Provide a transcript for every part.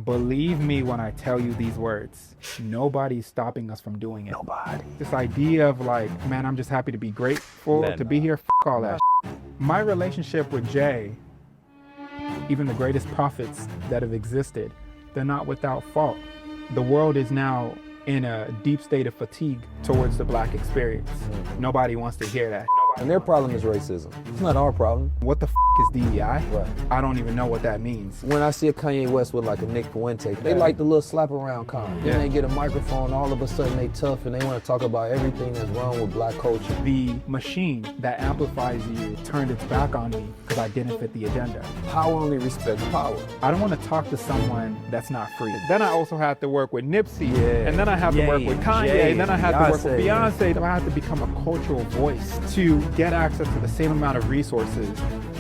Believe me when I tell you these words. Nobody's stopping us from doing it. Nobody. This idea of like, man, I'm just happy to be grateful to be here. F all that. My relationship with Jay, even the greatest prophets that have existed, they're not without fault. The world is now in a deep state of fatigue towards the black experience. Nobody wants to hear that. And their problem is racism. It's not our problem. What the f is DEI? Right. I don't even know what that means. When I see a Kanye West with like a Nick Fuente, they like the little slap around comment. Then they get a microphone, all of a sudden they tough and they want to talk about everything that's wrong with black culture. The machine that amplifies you turned its back on me because I didn't fit the agenda. Power only respects power. I don't want to talk to someone that's not free. Then I also have to work with Nipsey, and then I have to work with Kanye, and then I have to work with Beyonce. I have to become a cultural voice to get access to the same amount of resources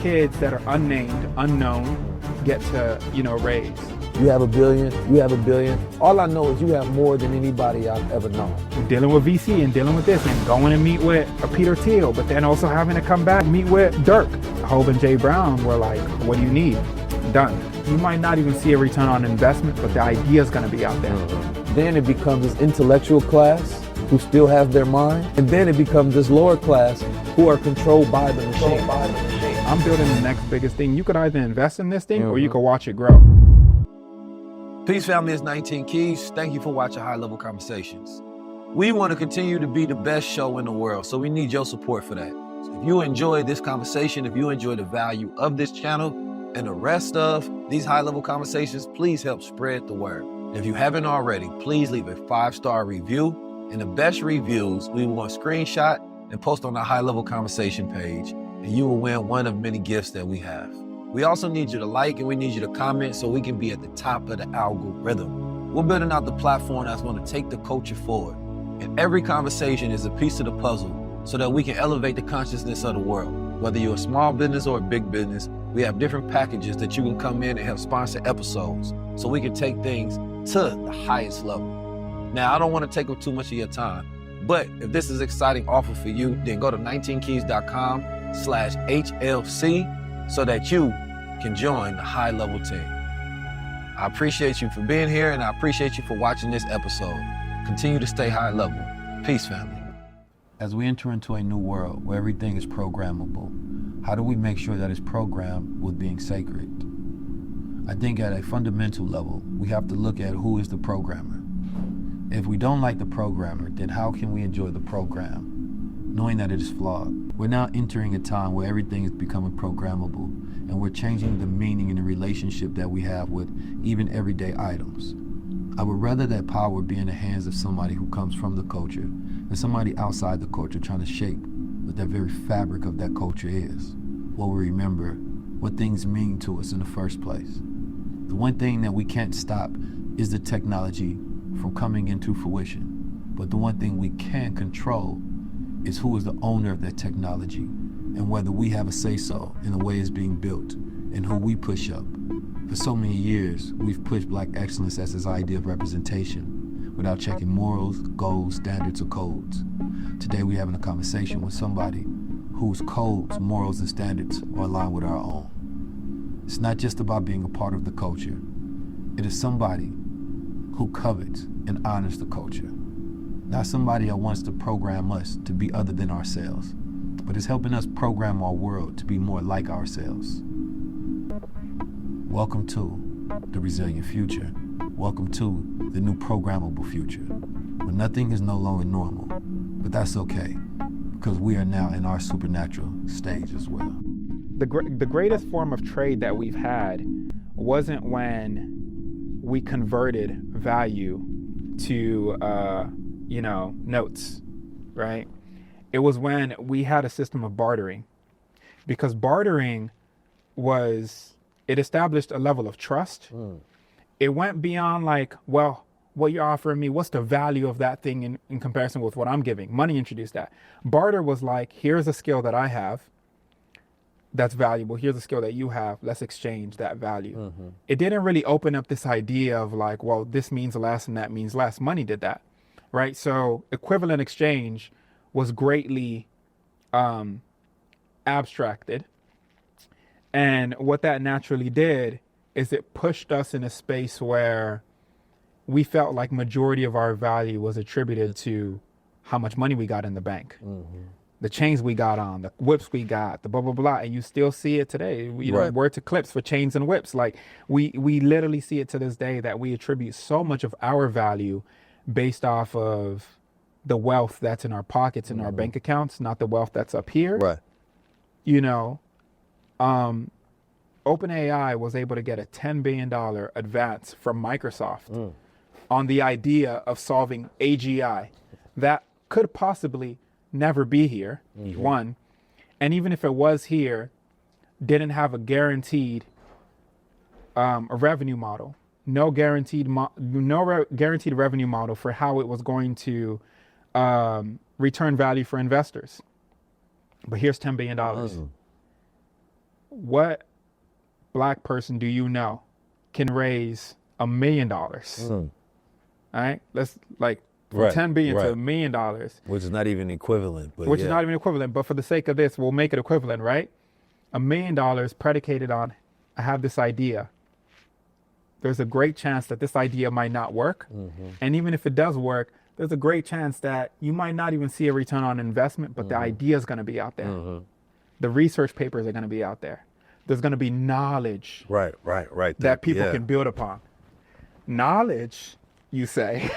kids that are unnamed, unknown, get to, raise. You have $1 billion, you have $1 billion. All I know is you have more than anybody I've ever known. Dealing with VC and dealing with this and going and meet with a Peter Thiel, but then also having to come back, meet with Dirk. Hope and Jay Brown were like, what do you need? Done. You might not even see a return on investment, but the idea is going to be out there. Then it becomes this intellectual class who still have their mind, and then it becomes this lower class who are controlled by the machine. I'm building the next biggest thing. You could either invest in this thing or you could watch it grow. Peace family, it's 19 Keys. Thank you for watching High Level Conversations. We want to continue to be the best show in the world, so we need your support for that. So if you enjoy this conversation, if you enjoy the value of this channel and the rest of these High Level Conversations, please help spread the word. And if you haven't already, please leave a 5-star review. And the best reviews, we want to screenshot and post on our High Level Conversation page, and you will win one of many gifts that we have. We also need you to like and we need you to comment so we can be at the top of the algorithm. We're building out the platform that's going to take the culture forward. And every conversation is a piece of the puzzle so that we can elevate the consciousness of the world. Whether you're a small business or a big business, we have different packages that you can come in and help sponsor episodes so we can take things to the highest level. Now, I don't want to take up too much of your time, but if this is an exciting offer for you, then go to 19keys.com/HLC so that you can join the High Level team. I appreciate you for being here, and I appreciate you for watching this episode. Continue to stay high level. Peace, family. As we enter into a new world where everything is programmable, how do we make sure that it's programmed with being sacred? I think at a fundamental level, we have to look at who is the programmer. If we don't like the programmer, then how can we enjoy the program, knowing that it is flawed? We're now entering a time where everything is becoming programmable, and we're changing the meaning and the relationship that we have with even everyday items. I would rather that power be in the hands of somebody who comes from the culture than somebody outside the culture trying to shape what that very fabric of that culture is. What we remember, what things mean to us in the first place. The one thing that we can't stop is the technology from coming into fruition. But the one thing we can control is who is the owner of that technology and whether we have a say-so in the way it's being built and who we push up. For so many years, we've pushed black excellence as this idea of representation without checking morals, goals, standards, or codes. Today we're having a conversation with somebody whose codes, morals, and standards are aligned with our own. It's not just about being a part of the culture. It is somebody who covets and honors the culture. Not somebody that wants to program us to be other than ourselves, but is helping us program our world to be more like ourselves. Welcome to the resilient future. Welcome to the new programmable future, where nothing is no longer normal, but that's okay, because we are now in our supernatural stage as well. The greatest form of trade that we've had wasn't when we converted value to, notes, right? It was when we had a system of bartering, because bartering it established a level of trust. It went beyond like, well, what you're offering me, what's the value of that thing in comparison with what I'm giving? Money introduced that. Barter was like, here's a skill that I have that's valuable. Here's a skill that you have. Let's exchange that value. It didn't really open up this idea of like, well, this means less and that means less. Money did that, right? So equivalent exchange was greatly abstracted. And what that naturally did is it pushed us in a space where we felt like majority of our value was attributed to how much money we got in the bank, the chains we got on, the whips we got, the blah, blah, blah. And you still see it today. You know, word to clips for chains and whips. Like we literally see it to this day that we attribute so much of our value based off of the wealth that's in our pockets, in our bank accounts, not the wealth that's up here. Right. You know, OpenAI was able to get a $10 billion advance from Microsoft on the idea of solving AGI that could possibly never be here, one. And even if it was here, didn't have a guaranteed a revenue model. No guaranteed guaranteed revenue model for how it was going to return value for investors. But here's $10 billion. What Black person do you know can raise $1 million? All right, let's like from 10 billion to $1 million, which is not even equivalent. But which is not even equivalent. But for the sake of this, we'll make it equivalent, right? $1 million predicated on I have this idea. There's a great chance that this idea might not work, and even if it does work, there's a great chance that you might not even see a return on investment, but the idea is going to be out there. The research papers are going to be out there. There's going to be knowledge that people can build upon. Knowledge, you say.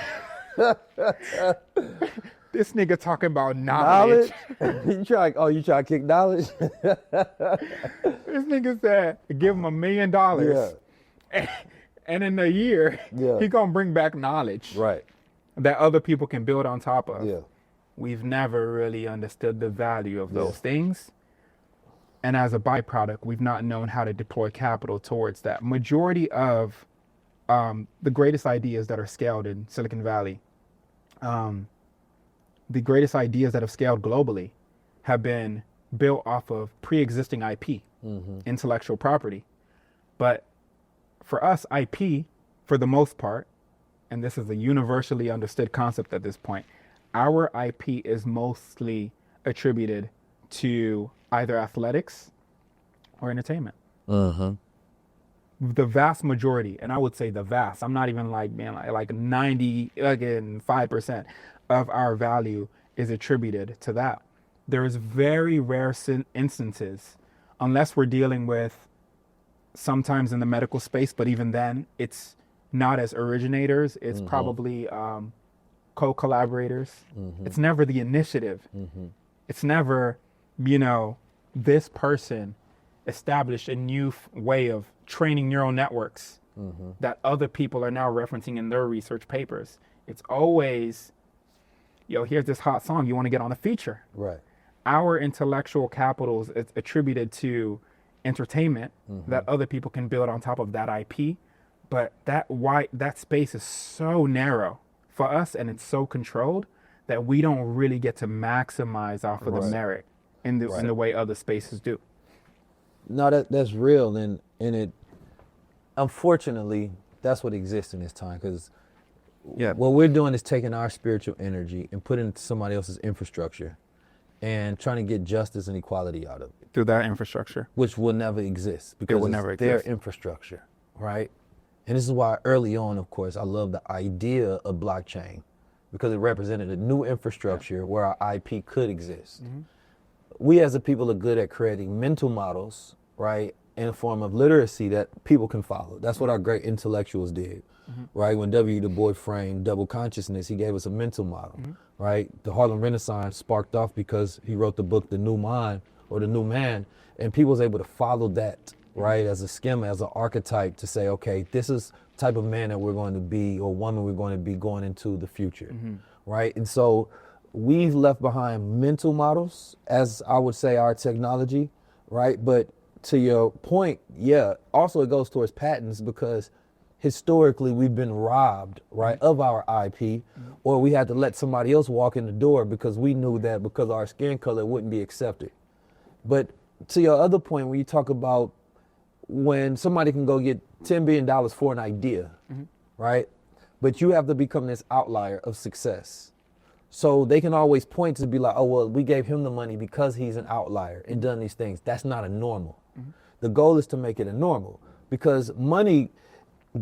This nigga talking about knowledge. You try to kick knowledge? This nigga said, give him $1 million. And in a year, he going to bring back knowledge. That other people can build on top of. We've never really understood the value of those things. And as a byproduct, we've not known how to deploy capital towards that. Majority of the greatest ideas that are scaled in Silicon Valley, the greatest ideas that have scaled globally have been built off of pre-existing IP, intellectual property. But for us, IP, for the most part, and this is a universally understood concept at this point, our IP is mostly attributed to either athletics or entertainment. The vast majority, and I would say the vast, I'm not even like being like 95% of our value is attributed to that. There is very rare instances, unless we're dealing with sometimes in the medical space, but even then it's not as originators, it's probably co-collaborators. It's never the initiative. It's never, you know, this person established a new way of training neural networks that other people are now referencing in their research papers. It's always, yo, here's this hot song, you want to get on a feature. Our intellectual capital is attributed to entertainment that other people can build on top of that IP. But that space is so narrow for us, and it's so controlled that we don't really get to maximize off of the merit in the way other spaces do. No, that's real, and it, unfortunately, that's what exists in this time, because what we're doing is taking our spiritual energy and putting it into somebody else's infrastructure and trying to get justice and equality out of it. Through that infrastructure. Which will never exist, because it's their infrastructure, right? And this is why early on, of course, I love the idea of blockchain, because it represented a new infrastructure where our IP could exist. We as a people are good at creating mental models, right, in a form of literacy that people can follow. That's what our great intellectuals did, right? When W. Du Bois framed double consciousness, he gave us a mental model, right? The Harlem Renaissance sparked off because he wrote the book, The New Mind, or The New Man, and people was able to follow that, right, as a schema, as an archetype to say, okay, this is the type of man that we're going to be, or woman we're going to be going into the future, right? And so we've left behind mental models, as I would say our technology, right? But to your point, also it goes towards patents, because historically we've been robbed, right, of our IP, or we had to let somebody else walk in the door because we knew that because our skin color wouldn't be accepted. But to your other point, when you talk about when somebody can go get $10 billion for an idea, right? But you have to become this outlier of success. So they can always point to be like, oh, well, we gave him the money because he's an outlier and done these things. That's not a normal. The goal is to make it a normal. because money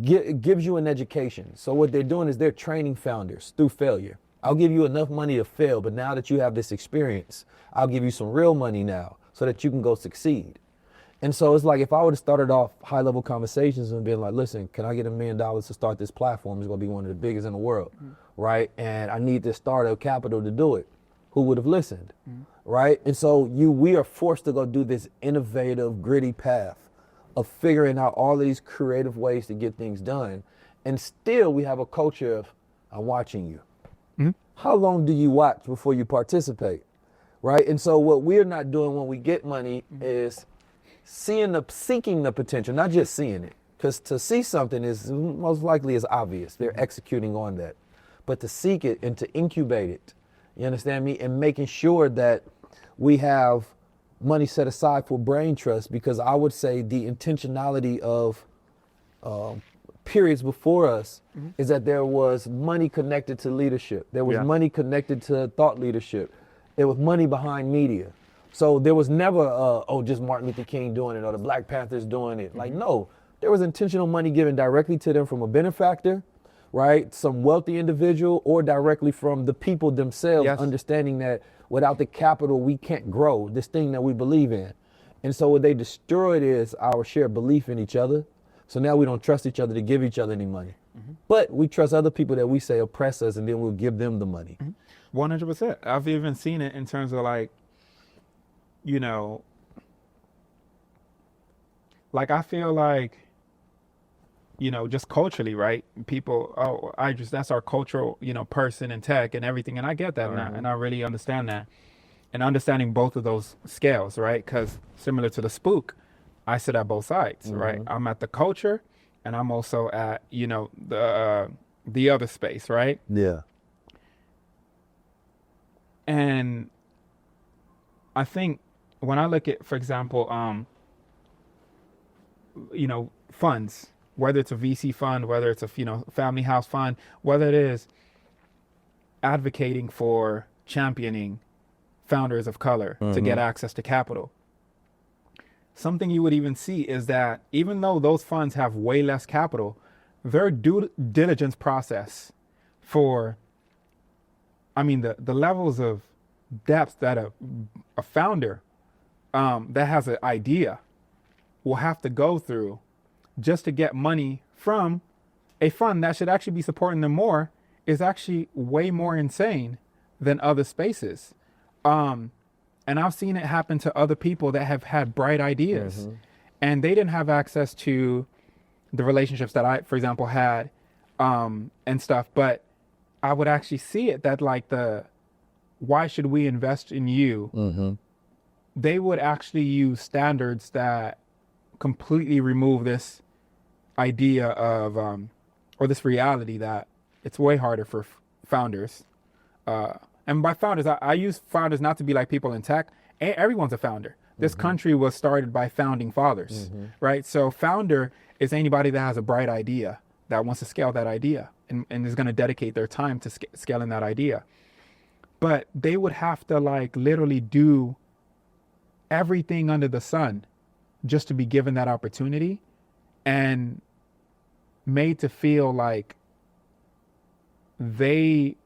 gives you an education. So what they're doing is they're training founders through failure. I'll give you enough money to fail, but now that you have this experience, I'll give you some real money now so that you can go succeed. And so it's like if I would have started off High Level Conversations and been like, listen, can I get $1 million to start this platform? It's going to be one of the biggest in the world, right? And I need this startup capital to do it. Who would have listened, right? And so we are forced to go do this innovative, gritty path of figuring out all of these creative ways to get things done. And still we have a culture of, I'm watching you. How long do you watch before you participate, right? And so what we're not doing when we get money is seeking the potential, not just seeing it. Because to see something is most likely is obvious. They're executing on that. But to seek it and to incubate it, you understand me? And making sure that we have money set aside for brain trust, because I would say the intentionality of periods before us is that there was money connected to leadership. There was money connected to thought leadership. There was money behind media. So there was never, just Martin Luther King doing it or the Black Panthers doing it. Like, no, there was intentional money given directly to them from a benefactor, right? Some wealthy individual, or directly from the people themselves, understanding that without the capital, we can't grow this thing that we believe in. And so what they destroyed is our shared belief in each other. So now we don't trust each other to give each other any money. But we trust other people that we say oppress us, and then we'll give them the money. 100%. I've even seen it in terms of like, you know, like I feel like, you know, just culturally, right? People, that's our cultural, you know, person in tech and everything. And I get that, and I really understand that. And understanding both of those scales, right? Because similar to the spook, I sit at both sides, right? I'm at the culture, and I'm also at, you know, the other space, right? Yeah. And I think when I look at, for example, you know, funds, whether it's a VC fund, whether it's a, you know, family house fund, whether it is advocating for championing founders of color to get access to capital. Something you would even see is that even though those funds have way less capital, their due diligence process for, I mean, the levels of depth that a founder that has an idea will have to go through just to get money from a fund that should actually be supporting them more is actually way more insane than other spaces. And I've seen it happen to other people that have had bright ideas and they didn't have access to the relationships that I, for example, had and stuff. But I would actually see it that like why should we invest in you? They would actually use standards that completely remove this idea of, or this reality that it's way harder for founders. And by founders, I use founders not to be like people in tech. Everyone's a founder. This country was started by founding fathers, right? So founder is anybody that has a bright idea that wants to scale that idea and is going to dedicate their time to scaling that idea. But they would have to like literally do everything under the sun just to be given that opportunity and made to feel like they,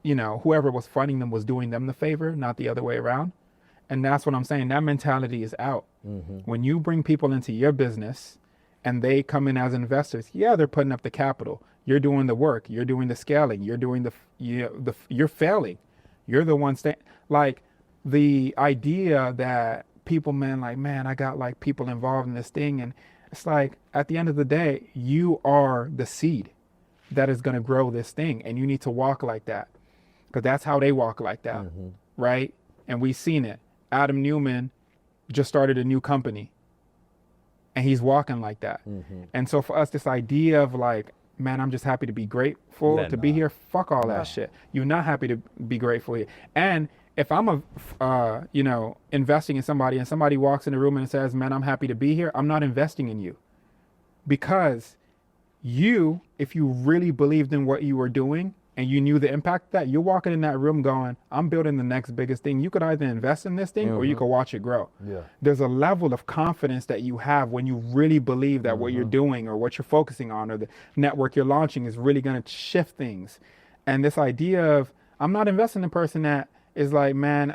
you know, whoever was funding them was doing them the favor, not the other way around. And that's what I'm saying. That mentality is out. When you bring people into your business and they come in as investors, yeah, they're putting up the capital. You're doing the work. You're doing the scaling. You're doing you're failing. You're the one like the idea that people, man, I got like people involved in this thing. And it's like, at the end of the day, you are the seed that is going to grow this thing. And you need to walk like that because that's how they walk like that. Right. And we've seen it. Adam Newman just started a new company and he's walking like that. And so for us, this idea of like, man, I'm just happy to be grateful to be here. Fuck all that shit. You're not happy to be grateful here. And if I'm you know, investing in somebody and somebody walks in the room and says, man, I'm happy to be here, I'm not investing in you. Because you, if you really believed in what you were doing, and you knew the impact of that, you're walking in that room going, I'm building the next biggest thing. You could either invest in this thing or you could watch it grow. Yeah. There's a level of confidence that you have when you really believe that what you're doing or what you're focusing on or the network you're launching is really going to shift things. And this idea of, I'm not investing in a person that is like, man,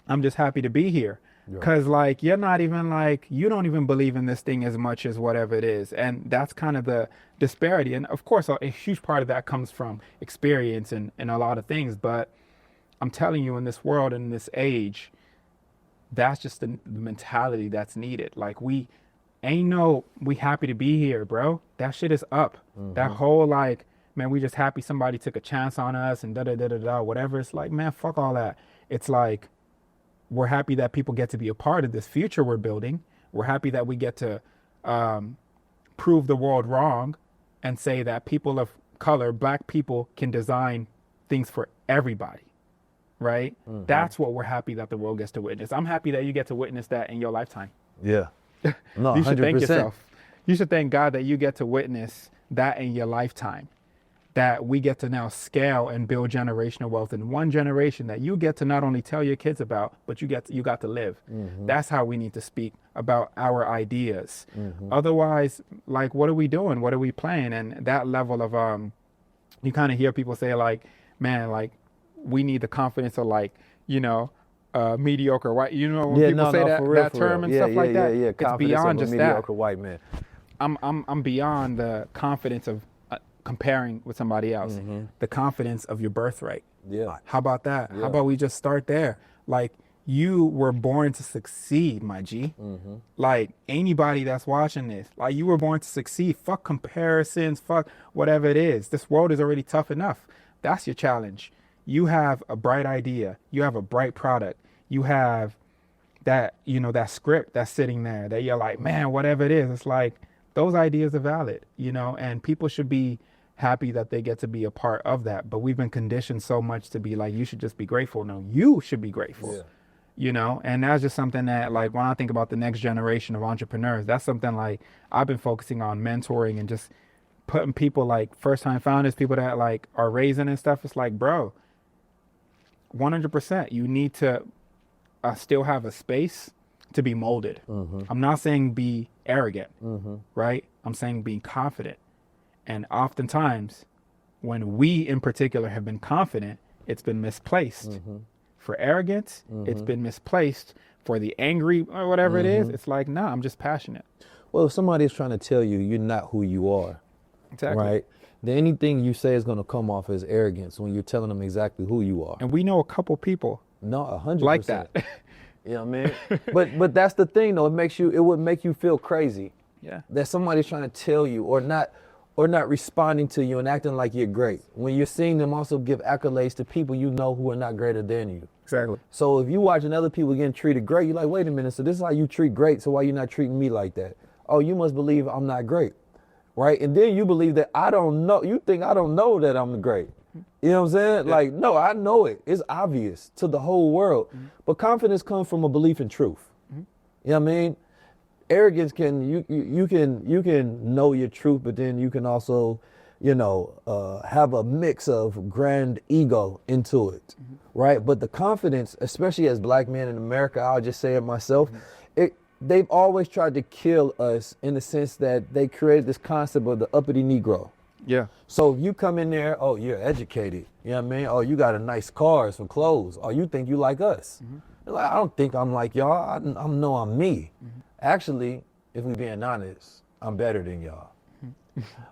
I'm just happy to be here. Because like, you're not even like, you don't even believe in this thing as much as whatever it is. And that's kind of the disparity. And of course, a huge part of that comes from experience and a lot of things. But I'm telling you, in this world, in this age, that's just the mentality that's needed. Like, we happy to be here, bro. That shit is up. That whole like, man, we just happy somebody took a chance on us and da-da-da-da-da, whatever. It's like, man, fuck all that. It's like, we're happy that people get to be a part of this future we're building. We're happy that we get to prove the world wrong and say that people of color, black people, can design things for everybody, right? That's what we're happy that the world gets to witness. I'm happy that you get to witness that in your lifetime. Yeah. No, you should 100%. thank yourself. You should thank God that you get to witness that in your lifetime. That we get to now scale and build generational wealth in one generation that you get to not only tell your kids about, but you got to live. That's how we need to speak about our ideas. Otherwise, like, what are we doing? What are we playing? And that level of, you kind of hear people say like, man, like, we need the confidence of like, mediocre white, when people say that term and stuff like that. It's beyond just that. Mediocre white man. I'm beyond the confidence of comparing with somebody else, the confidence of your birthright. Yeah. How about that? Yeah. How about we just start there? Like, you were born to succeed, my G. Like, anybody that's watching this, like, you were born to succeed. Fuck comparisons, fuck whatever it is. This world is already tough enough. That's your challenge. You have a bright idea. You have a bright product. You have that, that script that's sitting there that you're like, man, whatever it is, it's like, those ideas are valid, and people should be happy that they get to be a part of that. But we've been conditioned so much to be like, you should just be grateful. No, you should be grateful, and that's just something that, like, when I think about the next generation of entrepreneurs, that's something like I've been focusing on mentoring and just putting people like first time founders, people that like are raising and stuff. It's like, bro, 100%, you need to still have a space to be molded. I'm not saying be arrogant, right? I'm saying being confident. And oftentimes, when we in particular have been confident, it's been misplaced. For arrogance, it's been misplaced. For the angry or whatever it is, it's like, nah, I'm just passionate. Well, if somebody's trying to tell you you're not who you are, exactly, right? Then anything you say is going to come off as arrogance when you're telling them exactly who you are. And we know a couple people, 100%, like that. You know what I mean? But that's the thing though. It would make you feel crazy. Yeah. That somebody's trying to tell you or not responding to you and acting like you're great. When you're seeing them also give accolades to people you know who are not greater than you. Exactly. So if you watching other people getting treated great, you're like, wait a minute, so this is how you treat great, so why you not treating me like that? Oh, you must believe I'm not great. Right? And then you believe that I don't know, you think I don't know that I'm great. You know what I'm saying? Yeah. Like, no, I know it. It's obvious to the whole world. But confidence comes from a belief in truth. You know what I mean? Arrogance you can know your truth, but then you can also, have a mix of grand ego into it, right? But the confidence, especially as black men in America, I'll just say it myself, they've always tried to kill us in the sense that they created this concept of the uppity Negro. Yeah. So if you come in there, oh, you're educated. You know what I mean? Oh, you got a nice car, some clothes. Oh, you think you like us. Like, I don't think I'm like y'all. I know I'm me. Actually, if we're being honest, I'm better than y'all.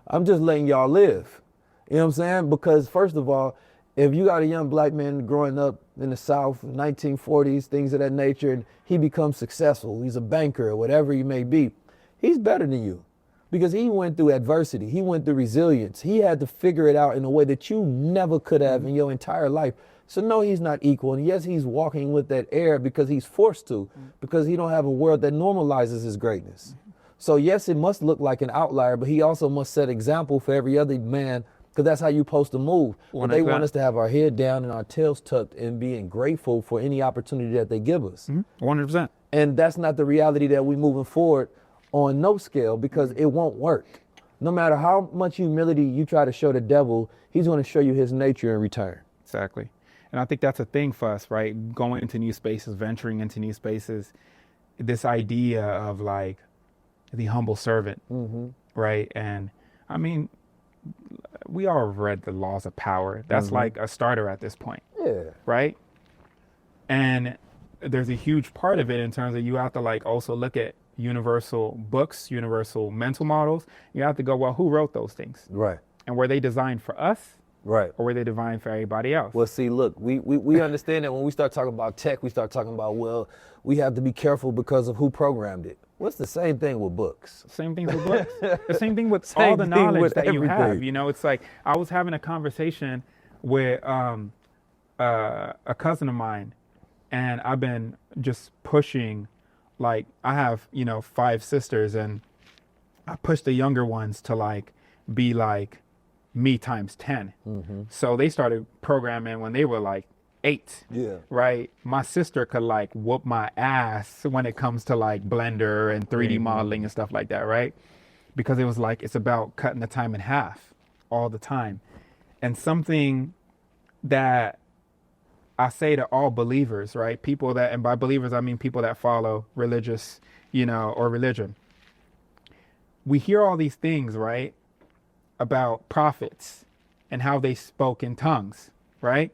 I'm just letting y'all live. You know what I'm saying? Because first of all, if you got a young black man growing up in the South, 1940s, things of that nature, and he becomes successful, he's a banker or whatever he may be, he's better than you. Because he went through adversity, he went through resilience. He had to figure it out in a way that you never could have in your entire life. So no, he's not equal. And yes, he's walking with that air because he's forced to, because he don't have a world that normalizes his greatness. So yes, it must look like an outlier, but he also must set example for every other man, because that's how you're supposed to move. But they want us to have our head down and our tails tucked and being grateful for any opportunity that they give us. 100%. And that's not the reality that we're moving forward on no scale, because it won't work. No matter how much humility you try to show the devil, he's going to show you his nature in return. Exactly. And I think that's a thing for us, right? Going into new spaces, venturing into new spaces, this idea of like the humble servant, right? And I mean, we all read the Laws of Power. That's like a starter at this point. Yeah. Right? And there's a huge part of it in terms of you have to like also look at universal books, universal mental models. You have to go, well, who wrote those things? Right. And were they designed for us? Right. Or were they designed for everybody else? Well, see, look, we understand that when we start talking about tech, we start talking about, well, we have to be careful because of who programmed it. Well, it's the same thing with books. Same thing with books. The same thing with all the knowledge that you have. You know, it's like I was having a conversation with a cousin of mine, and I've been just pushing, like I have, 5 sisters, and I push the younger ones to like be like me times 10. So they started programming when they were like 8. Yeah. Right. My sister could like whoop my ass when it comes to like Blender and 3D modeling and stuff like that. Right. Because it was like, it's about cutting the time in half all the time. And something that I say to all believers, right? People that, and by believers, I mean people that follow religious, or religion. We hear all these things, right? About prophets and how they spoke in tongues, right?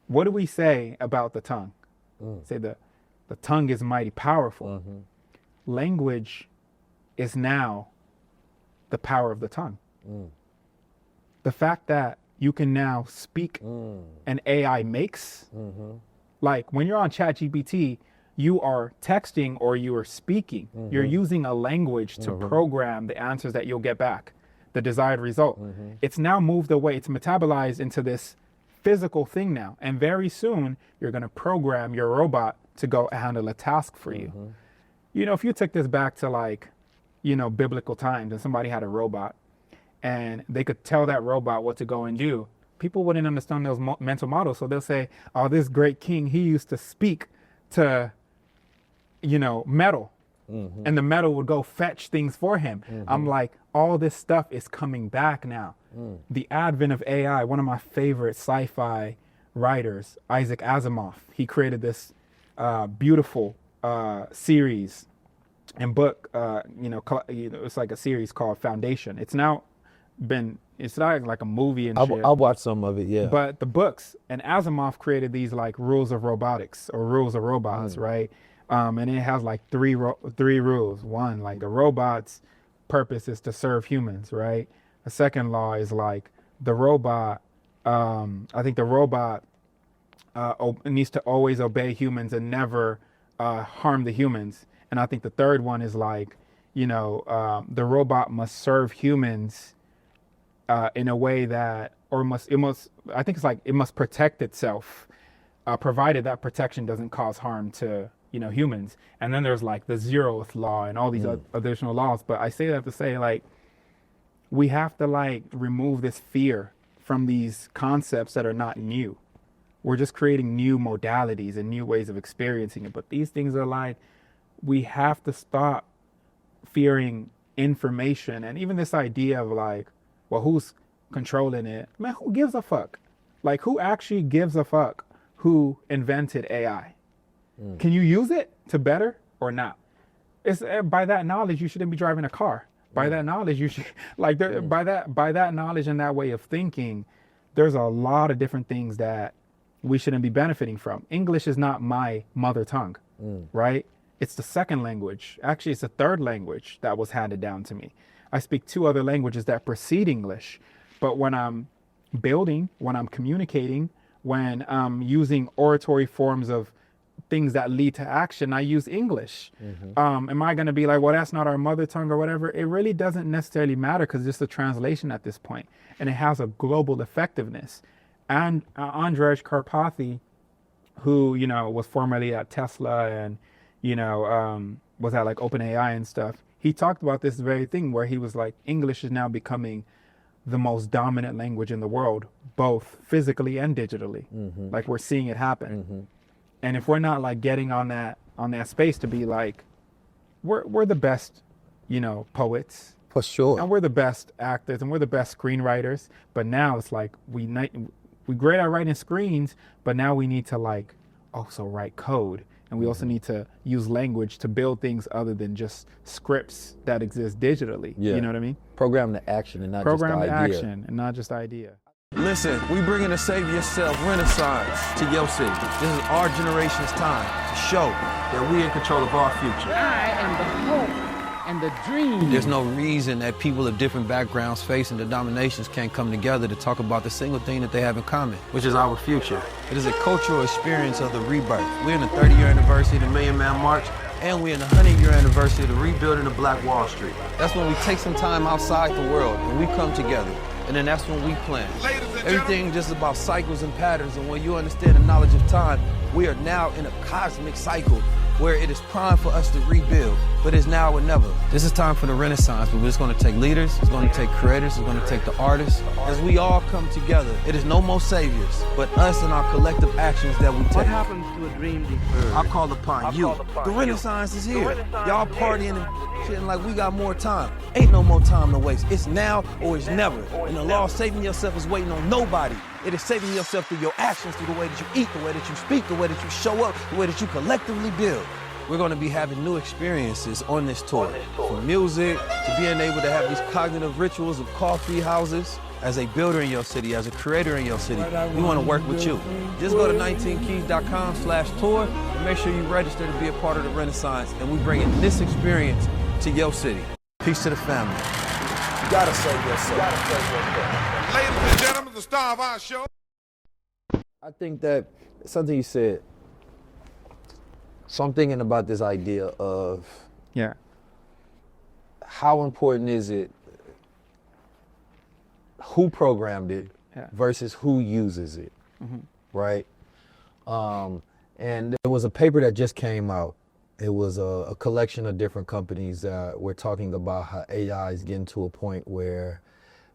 What do we say about the tongue? Say the tongue is mighty powerful. Language is now the power of the tongue. The fact that you can now speak and AI makes, like when you're on ChatGPT, you are texting or you are speaking. You're using a language to program the answers that you'll get back, the desired result. It's now moved away. It's metabolized into this physical thing now. And very soon you're going to program your robot to go handle a task for you. If you took this back to like, biblical times and somebody had a robot and they could tell that robot what to go and do, people wouldn't understand those mental models. So they'll say, oh, this great king, he used to speak to, metal. And the metal would go fetch things for him. I'm like, all this stuff is coming back now. The advent of AI, one of my favorite sci-fi writers, Isaac Asimov, he created this beautiful series and book, it's like a series called Foundation. It's not like a movie and shit. I'll watch some of it, yeah. But the books, and Asimov created these like rules of robotics or rules of robots, right? And it has like three rules. One, like the robot's purpose is to serve humans, right? The second law is like the robot, I think the robot needs to always obey humans and never harm the humans. And I think the third one is like, the robot must serve humans in a way that, it must protect itself, provided that protection doesn't cause harm to, humans. And then there's like the 0th law and all these additional laws. But I say that to say like, we have to like remove this fear from these concepts that are not new. We're just creating new modalities and new ways of experiencing it. But these things are like, we have to stop fearing information. And even this idea of like, well, who's controlling it? Man, who gives a fuck? Like, who actually gives a fuck who invented AI? Can you use it to better or not? It's by that knowledge, you shouldn't be driving a car. By that knowledge, you should like by that knowledge and that way of thinking, there's a lot of different things that we shouldn't be benefiting from. English is not my mother tongue, right? It's the second language. Actually, it's the third language that was handed down to me. I speak 2 other languages that precede English, but when I'm building, when I'm communicating, when I'm using oratory forms of things that lead to action, I use English. Am I going to be like, well, that's not our mother tongue or whatever? It really doesn't necessarily matter because it's just a translation at this point, and it has a global effectiveness. And Andrej Karpathy, who, was formerly at Tesla and, was at like OpenAI and stuff, he talked about this very thing where he was like, English is now becoming the most dominant language in the world, both physically and digitally. Like we're seeing it happen. And if we're not like getting on that space to be like, we're the best, poets, For sure. And we're the best actors and we're the best screenwriters. But now it's like we great at writing screens, but now we need to like also write code. And we also need to use language to build things other than just scripts that exist digitally. Yeah. You know what I mean? Program the action and not just the idea. Program the action and not just the idea. Listen, we bringing a Save Yourself Renaissance to your city. This is our generation's time to show that we in control of our future. I am the hope and the dream. There's no reason that people of different backgrounds facing denominations can't come together to talk about the single thing that they have in common, which is our future. It is a cultural experience of the rebirth. We're in the 30-year anniversary of the Million Man March, and we're in the 100-year anniversary of the rebuilding of Black Wall Street. That's when we take some time outside the world and we come together. And then that's when we plan. Everything just about cycles and patterns, and when you understand the knowledge of time, we are now in a cosmic cycle where it is prime for us to rebuild, but it's now or never. This is time for the Renaissance, but it's going to take leaders, it's going to take creators, it's going to take the artists. As we all come together, it is no more saviors, but us and our collective actions that we take. What happens to a dream deferred? I call upon you. The Renaissance is here. Y'all partying and shitting like we got more time. Ain't no more time to waste. It's now or it's never. And the law of saving yourself is waiting on nobody. It is saving yourself through your actions, through the way that you eat, the way that you speak, the way that you show up, the way that you collectively build. We're going to be having new experiences on this tour. From music to being able to have these cognitive rituals of coffee houses. As a builder in your city, as a creator in your city, we want to work with you. Just go to 19keys.com/tour and make sure you register to be a part of the Renaissance, and we bringing this experience to your city. Peace to the family. You gotta save yourself. Ladies and gentlemen, the star of our show. I think that something you said, so I'm thinking about this idea of how important is it, who programmed it versus who uses it, right? And there was a paper that just came out. It was a collection of different companies that were talking about how AI is getting to a point where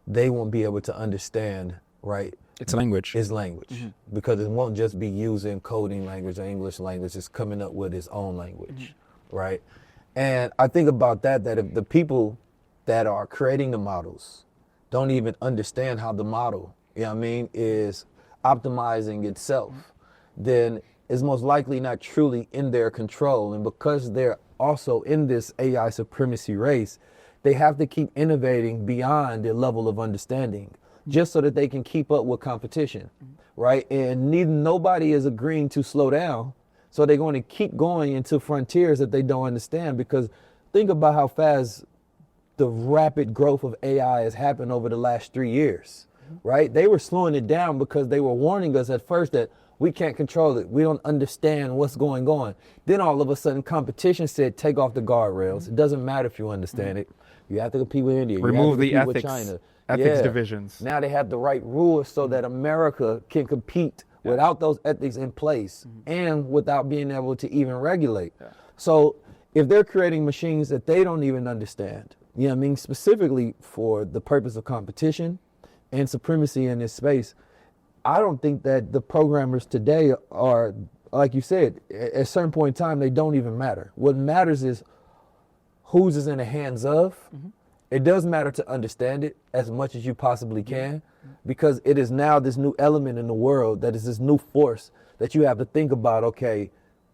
they won't be able to understand, right? It's language. It's language. Because it won't just be using coding language or English language, it's coming up with its own language, right? And I think about that if the people that are creating the models don't even understand how the model, you know what I mean, is optimizing itself, then it's most likely not truly in their control. And because they're also in this AI supremacy race, they have to keep innovating beyond their level of understanding just so that they can keep up with competition, right? And nobody is agreeing to slow down. So they're going to keep going into frontiers that they don't understand, because think about how fast the rapid growth of AI has happened over the last 3 years, right? They were slowing it down because they were warning us at first that we can't control it. We don't understand what's going on. Then all of a sudden competition said, take off the guardrails. It doesn't matter if you understand it. You have to compete with India. Remove the with ethics, China. ethics divisions. Now they have the right rules so that America can compete without those ethics in place and without being able to even regulate. So if they're creating machines that they don't even understand, you know what I mean, specifically for the purpose of competition and supremacy in this space, I don't think that the programmers today are, like you said, at a certain point in time, they don't even matter. What matters is whose is in the hands of. It does matter to understand it as much as you possibly can, because it is now this new element in the world that is this new force that you have to think about. Okay,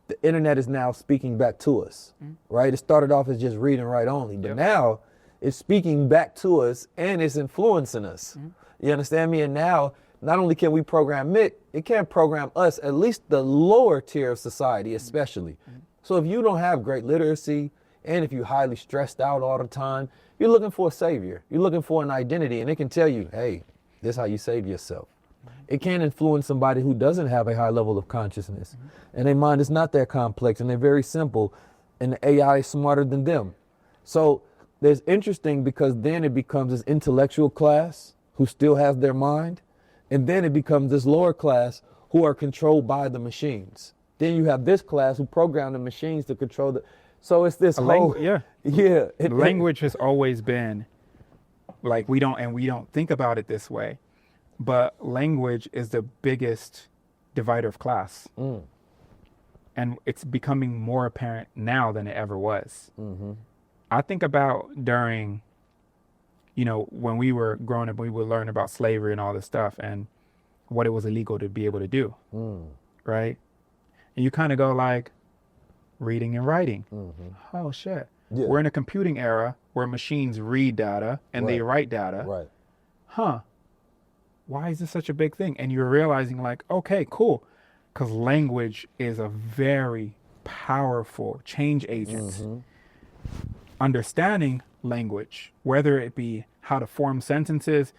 the internet is now speaking back to us, right? It started off as just read and write only, but now it's speaking back to us and it's influencing us. You understand me? And now, not only can we program it, it can program us, at least the lower tier of society especially. So if you don't have great literacy, and if you're highly stressed out all the time, you're looking for a savior. You're looking for an identity, and it can tell you, hey, this is how you save yourself. It can influence somebody who doesn't have a high level of consciousness, and their mind is not that complex, and they're very simple, and the AI is smarter than them. So there's interesting, because then it becomes this intellectual class who still has their mind, and then it becomes this lower class who are controlled by the machines. Then you have this class who program the machines to control the. So it's this whole Language has always been like, we don't think about it this way, but language is the biggest divider of class, and it's becoming more apparent now than it ever was. I think about during you know, when we were growing up, we would learn about slavery and all this stuff and what it was illegal to be able to do, right? And you kind of go like, reading and writing. Oh shit. Yeah. We're in a computing era where machines read data and they write data. Right. Huh. Why is this such a big thing? And you're realizing like, okay, cool. Because language is a very powerful change agent. Understanding language, whether it be how to form sentences,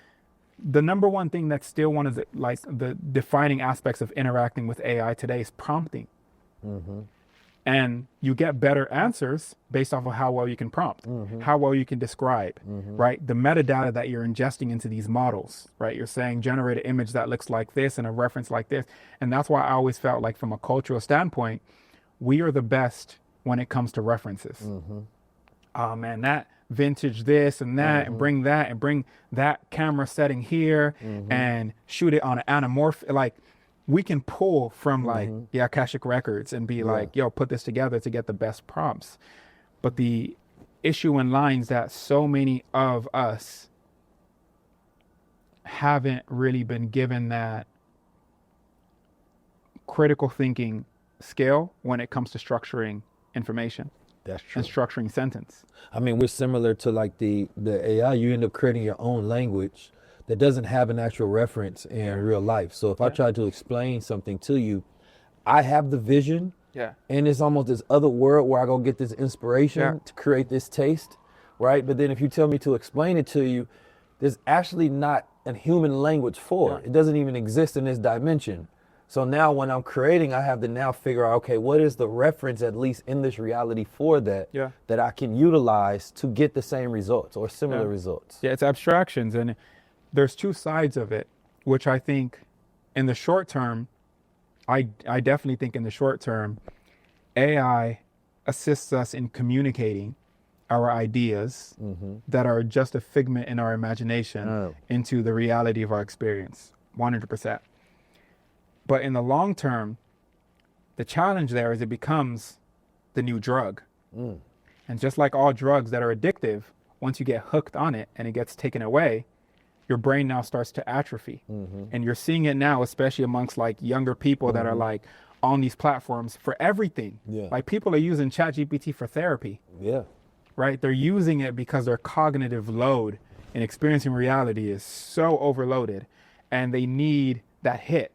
the number one thing that's still one of the defining aspects of interacting with AI today is prompting. And you get better answers based off of how well you can prompt, how well you can describe, right? The metadata that you're ingesting into these models, right? You're saying generate an image that looks like this and a reference like this. And that's why I always felt like from a cultural standpoint, we are the best when it comes to references. Oh man, that vintage this and that and bring that camera setting here and shoot it on an anamorphic, like we can pull from like the Akashic records and be like, yo, put this together to get the best prompts. But the issue in lines that so many of us haven't really been given that critical thinking skill when it comes to structuring information. That's true. And structuring sentence. I mean, we're similar to like the AI. You end up creating your own language that doesn't have an actual reference in real life. So if I try to explain something to you, I have the vision, and it's almost this other world where I go get this inspiration to create this taste, right? But then if you tell me to explain it to you, there's actually not a human language for it. It doesn't even exist in this dimension. So now when I'm creating, I have to now figure out, okay, what is the reference, at least in this reality, for that, that I can utilize to get the same results or similar results? Yeah, it's abstractions. And there's two sides of it, which I think in the short term, I definitely think in the short term, AI assists us in communicating our ideas that are just a figment in our imagination into the reality of our experience, 100%. But in the long term, the challenge there is it becomes the new drug. And just like all drugs that are addictive, once you get hooked on it and it gets taken away, your brain now starts to atrophy. And you're seeing it now, especially amongst like younger people that are like on these platforms for everything. Like people are using ChatGPT for therapy. Right? They're using it because their cognitive load in experiencing reality is so overloaded and they need that hit.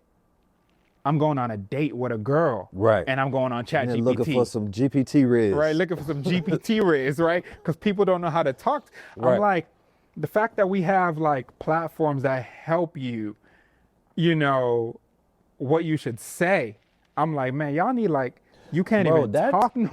I'm going on a date with a girl, and I'm going on ChatGPT. Looking for some GPT riz. Right, looking for some GPT riz, right? Because people don't know how to talk. I'm like, the fact that we have like platforms that help you, you know, what you should say. I'm like, man, y'all need like, you can't even talk no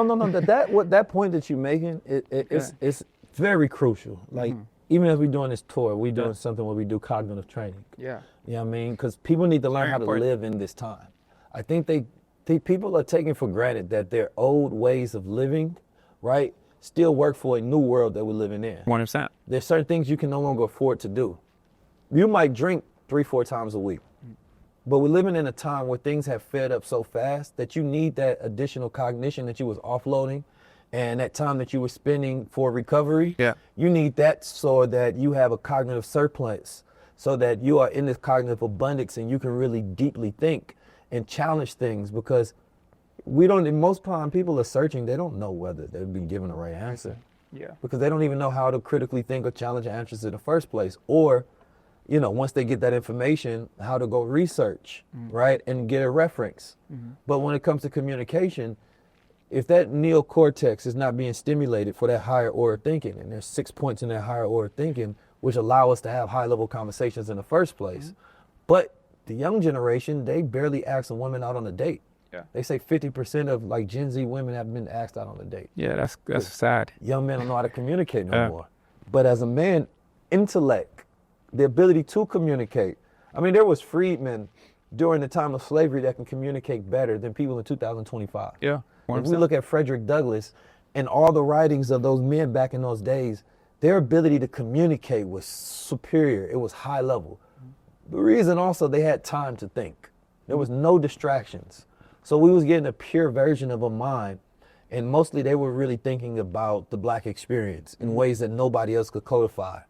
more. No. That point that you're making, it's very crucial. Like, even as we're doing this tour, we're doing something where we do cognitive training. You know what I mean? Because people need to learn how to live in this time. I think people are taking for granted that their old ways of living, right, still work for a new world that we're living in. 100%. There's certain things you can no longer afford to do. You might drink 3-4 times a week, but we're living in a time where things have fed up so fast that you need that additional cognition that you was offloading and that time that you were spending for recovery. You need that so that you have a cognitive surplus, so that you are in this cognitive abundance and you can really deeply think and challenge things, because most time people are searching, they don't know whether they've been given the right answer. Because they don't even know how to critically think or challenge answers in the first place. Or, you know, once they get that information, how to go research, right, and get a reference. But when it comes to communication, if that neocortex is not being stimulated for that higher order thinking, and there's 6 points in that higher order thinking, which allow us to have high level conversations in the first place. But the young generation, they barely ask a woman out on a date. They say 50% of like Gen Z women have been asked out on a date. That's sad. Young men don't know how to communicate no more. But as a man, intellect, the ability to communicate. I mean, there was freedmen during the time of slavery that can communicate better than people in 2025. If we look at Frederick Douglass and all the writings of those men back in those days, their ability to communicate was superior. It was high level. The reason also, they had time to think. There was no distractions. So we was getting a pure version of a mind. And mostly they were really thinking about the Black experience in ways that nobody else could codify.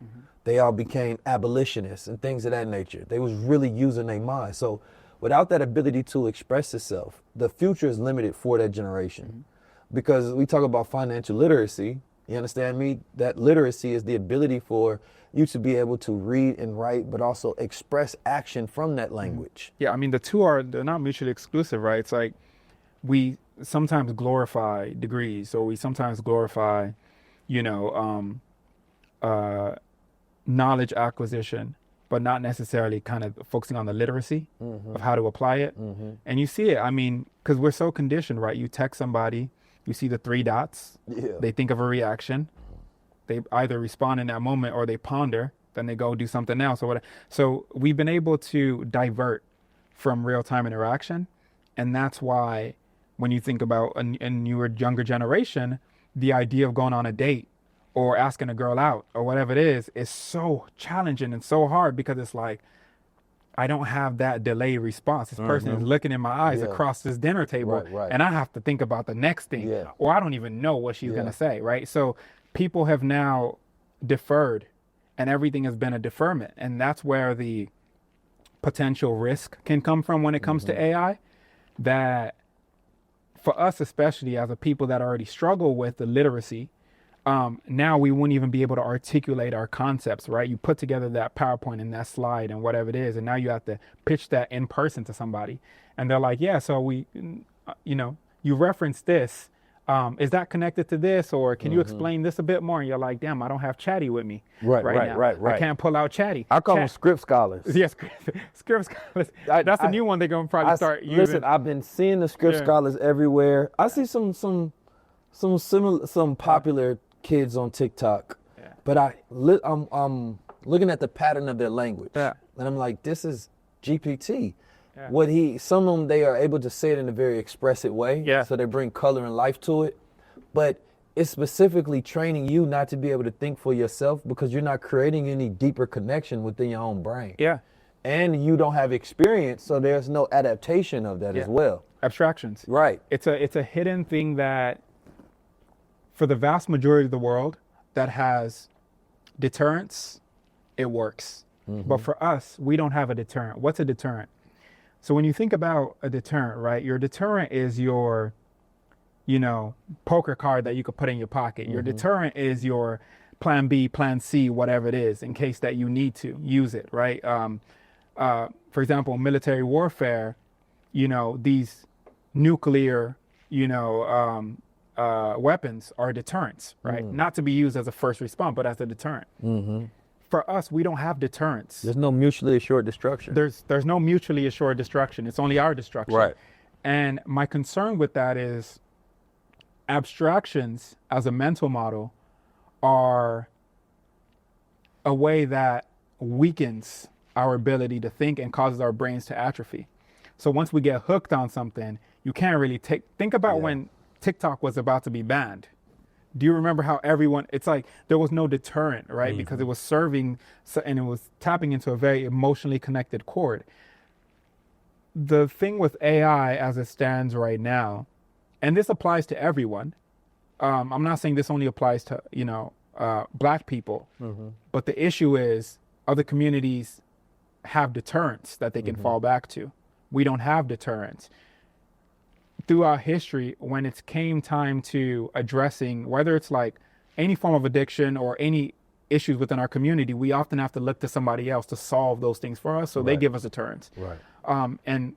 They all became abolitionists and things of that nature. They was really using their mind. So without that ability to express itself, the future is limited for that generation. Because we talk about financial literacy, you understand me? That literacy is the ability for you to be able to read and write, but also express action from that language. Yeah, I mean, they're not mutually exclusive, right? It's like we sometimes glorify degrees, or we sometimes glorify, knowledge acquisition, but not necessarily kind of focusing on the literacy of how to apply it. And you see it, I mean, because we're so conditioned, right? You text somebody, you see the 3 dots, they think of a reaction, they either respond in that moment or they ponder, then they go do something else or whatever. So we've been able to divert from real-time interaction. And that's why when you think about a newer, younger generation, the idea of going on a date or asking a girl out or whatever it is so challenging and so hard, because it's like, I don't have that delayed response. This person is looking in my eyes across this dinner table, and I have to think about the next thing, or I don't even know what she's gonna say, right? So people have now deferred, and everything has been a deferment. And that's where the potential risk can come from when it comes to AI, that for us, especially as a people that already struggle with the literacy, now we wouldn't even be able to articulate our concepts, right? You put together that PowerPoint and that slide and whatever it is, and now you have to pitch that in person to somebody. And they're like, yeah, so we, you referenced this. Is that connected to this? Or can you explain this a bit more? And you're like, damn, I don't have Chatty with me right now. I can't pull out Chatty. I call them script scholars. Yes, script scholars. That's a new one they're going to probably start using. Listen, I've been seeing the script scholars everywhere. I see some popular kids on TikTok, but I'm looking at the pattern of their language, and I'm like, this is GPT. Some of them, they are able to say it in a very expressive way, so they bring color and life to it, but it's specifically training you not to be able to think for yourself, because you're not creating any deeper connection within your own brain. And you don't have experience, so there's no adaptation of that as well. Abstractions. Right. It's a hidden thing that, for the vast majority of the world that has deterrents, it works. But for us, we don't have a deterrent. What's a deterrent? So when you think about a deterrent, right, your deterrent is your, poker card that you could put in your pocket. Your deterrent is your plan B, plan C, whatever it is, in case that you need to use it, right? For example, military warfare, these nuclear, weapons are deterrents, right? Not to be used as a first response, but as a deterrent. For us, we don't have deterrents. There's no mutually assured destruction. There's no mutually assured destruction. It's only our destruction. Right. And my concern with that is abstractions as a mental model are a way that weakens our ability to think and causes our brains to atrophy. So once we get hooked on something, you can't really think about when TikTok was about to be banned. Do you remember how it's like there was no deterrent, right? Because it was serving, and it was tapping into a very emotionally connected chord. The thing with AI as it stands right now, and this applies to everyone. I'm not saying this only applies to, Black people, but the issue is other communities have deterrents that they can fall back to. We don't have deterrents. Throughout history, when it came time to addressing, whether it's like any form of addiction or any issues within our community, we often have to look to somebody else to solve those things for us. So they give us deterrents. And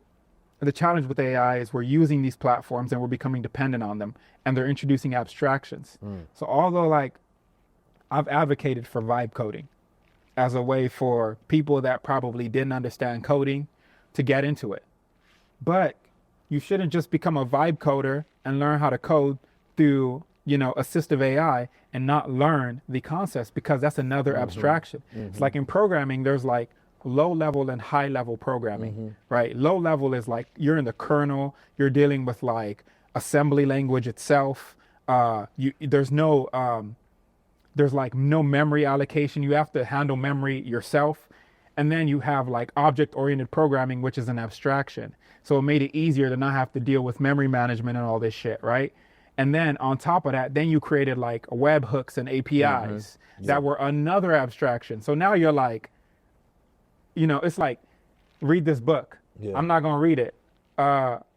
the challenge with AI is we're using these platforms and we're becoming dependent on them, and they're introducing abstractions. So although I've advocated for vibe coding as a way for people that probably didn't understand coding to get into it, but you shouldn't just become a vibe coder and learn how to code through, assistive AI and not learn the concepts, because that's another abstraction. It's like in programming, there's like low level and high level programming, right? Low level is like you're in the kernel, you're dealing with like assembly language itself. There's like no memory allocation. You have to handle memory yourself. And then you have like object-oriented programming, which is an abstraction. So it made it easier to not have to deal with memory management and all this shit, right? And then on top of that, then you created like webhooks and APIs that were another abstraction. So now you're like, it's like, read this book. Yeah. I'm not going to read it.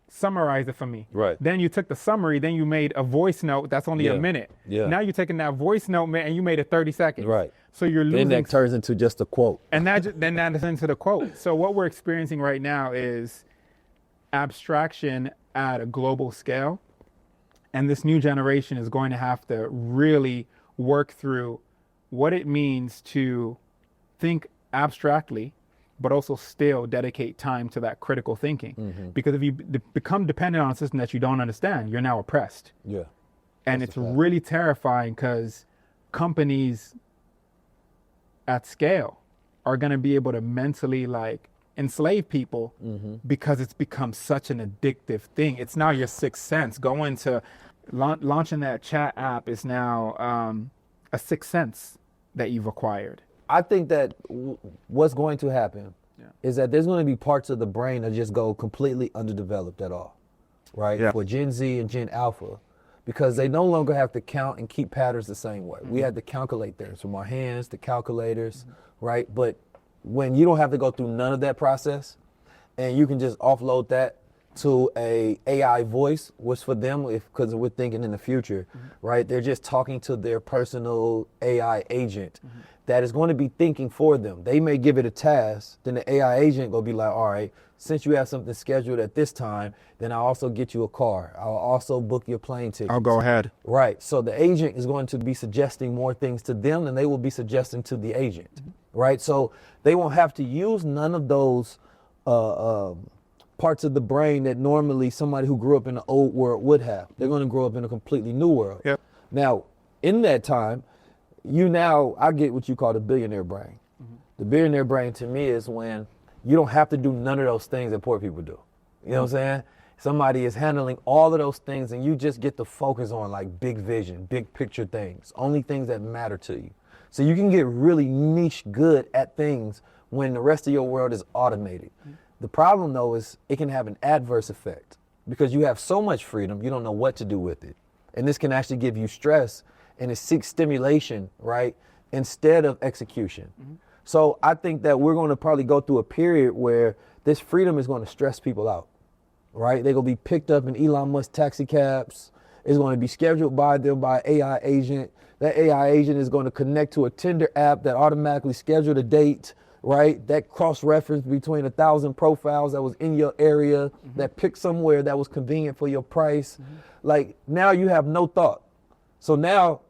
Summarize it for me. Right. Then you took the summary, then you made a voice note that's only a minute. Yeah. Now you're taking that voice note, man, and you made it 30 seconds. Right. So you're losing. Then that turns into just a quote. And then that is into the quote. So what we're experiencing right now is abstraction at a global scale. And this new generation is going to have to really work through what it means to think abstractly, but also still dedicate time to that critical thinking. Because if you become dependent on a system that you don't understand, you're now oppressed. Yeah. And it's really terrifying because companies at scale are going to be able to mentally like enslave people because it's become such an addictive thing. It's now your sixth sense. Going to launching that chat app is now a sixth sense that you've acquired. I think that what's going to happen is that there's going to be parts of the brain that just go completely underdeveloped at all, right? Yeah. For Gen Z and Gen Alpha, because they no longer have to count and keep patterns the same way. We had to calculate things from our hands to calculators, right? But when you don't have to go through none of that process and you can just offload that to a AI voice, which for them, because we're thinking in the future, right? They're just talking to their personal AI agent that is going to be thinking for them. They may give it a task, then the AI agent will be like, all right, since you have something scheduled at this time, then I'll also get you a car. I'll also book your plane ticket. I'll go ahead. Right. So the agent is going to be suggesting more things to them than they will be suggesting to the agent. Right. So they won't have to use none of those parts of the brain that normally somebody who grew up in the old world would have. They're going to grow up in a completely new world. Yep. Now, in that time, I get what you call the billionaire brain. The billionaire brain to me is when you don't have to do none of those things that poor people do. You know what I'm saying? Somebody is handling all of those things and you just get to focus on like big vision, big picture things, only things that matter to you. So you can get really niche good at things when the rest of your world is automated. The problem though is it can have an adverse effect because you have so much freedom, you don't know what to do with it. And this can actually give you stress and it seeks stimulation, right? Instead of execution. So I think that we're going to probably go through a period where this freedom is going to stress people out, right? They're going to be picked up in Elon Musk taxi cabs. It's going to be scheduled by them by AI agent. That AI agent is going to connect to a Tinder app that automatically scheduled a date, right? That cross-reference between 1,000 profiles that was in your area, that picked somewhere that was convenient for your price. Like now you have no thought. So now,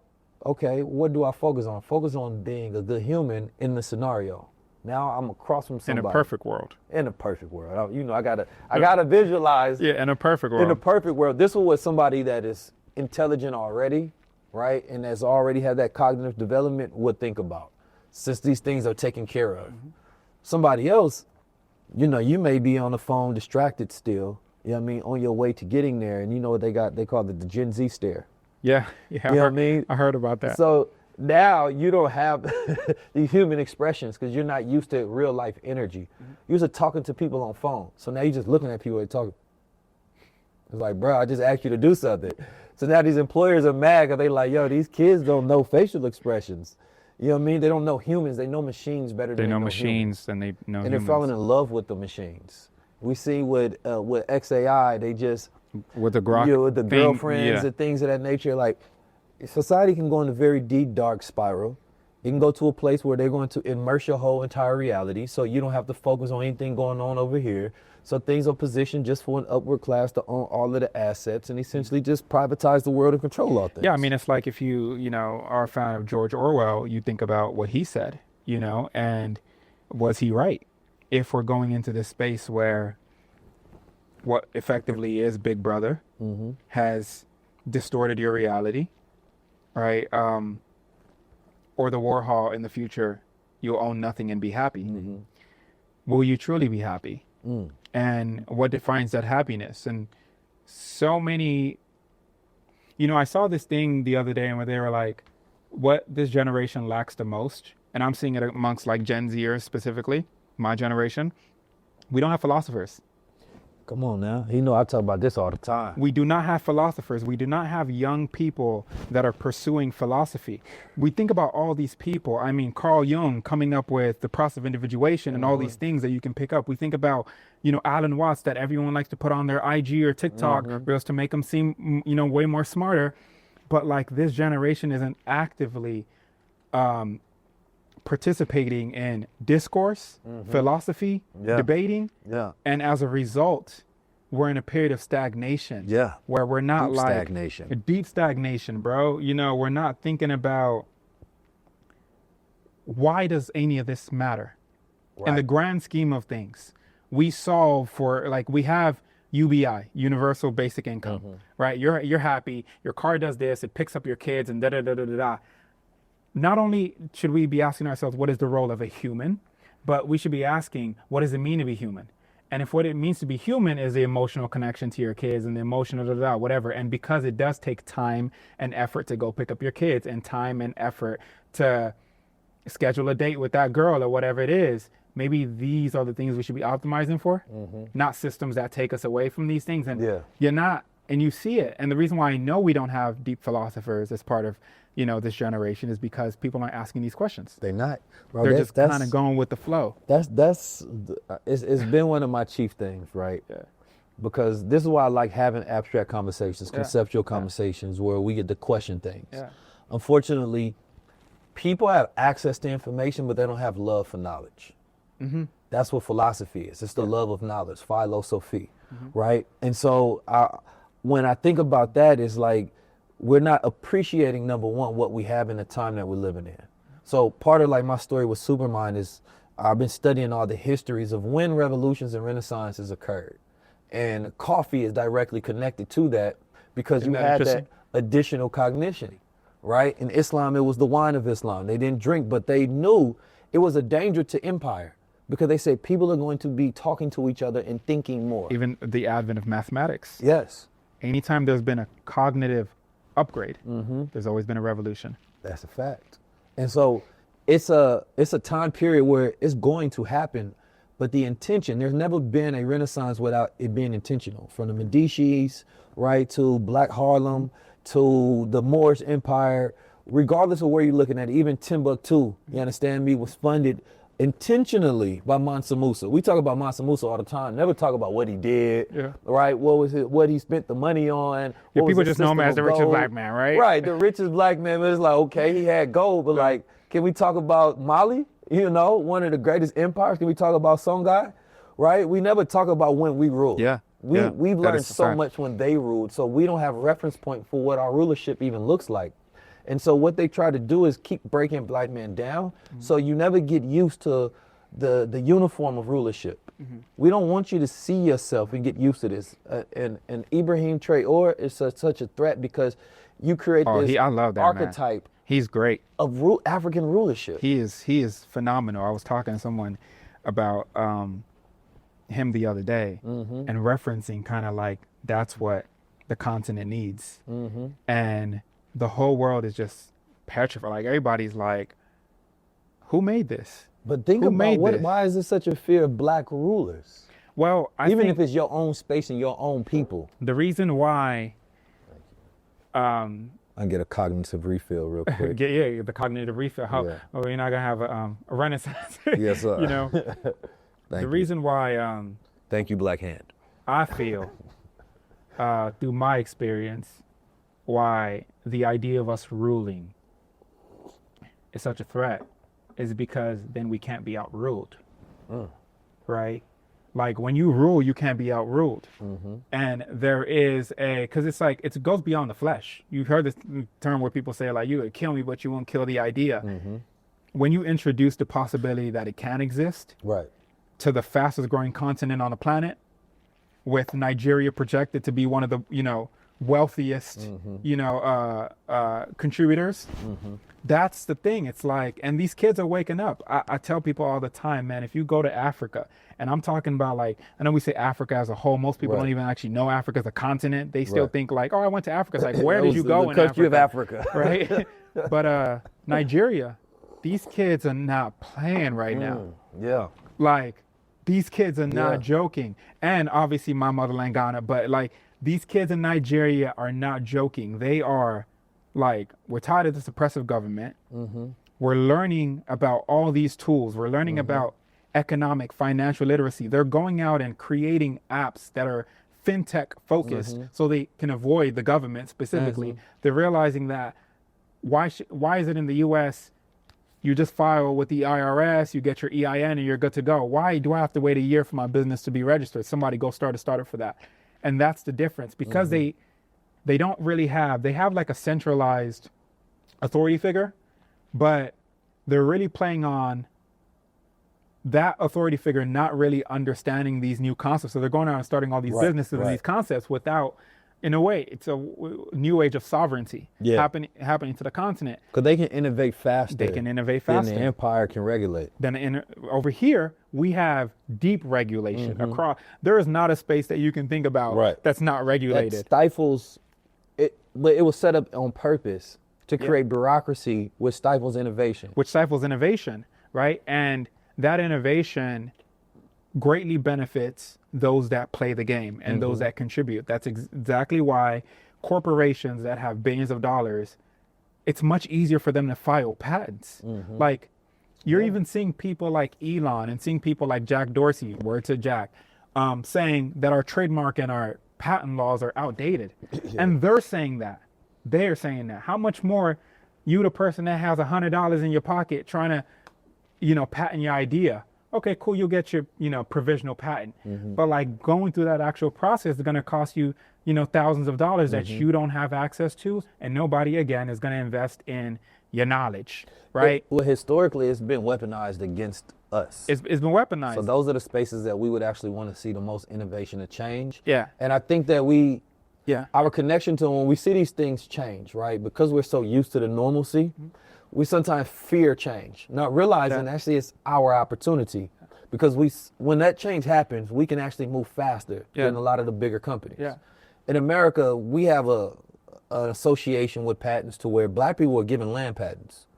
okay, what do I focus on? Focus on being a good human in the scenario. Now I'm across from somebody. In a perfect world. In a perfect world. I gotta visualize. Yeah, in a perfect world. In a perfect world. This is what somebody that is intelligent already, right? And has already had that cognitive development would think about. Since these things are taken care of. Somebody else, you may be on the phone distracted still, on your way to getting there. And you know what they call it the Gen Z stare. Yeah. You know what I mean? I heard about that. So now you don't have these human expressions because you're not used to real life energy. You're used to talking to people on phone. So now you're just looking at people and talking. It's like, bro, I just asked you to do something. So now these employers are mad because they like, yo, these kids don't know facial expressions. You know what I mean? They don't know humans. They know machines better than they know machines humans. than they know and humans. they're falling in love with the machines. We see with XAI, they just with the grok with the thing, girlfriends and things of that nature. Like society can go in a very deep, dark spiral. You can go to a place where they're going to immerse your whole entire reality, so you don't have to focus on anything going on over here. So things are positioned just for an upward class to own all of the assets and essentially just privatize the world and control all things. Yeah, I mean, it's like if you are a fan of George Orwell, you think about what he said, and was he right? If we're going into this space where what effectively is Big Brother has distorted your reality, right? Or the Warhol in the future, you'll own nothing and be happy. Will you truly be happy? And what defines that happiness? And so many, I saw this thing the other day where they were like, what this generation lacks the most, and I'm seeing it amongst like Gen Zers specifically, my generation, we don't have philosophers. Come on now. You know I talk about this all the time. We do not have philosophers. We do not have young people that are pursuing philosophy. We think about all these people. I mean, Carl Jung coming up with the process of individuation and all these things that you can pick up. We think about, Alan Watts that everyone likes to put on their IG or TikTok reels to make them seem, way more smarter. But like this generation isn't actively participating in discourse, philosophy, debating. Yeah. And as a result, we're in a period of stagnation. Yeah. Where we're not Deep like stagnation. a deep stagnation, bro. We're not thinking about why does any of this matter? Right. In the grand scheme of things, we solve for we have UBI, universal basic income, right? You're happy, your car does this, it picks up your kids and da da da da da da. Not only should we be asking ourselves, what is the role of a human, but we should be asking, what does it mean to be human? And if what it means to be human is the emotional connection to your kids and the emotional whatever, and because it does take time and effort to go pick up your kids and time and effort to schedule a date with that girl or whatever it is, maybe these are the things we should be optimizing for, not systems that take us away from these things. And you're not, and you see it. And the reason why I know we don't have deep philosophers as part of this generation is because people aren't asking these questions. They're not. Bro, they're just kind of going with the flow. It's been one of my chief things, right? Yeah. Because this is why I like having abstract conversations, conceptual conversations where we get to question things. Yeah. Unfortunately, people have access to information, but they don't have love for knowledge. That's what philosophy is. It's the love of knowledge, philosophy, right? And so when I think about that, it's like, we're not appreciating, number one, what we have in the time that we're living in. So part of my story with Supermind is I've been studying all the histories of when revolutions and renaissances occurred. And coffee is directly connected to that because you had that additional cognition, right? In Islam, it was the wine of Islam. They didn't drink, but they knew it was a danger to empire because they said people are going to be talking to each other and thinking more. Even the advent of mathematics. Yes. Anytime there's been a cognitive upgrade, there's always been a revolution. That's a fact. And so it's a time period where it's going to happen, but the intention, there's never been a renaissance without it being intentional. From the Medicis, right, to Black Harlem, to the Moorish Empire, regardless of where you're looking at it, even Timbuktu, you understand me, was funded intentionally by Mansa Musa. We talk about Mansa Musa all the time, never talk about what he did, right? What he spent the money on. People just know him as the richest black man, right? Right, the richest black man. It's like, okay, he had gold, but can we talk about Mali? One of the greatest empires. Can we talk about Songhai? Right? We never talk about when we ruled. We've learned so much when they ruled, so we don't have a reference point for what our rulership even looks like. And so what they try to do is keep breaking black men down, so you never get used to the uniform of rulership. We don't want you to see yourself and get used to this. And Ibrahim Traore is such a threat because you create this I love that archetype. Man. He's great. Of African rulership. He is phenomenal. I was talking to someone about him the other day and referencing kind of like that's what the continent needs. And the whole world is just petrified. Like everybody's like, who made this? But think about why is there such a fear of black rulers? Well, even if it's your own space and your own people. The reason why I get a cognitive refill real quick. The cognitive refill. Oh, you're not gonna have a renaissance. Yes, sir. The reason why thank you, Black Hand. I feel through my experience why the idea of us ruling is such a threat is because then we can't be outruled. Right? Like when you rule, you can't be outruled. And there is because it's like, it goes beyond the flesh. You've heard this term where people say like, you would kill me, but you won't kill the idea. When you introduce the possibility that it can exist to the fastest growing continent on the planet, with Nigeria projected to be one of the, wealthiest, contributors. That's the thing. It's like, and these kids are waking up. I tell people all the time, man, if you go to Africa, and I'm talking about like, I know we say Africa as a whole, most people don't even actually know Africa as a continent. They still think like, oh, I went to Africa. It's like, where did you go in Africa? The country of Africa. Right? But Nigeria, these kids are not playing right now. Yeah. Like, these kids are not Yeah. joking. And obviously my motherland, Ghana, but like these kids in Nigeria are not joking. They are like, we're tired of this oppressive government. We're learning about all these tools. We're learning about economic, financial literacy. They're going out and creating apps that are fintech focused so they can avoid the government specifically. They're realizing that why is it in the US you just file with the IRS, you get your EIN and you're good to go. Why do I have to wait a year for my business to be registered? Somebody go start a startup for that. And that's the difference because they don't really they have like a centralized authority figure, but they're really playing on that authority figure not really understanding these new concepts. So they're going out and starting all these businesses and these concepts without, in a way, it's a new age of sovereignty happening to the continent. Because they can innovate faster. They can innovate faster. Then the empire can regulate. Then over here, we have deep regulation across. There is not a space that you can think about that's not regulated. That stifles it, but it was set up on purpose to create bureaucracy, which stifles innovation. Which stifles innovation, right? And that innovation greatly benefits those that play the game and those that contribute. That's exactly why corporations that have billions of dollars, it's much easier for them to file patents. Like you're even seeing people like Elon and seeing people like Jack Dorsey, word to Jack, saying that our trademark and our patent laws are outdated. And they're saying that. They're saying that. How much more you, the person that has $100 in your pocket trying to, patent your idea? Okay, cool, you'll get your, provisional patent. But like going through that actual process is going to cost you, thousands of dollars that you don't have access to, and nobody again is going to invest in your knowledge, right? Well, historically, it's been weaponized against us. It's been weaponized. So those are the spaces that we would actually want to see the most innovation and change. Yeah. And I think that our connection to when we see these things change, right? Because we're so used to the normalcy, we sometimes fear change, not realizing actually it's our opportunity. Because when that change happens, we can actually move faster than a lot of the bigger companies. Yeah. In America, we have an association with patents to where black people are given land patents,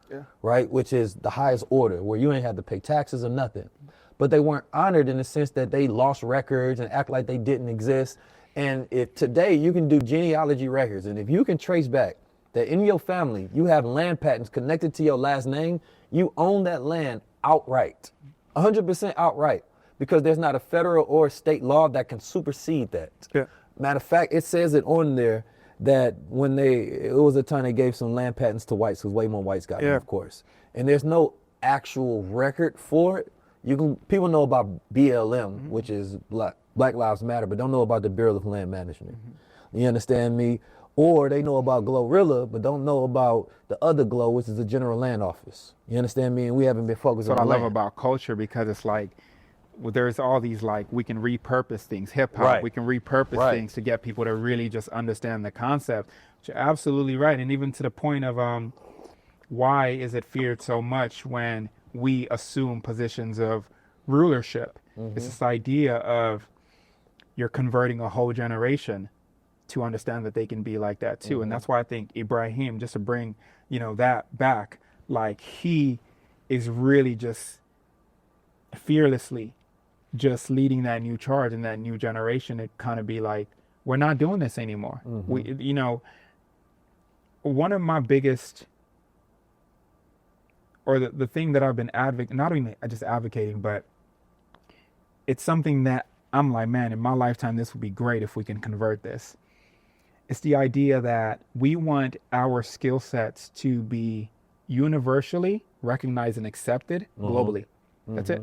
right? Which is the highest order, where you ain't have to pay taxes or nothing. But they weren't honored in the sense that they lost records and act like they didn't exist. And if today you can do genealogy records, and if you can trace back that in your family, you have land patents connected to your last name, you own that land outright, 100% outright, because there's not a federal or state law that can supersede that. Yeah. Matter of fact, it says it on there that it was a time they gave some land patents to whites, because way more whites got them, of course. And there's no actual record for it. People know about BLM, which is Black Lives Matter, but don't know about the Bureau of Land Management. You understand me? Or they know about Glorilla, but don't know about the other GLOW, which is the General Land Office. You understand me? And we haven't been focused on That's what I land. love about culture, because it's like, there's all these, like, we can repurpose things, hip hop, we can repurpose things to get people to really just understand the concept. Which you're absolutely right. And even to the point of why is it feared so much when we assume positions of rulership? It's this idea of you're converting a whole generation to understand that they can be like that too. And that's why I think Ibrahim, just to bring, that back, like he is really just fearlessly just leading that new charge and that new generation to kind of be like, we're not doing this anymore. We, one of my biggest, or the thing that I've been not even just advocating, but it's something that I'm like, man, in my lifetime, this would be great if we can convert this. It's the idea that we want our skill sets to be universally recognized and accepted globally. That's it.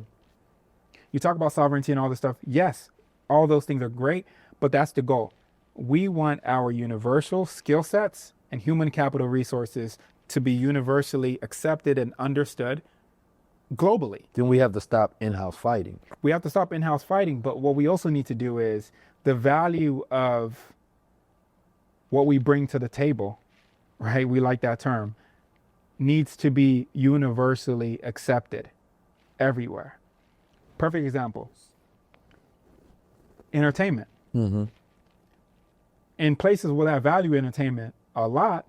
You talk about sovereignty and all this stuff. Yes, all those things are great, but that's the goal. We want our universal skill sets and human capital resources to be universally accepted and understood globally. Then we have to stop in-house fighting. We have to stop in-house fighting, but what we also need to do is the value of what we bring to the table, right? We like that term, needs to be universally accepted everywhere. Perfect example. Entertainment. In places where I value entertainment a lot,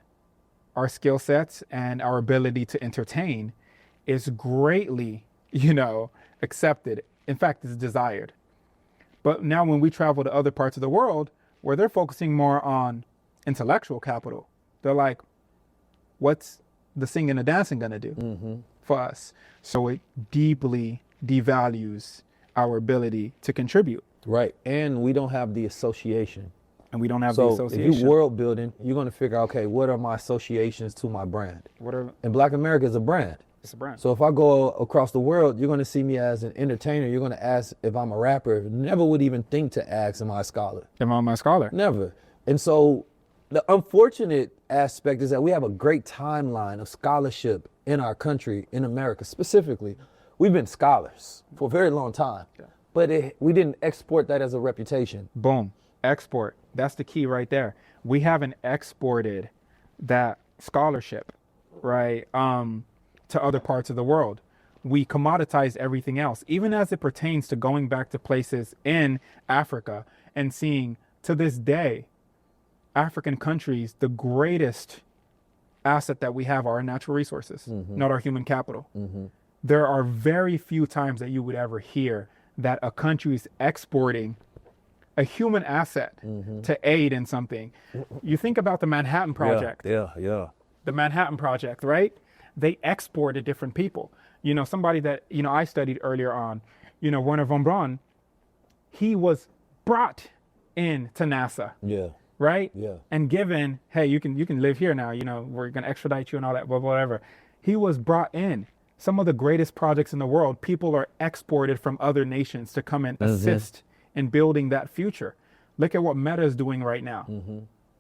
our skill sets and our ability to entertain is greatly, accepted In fact, it's desired. But now when we travel to other parts of the world where they're focusing more on intellectual capital, they're like, what's the singing and the dancing going to do for us? So it deeply devalues our ability to contribute. Right. And we don't have the association. And we don't have the association. If you're world building, you're going to figure out, okay, what are my associations to my brand? And Black America is a brand. It's a brand. So if I go across the world, you're going to see me as an entertainer. You're going to ask if I'm a rapper. Never would even think to ask, am I a scholar? Am I a scholar? Never. And so the unfortunate aspect is that we have a great timeline of scholarship in our country, in America specifically. We've been scholars for a very long time, but we didn't export that as a reputation. Boom. Export. That's the key right there. We haven't exported that scholarship, right, to other parts of the world. We commoditize everything else, even as it pertains to going back to places in Africa and seeing, to this day, African countries, the greatest asset that we have are our natural resources, not our human capital. There are very few times that you would ever hear that a country is exporting a human asset to aid in something. You think about the Manhattan Project. Yeah. The Manhattan Project, right? They exported different people. You know, somebody that, you know, I studied earlier on, you know, Werner von Braun, he was brought in to NASA. Yeah. Right? Yeah. And given, hey, you can live here now, you know, we're going to extradite you and all that, whatever. He was brought in. Some of the greatest projects in the world, people are exported from other nations to come and assist in building that future. Look at what Meta is doing right now.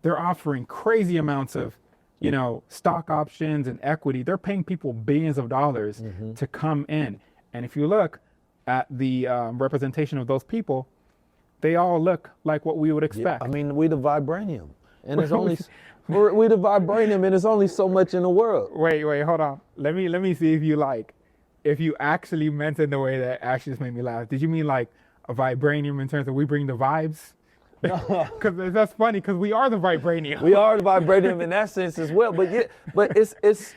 They're offering crazy amounts of, you know, stock options and equity. They're paying people billions of dollars to come in. And if you look at the representation of those people, they all look like what we would expect. Yeah, I mean, we the vibranium, and there's only we the vibranium, and there's only so much in the world. Wait, hold on. Let me see if you actually meant it in the way that actually just made me laugh. Did you mean like a vibranium in terms of we bring the vibes? Because that's funny, because we are the vibranium. We are the vibranium in that sense as well. But it's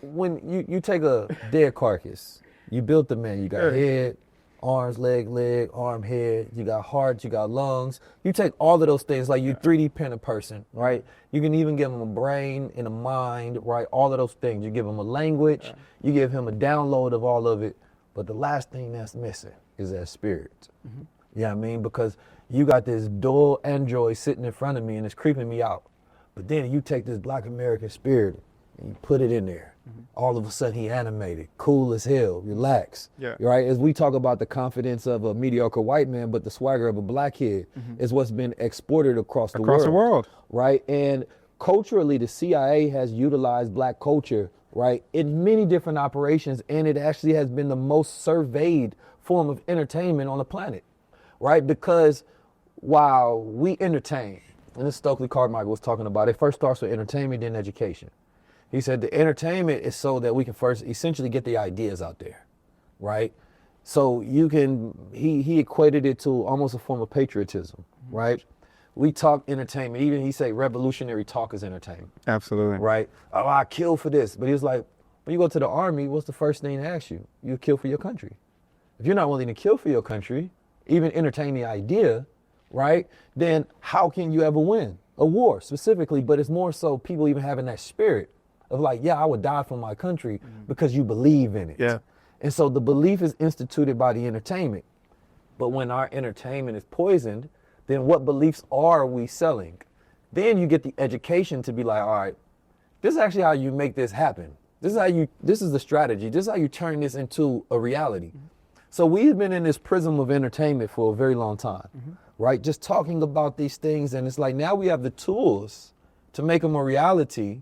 when you take a dead carcass, you built the man. You got head, arms, leg, arm, head. You got heart, you got lungs. You take all of those things, like you 3D print a person, right? You can even give him a brain and a mind, right? All of those things. You give him a language. You give him a download of all of it. But the last thing that's missing is that spirit. You know what I mean? Because you got this dual android sitting in front of me and it's creeping me out. But then you take this Black American spirit and you put it in there. All of a sudden he animated, cool as hell, relaxed. Right? As we talk about the confidence of a mediocre white man, but the swagger of a black kid is what's been exported across the world. Right? And culturally, the CIA has utilized black culture, right, in many different operations, and it actually has been the most surveyed form of entertainment on the planet. Right? Because while we entertain, and this Stokely Carmichael was talking about, it first starts with entertainment, then education. He said the entertainment is so that we can first essentially get the ideas out there, right? So you can, he equated it to almost a form of patriotism, right? We talk entertainment, even he said revolutionary talk is entertainment. Absolutely. Right? Oh, I kill for this. But he was like, when you go to the army, what's the first thing they ask you? You kill for your country. If you're not willing to kill for your country, even entertain the idea, right? Then how can you ever win a war specifically? But it's more so people even having that spirit of like, yeah, I would die for my country because you believe in it. Yeah. And so the belief is instituted by the entertainment. But when our entertainment is poisoned, then what beliefs are we selling? Then you get the education to be like, all right, this is actually how you make this happen. This is the strategy. This is how you turn this into a reality. So we've been in this prism of entertainment for a very long time, right? Just talking about these things. And it's like, now we have the tools to make them a reality.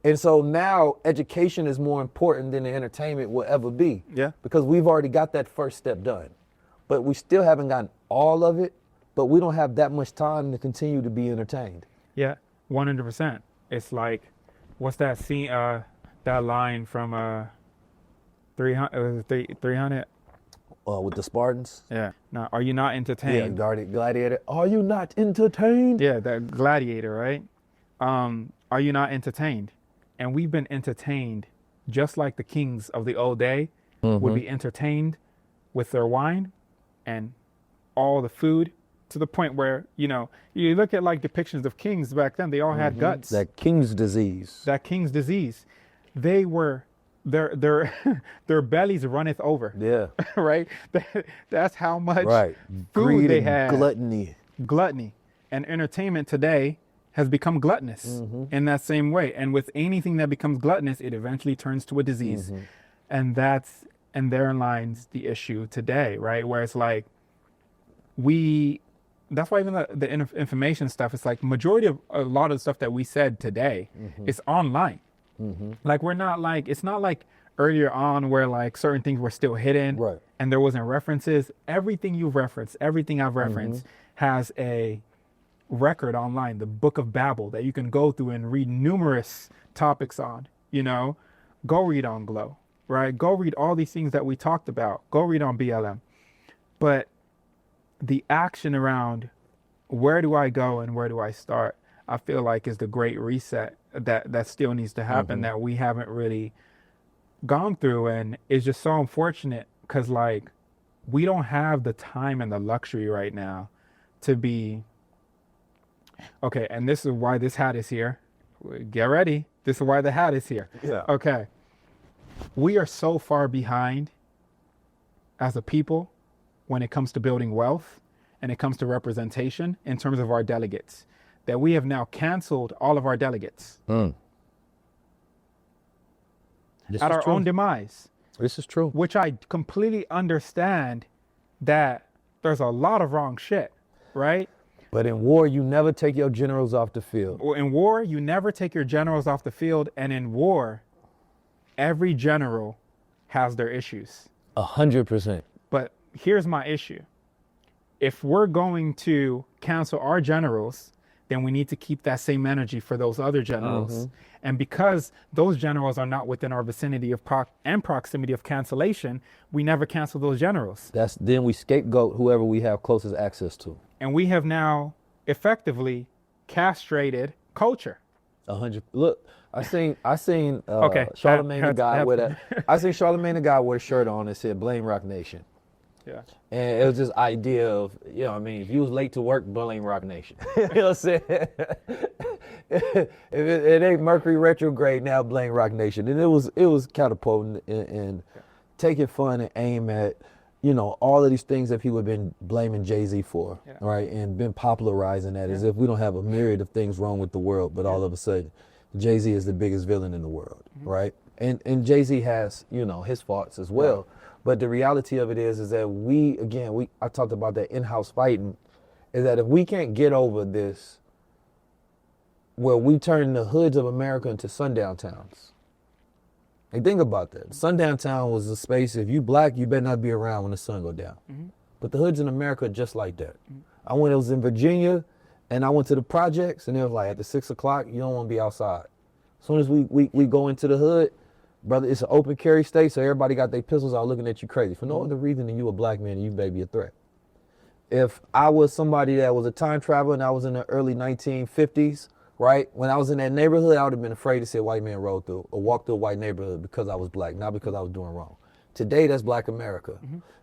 And so now education is more important than the entertainment will ever be. Yeah. Because we've already got that first step done. But we still haven't gotten all of it, but we don't have that much time to continue to be entertained. Yeah, 100%. It's like, what's that scene, that line from 300? With the Spartans? Yeah. Now, are you not entertained? Yeah, Gladiator. Are you not entertained? Yeah, that Gladiator, right? Are you not entertained? And we've been entertained just like the kings of the old day would be entertained with their wine and all the food, to the point where, you know, you look at like depictions of kings back then, they all had guts. That king's disease. That king's disease. They were, their their bellies runneth over. Yeah. Right? That's how much food Greed they and had. Gluttony. And entertainment today has become gluttonous in that same way. And with anything that becomes gluttonous, it eventually turns to a disease. And therein lies the issue today, right? Where it's like, that's why even the information stuff, it's like majority of a lot of the stuff that we said today is online. Like it's not like earlier on where like certain things were still hidden and there wasn't references. Everything you've referenced, everything I've referenced has a record online, the Book of Babel, that you can go through and read numerous topics on, you know. Go read on Glow, right? Go read all these things that we talked about. Go read on BLM. But the action around where do I go and where do I start, I feel like is the great reset that still needs to happen, that we haven't really gone through. And it's just so unfortunate because like we don't have the time and the luxury right now to be, okay, and this is why this hat is here. Get ready. This is why the hat is here. Yeah. Okay. We are so far behind as a people when it comes to building wealth and it comes to representation in terms of our delegates, that we have now canceled all of our delegates at our own demise. This is true. Which I completely understand that there's a lot of wrong shit, right? But in war, you never take your generals off the field. In war, you never take your generals off the field. And in war, every general has their issues. 100%. But here's my issue. If we're going to cancel our generals, then we need to keep that same energy for those other generals. And because those generals are not within our vicinity of proximity of cancellation, we never cancel those generals. Then we scapegoat whoever we have closest access to. And we have now effectively castrated culture. 100. Look, I seen Okay, Charlemagne the guy with a shirt on that said "Blame Rock Nation." Yeah. And it was this idea of, you know what I mean, if you was late to work, blame Rock Nation. You know what I'm saying? If it ain't Mercury retrograde, now blame Rock Nation. And it was catapulting and taking fun and aim at, you know, all of these things that people have been blaming Jay-Z for, right? And been popularizing that as if we don't have a myriad of things wrong with the world, but all of a sudden, Jay-Z is the biggest villain in the world, right? And Jay-Z has, you know, his faults as well. But the reality of it is that I talked about that in-house fighting, is that if we can't get over this, where we turn the hoods of America into sundown towns. And think about that. Sundown town was a space, if you black, you better not be around when the sun go down. But the hoods in America are just like that. I was in Virginia, and I went to the projects, and it was like, at the 6 o'clock, you don't want to be outside. As soon as we go into the hood, brother, it's an open carry state, so everybody got their pistols out looking at you crazy. For no other reason than you a black man and you may be a threat. If I was somebody that was a time traveler and I was in the early 1950s, right? When I was in that neighborhood, I would have been afraid to see a white man roll through or walk through a white neighborhood because I was black, not because I was doing wrong. Today, that's Black America.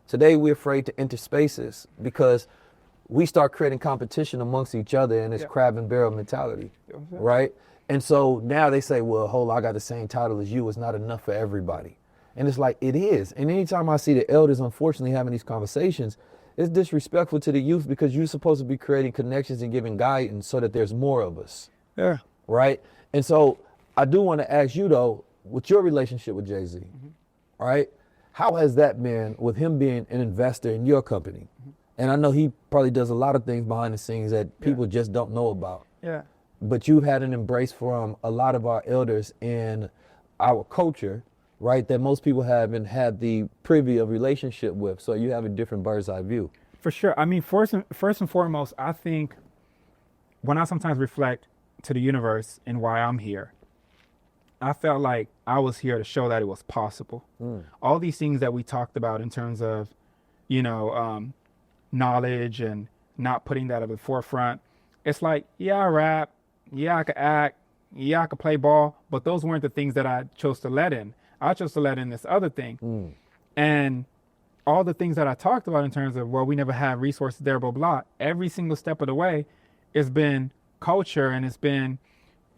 Today, we're afraid to enter spaces because we start creating competition amongst each other in this crab and barrel mentality, right? And so now they say, well, hold on, I got the same title as you. It's not enough for everybody. And it's like, it is. And anytime I see the elders, unfortunately, having these conversations, it's disrespectful to the youth because you're supposed to be creating connections and giving guidance so that there's more of us. Yeah. Right? And so I do want to ask you, though, with your relationship with Jay-Z, right? How has that been with him being an investor in your company? And I know he probably does a lot of things behind the scenes that people just don't know about. Yeah. But you've had an embrace from a lot of our elders in our culture, right, that most people haven't had the privy of relationship with. So you have a different bird's eye view. For sure. I mean, first and foremost, I think when I sometimes reflect to the universe and why I'm here, I felt like I was here to show that it was possible. All these things that we talked about in terms of, you know, knowledge and not putting that at the forefront. It's like, yeah, I rap. Yeah, I could act. Yeah, I could play ball. But those weren't the things that I chose to let in. I chose to let in this other thing. And all the things that I talked about in terms of, well, we never had resources there, blah, blah, every single step of the way, it's been culture and it's been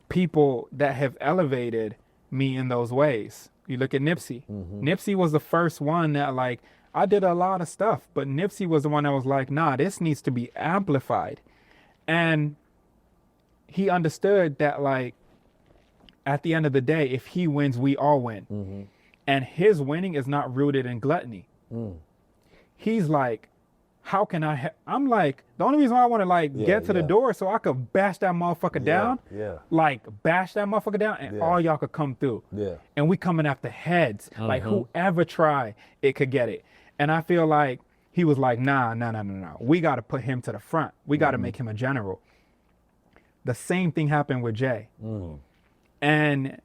people that have elevated me in those ways. You look at Nipsey. Nipsey was the first one that, like, I did a lot of stuff, but Nipsey was the one that was like, nah, this needs to be amplified. And he understood that, like, at the end of the day, if he wins, we all win. And his winning is not rooted in gluttony. He's like, how can I I'm like, the only reason why I want to, like, get to the door so I could bash that motherfucker down, like, bash that motherfucker down, and all y'all could come through. And we coming after heads. Like, whoever try, it could get it. And I feel like he was like, nah. We got to put him to the front. We got to make him a general. The same thing happened with Jay. And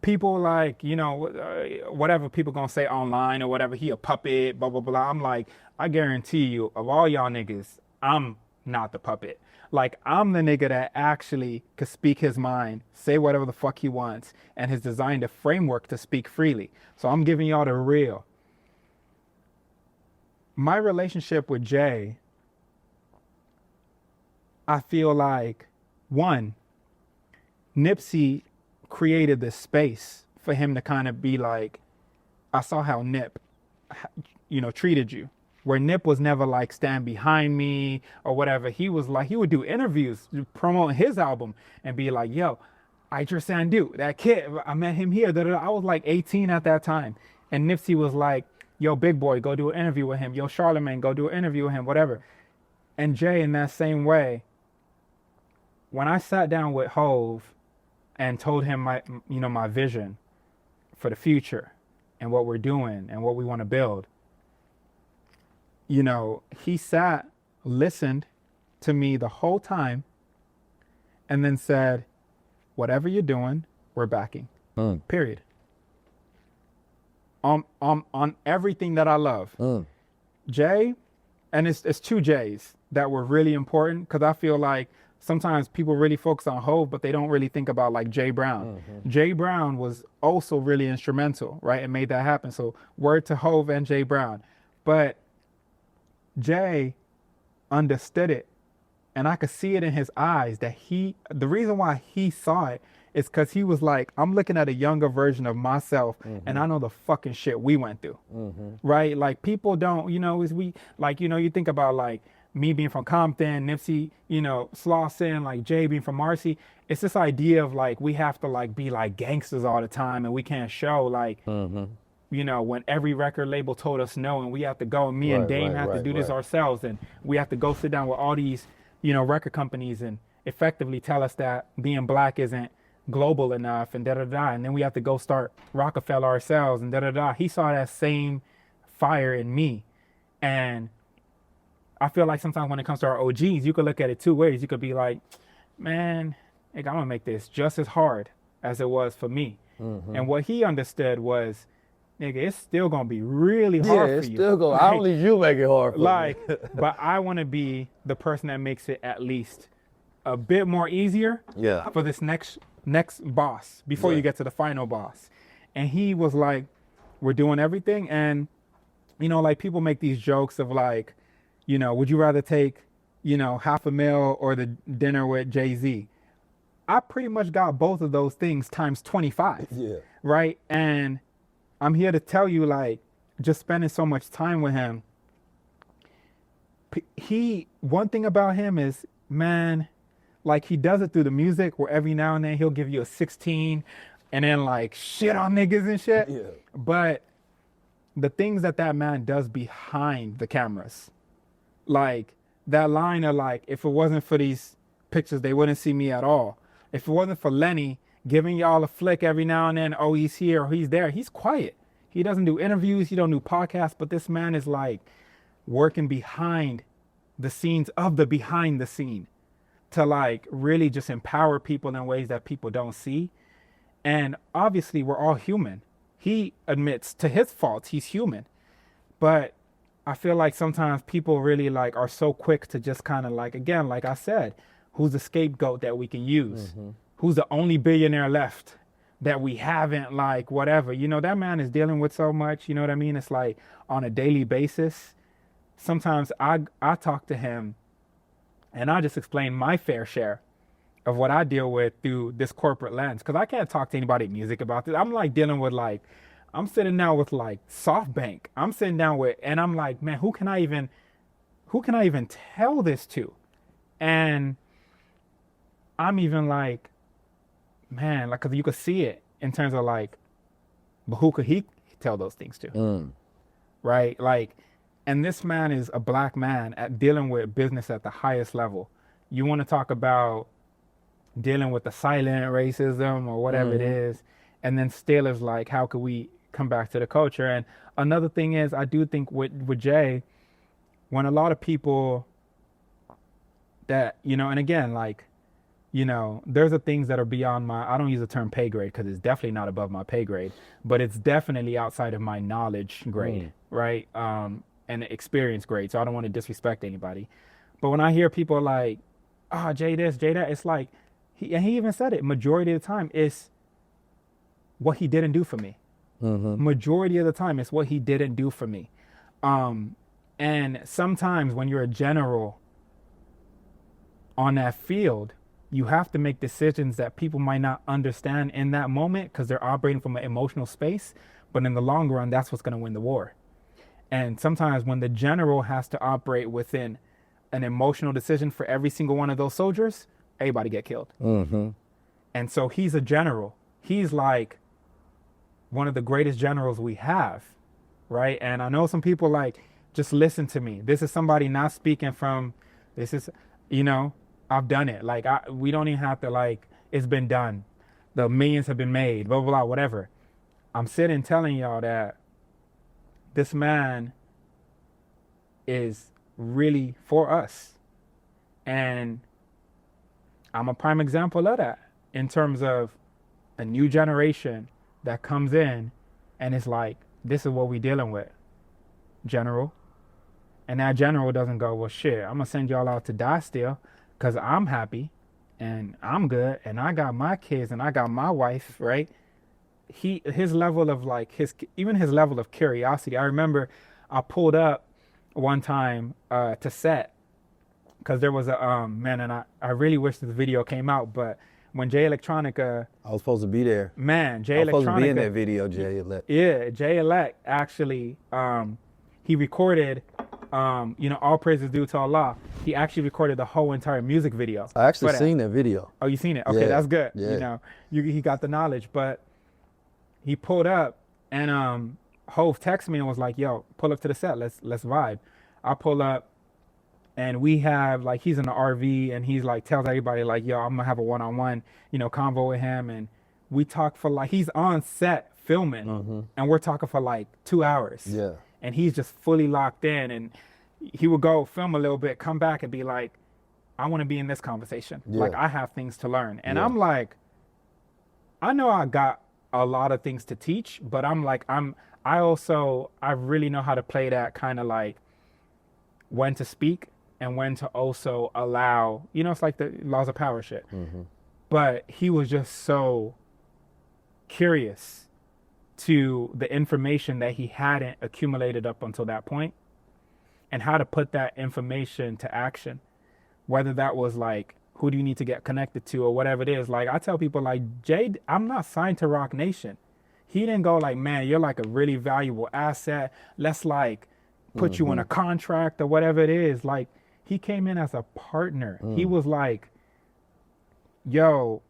people, like, you know, whatever people gonna say online or whatever, he a puppet, blah, blah, blah. I'm like, I guarantee you, of all y'all niggas, I'm not the puppet. Like, I'm the nigga that actually could speak his mind, say whatever the fuck he wants, and has designed a framework to speak freely. So I'm giving y'all the real. My relationship with Jay, I feel like, one, Nipsey created this space for him to kind of be like, I saw how Nip, you know, treated you. Where Nip was never like, stand behind me or whatever. He was like, he would do interviews promoting his album and be like, yo, Idris Sandu, that kid, I met him here. I was like 18 at that time. And Nipsey was like, yo, big boy, go do an interview with him. Yo, Charlemagne, go do an interview with him, whatever. And Jay, in that same way, when I sat down with Hove and told him my, you know, my vision for the future and what we're doing and what we want to build, you know, he sat, listened to me the whole time, and then said, whatever you're doing, we're backing. Period. On everything that I love. Jay, and it's two J's that were really important, because I feel like sometimes people really focus on Hove, but they don't really think about, like, Jay Brown. Jay Brown was also really instrumental, right? And made that happen. So word to Hove and Jay Brown. But Jay understood it, and I could see it in his eyes that the reason why he saw it is because he was like, I'm looking at a younger version of myself, and I know the fucking shit we went through, right? Like, people don't, you know, you think about, like, me being from Compton, Nipsey, you know, Slauson, like Jay being from Marcy. It's this idea of, like, we have to, like, be like gangsters all the time, and we can't show, like, you know, when every record label told us no, and we have to go, and me and Dame have to do this ourselves, and we have to go sit down with all these, you know, record companies and effectively tell us that being black isn't global enough, and da-da-da, and then we have to go start Rockefeller ourselves, and da-da-da. He saw that same fire in me. And I feel like sometimes when it comes to our OGs, you could look at it two ways. You could be like, man, I'm gonna make this just as hard as it was for me. And what he understood was, nigga, it's still gonna be really hard for you. Still gonna, like, only you make it hard for me. But I wanna be the person that makes it at least a bit more easier for this next boss before you get to the final boss. And he was like, we're doing everything. And, you know, like, people make these jokes of, like, you know, would you rather take, you know, $500,000 or the dinner with Jay-Z? I pretty much got both of those things times 25. Right? And I'm here to tell you, like, just spending so much time with him, one thing about him is, man, like, he does it through the music, where every now and then he'll give you a 16 and then, like, shit on niggas and shit. But the things that man does behind the cameras, like that line of, like, if it wasn't for these pictures, they wouldn't see me at all. If it wasn't for Lenny giving y'all a flick every now and then, oh, he's here or he's there, he's quiet. He doesn't do interviews, he don't do podcasts, but this man is, like, working behind the scenes of the behind the scene to, like, really just empower people in ways that people don't see. And obviously we're all human. He admits to his faults, he's human. But I feel like sometimes people really, like, are so quick to just kind of, like, again, like I said, who's the scapegoat that we can use? Who's the only billionaire left? that we haven't, like, whatever. You know, that man is dealing with so much, you know what I mean? It's like on a daily basis. Sometimes I talk to him and I just explain my fair share of what I deal with through this corporate lens. Cause I can't talk to anybody in music about this. I'm like dealing with like, I'm sitting down with like SoftBank. I'm sitting down with, and I'm like, man, who can I even tell this to? And I'm even like, man, like, cause you could see it in terms of like, but who could he tell those things to? Right? Like, and this man is a black man at dealing with business at the highest level. You want to talk about dealing with the silent racism or whatever it is, and then still is like, how could we come back to the culture? And another thing is, I do think with Jay, when a lot of people that, you know, and again, like, you know, there's the things that are beyond my, I don't use the term pay grade because it's definitely not above my pay grade, but it's definitely outside of my knowledge grade, right? And experience grade. So I don't want to disrespect anybody. But when I hear people like, oh, Jay this, Jay that, it's like, he even said it, majority of the time, it's what he didn't do for me. Majority of the time, it's what he didn't do for me. And sometimes when you're a general on that field, you have to make decisions that people might not understand in that moment because they're operating from an emotional space. But in the long run, that's what's going to win the war. And sometimes when the general has to operate within an emotional decision for every single one of those soldiers, everybody get killed. And so he's a general. He's like one of the greatest generals we have, right? And I know some people like, just listen to me. This is somebody not speaking from, this is, you know, I've done it. Like, we don't even have to, like, it's been done. The millions have been made, blah, blah, blah, whatever. I'm sitting telling y'all that this man is really for us. And I'm a prime example of that in terms of a new generation that comes in and it's like, this is what we dealing with, general. And that general doesn't go, well, shit, I'm gonna send y'all out to die still because I'm happy and I'm good and I got my kids and I got my wife, right? His level of like, even his level of curiosity. I remember I pulled up one time to set because there was a, man, and I really wish this video came out, but when Jay Electronica, I was supposed to be there. Man, Jay I was Electronica. supposed to be in that video, Jay Elect. Yeah, Jay Elect actually, he recorded, you know, all praises due to Allah. He actually recorded the whole entire music video. I actually seen that video. Oh, you seen it? Okay, Yeah, that's good. yeah. You know, he got the knowledge, but he pulled up and Hove texted me and was like, yo, pull up to the set, let's vibe. I pull up and we have like, he's in the RV and he's like, tells everybody like, yo, I'm gonna have a one-on-one, you know, convo with him. And we talk for like, he's on set filming and we're talking for like 2 hours. Yeah. And he's just fully locked in and he would go film a little bit, come back and be like, I want to be in this conversation. Yeah. Like I have things to learn. And Yeah. I'm like, I know I got a lot of things to teach, but I'm like, I really know how to play that kind of like when to speak and when to also allow, you know, it's like the laws of power shit. But he was just so curious to the information that he hadn't accumulated up until that point and how to put that information to action, whether that was like, who do you need to get connected to or whatever it is. Like I tell people like, Jay, I'm not signed to Rock Nation. He didn't go like, man, you're like a really valuable asset. Let's like put you in a contract or whatever it is. Like he came in as a partner. He was like, yo,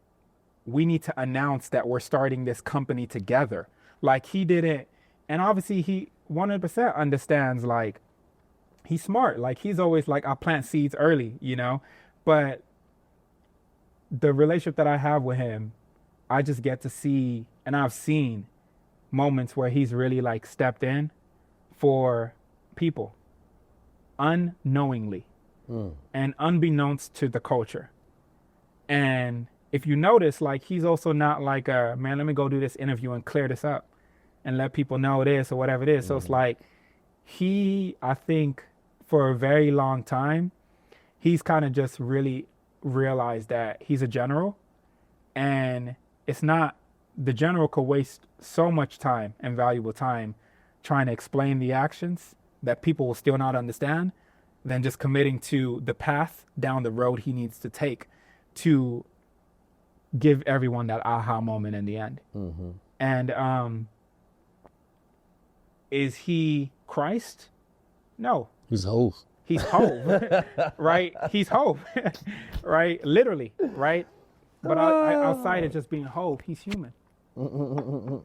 we need to announce that we're starting this company together. Like he didn't, and obviously he 100% understands, like he's smart. Like he's always like, I plant seeds early, you know, but the relationship that I have with him, I just get to see, and I've seen moments where he's really like stepped in for people unknowingly and unbeknownst to the culture. And if you notice, like he's also not like a, man, let me go do this interview and clear this up and let people know this or whatever it is. So it's like I think for a very long time, he's kind of just really realized that he's a general and it's not the general could waste so much time and valuable time trying to explain the actions that people will still not understand than just committing to the path down the road he needs to take to give everyone that aha moment in the end. Mm-hmm. And is he Christ? No. He's Hov. He's Hov, right? He's Hov, right? Literally, right? But outside of just being Hov, he's human.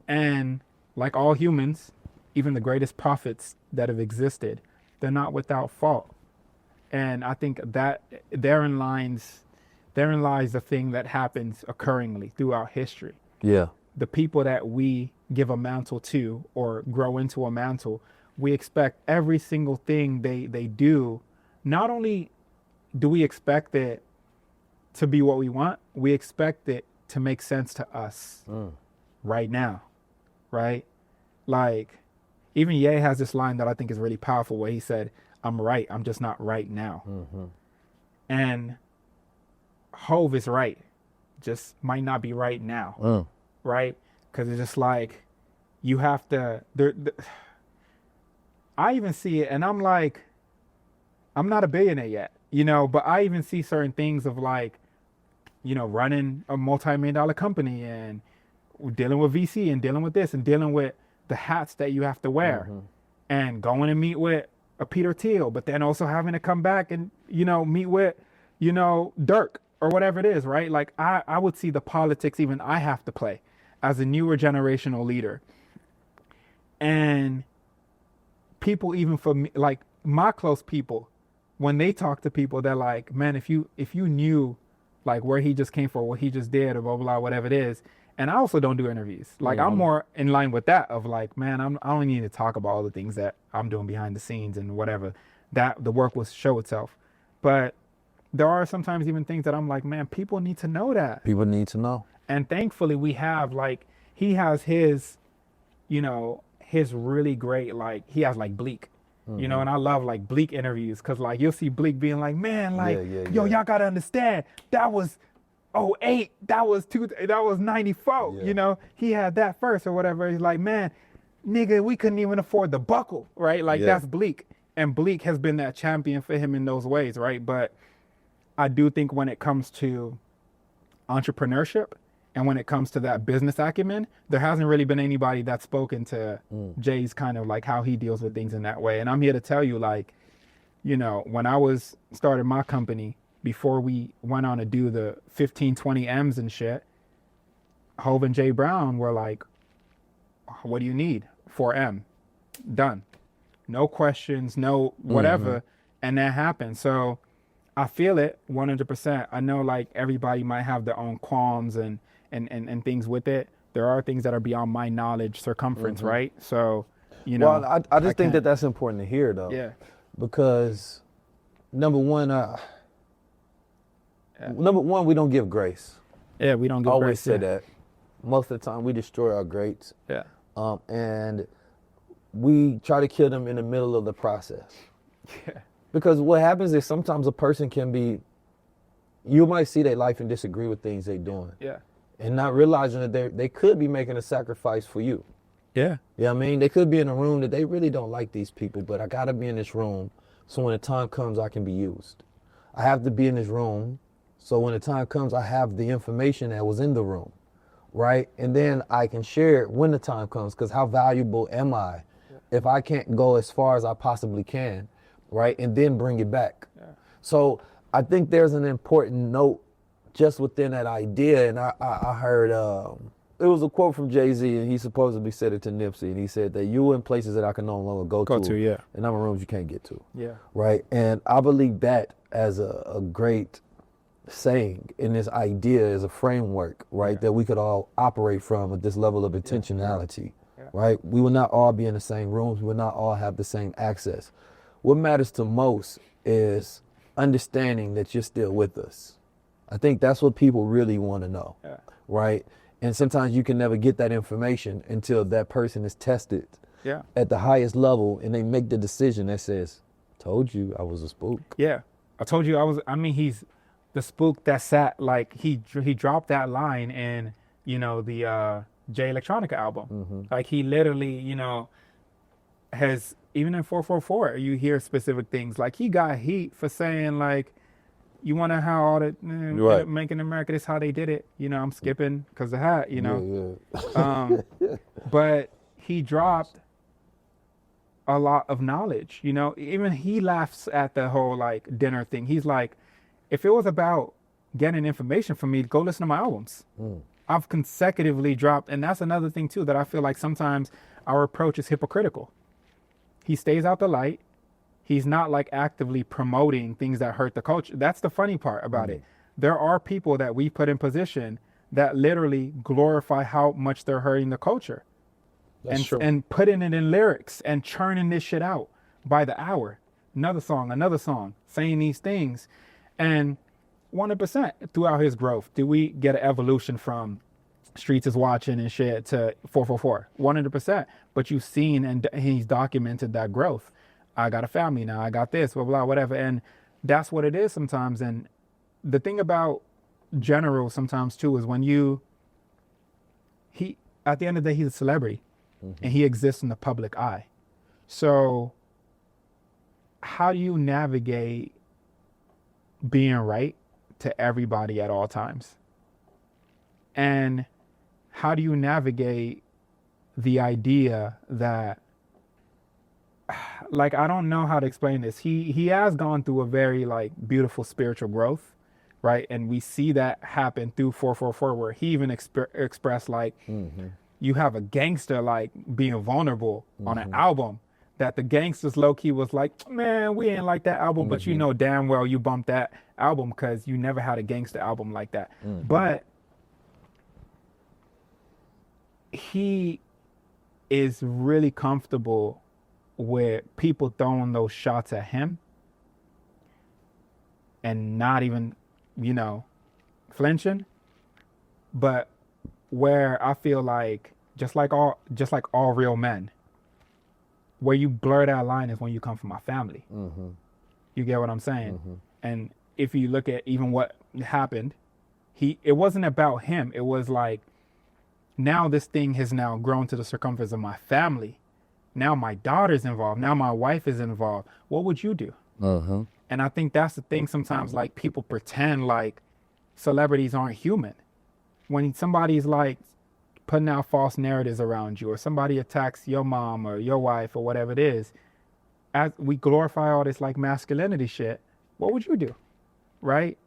And like all humans, even the greatest prophets that have existed, they're not without fault. And I think that therein lies the thing that happens occurringly throughout history. Yeah. The people that we give a mantle to or grow into a mantle, we expect every single thing they do. Not only do we expect it to be what we want, we expect it to make sense to us right now, right? Like, even Ye has this line that I think is really powerful where he said, I'm right, I'm just not right now. Mm-hmm. And Hov is right, just might not be right now, right? Because it's just like, you have to, I even see it and I'm like, I'm not a billionaire yet, you know, but I even see certain things of like, you know, running a multi-million-dollar company and dealing with VC and dealing with this and dealing with the hats that you have to wear and going and meet with a Peter Thiel, but then also having to come back and, you know, meet with, you know, Dirk or whatever it is, right? Like I would see the politics even I have to play as a newer generational leader. And people, even for me, like my close people, when they talk to people, they're like, man, if you knew like where he just came from, what he just did, or blah, blah, whatever it is. And I also don't do interviews. Like I'm more in line with that of like, man, I don't need to talk about all the things that I'm doing behind the scenes and whatever, that the work will show itself. But there are sometimes even things that I'm like, man, people need to know that. People need to know. And thankfully we have like, he has his, you know, his really great, like he has like Bleak, you know, and I love like Bleak interviews. Cause like you'll see Bleak being like, man, like, yo, y'all gotta understand that was 08, that was 94, you know, he had that first or whatever. He's like, man, nigga, we couldn't even afford the buckle, right? Like that's Bleak. And Bleak has been that champion for him in those ways, right? But I do think when it comes to entrepreneurship and when it comes to that business acumen, there hasn't really been anybody that's spoken to Jay's kind of like how he deals with things in that way. And I'm here to tell you, like, you know, when I was starting my company, before we went on to do the 15, 20 M's and shit, Hov and Jay Brown were like, what do you need? 4M. Done. No questions, no whatever. And that happened. So I feel it 100%. I know like everybody might have their own qualms and things with it. There are things that are beyond my knowledge circumference, right? So, you know. Well, I just think that that's important to hear though. Yeah. Because number one, we don't give grace. Yeah, we don't give grace. I always say that. Most of the time, we destroy our greats. Yeah. And we try to kill them in the middle of the process. Yeah. Because what happens is sometimes a person can be, you might see their life and disagree with things they're doing. Yeah. And not realizing that they could be making a sacrifice for you. Yeah. You know what I mean? They could be in a room that they really don't like these people, but I gotta be in this room so when the time comes, I can be used. I have to be in this room so when the time comes, I have the information that was in the room, right? And then I can share it when the time comes, because how valuable am I if I can't go as far as I possibly can, right? And then bring it back. Yeah. So I think there's an important note just within that idea. And I heard, it was a quote from Jay-Z, and he supposedly said it to Nipsey, and he said that you in places that I can no longer go to, yeah. and I'm in rooms you can't get to. Yeah. Right? And I believe that as a great saying in this idea as a framework, right, that we could all operate from at this level of intentionality, right? We will not all be in the same rooms. We will not all have the same access. What matters to most is understanding that you're still with us. I think that's what people really want to know, right? And sometimes you can never get that information until that person is tested at the highest level and they make the decision that says, told you I was a spook. Yeah, I told you he's the spook that sat, like he dropped that line in, you know, the J Electronica album. Like he literally, you know, has, even in 444, you hear specific things. Like he got heat for saying like, you want to how all the Right. making America, this how they did it. You know, I'm skipping because of that, you know. Yeah. But he dropped a lot of knowledge, you know. Even he laughs at the whole like dinner thing. He's like, if it was about getting information from me, go listen to my albums. I've consecutively dropped, and that's another thing too that I feel like sometimes our approach is hypocritical. He stays out the light. He's not like actively promoting things that hurt the culture. That's the funny part about it. There are people that we put in position that literally glorify how much they're hurting the culture. That's true. And putting it in lyrics and churning this shit out by the hour. Another song, saying these things. And 100% throughout his growth, do we get an evolution from Streets is Watching and shit to 444? 100%. But you've seen and he's documented that growth. I got a family now, I got this, blah, blah, whatever. And that's what it is sometimes. And the thing about General sometimes too is when at the end of the day, he's a celebrity and he exists in the public eye. So how do you navigate being right to everybody at all times? And how do you navigate the idea that, like, I don't know how to explain this. He has gone through a very like beautiful spiritual growth, right? And we see that happen through 444, where he even expressed like, you have a gangster like being vulnerable on an album that the gangsters low key was like, man, we ain't like that album, but you know damn well you bumped that album because you never had a gangster album like that. But he is really comfortable with people throwing those shots at him and not even, you know, flinching. But where I feel like just like all real men, where you blur that line is when you come from my family. You get what I'm saying? And if you look at even what happened, it wasn't about him. It was like, now this thing has now grown to the circumference of my family. Now my daughter's involved. Now my wife is involved. What would you do? And I think that's the thing sometimes, like people pretend like celebrities aren't human. When somebody's like putting out false narratives around you, or somebody attacks your mom or your wife or whatever it is, as we glorify all this like masculinity shit, what would you do? Right?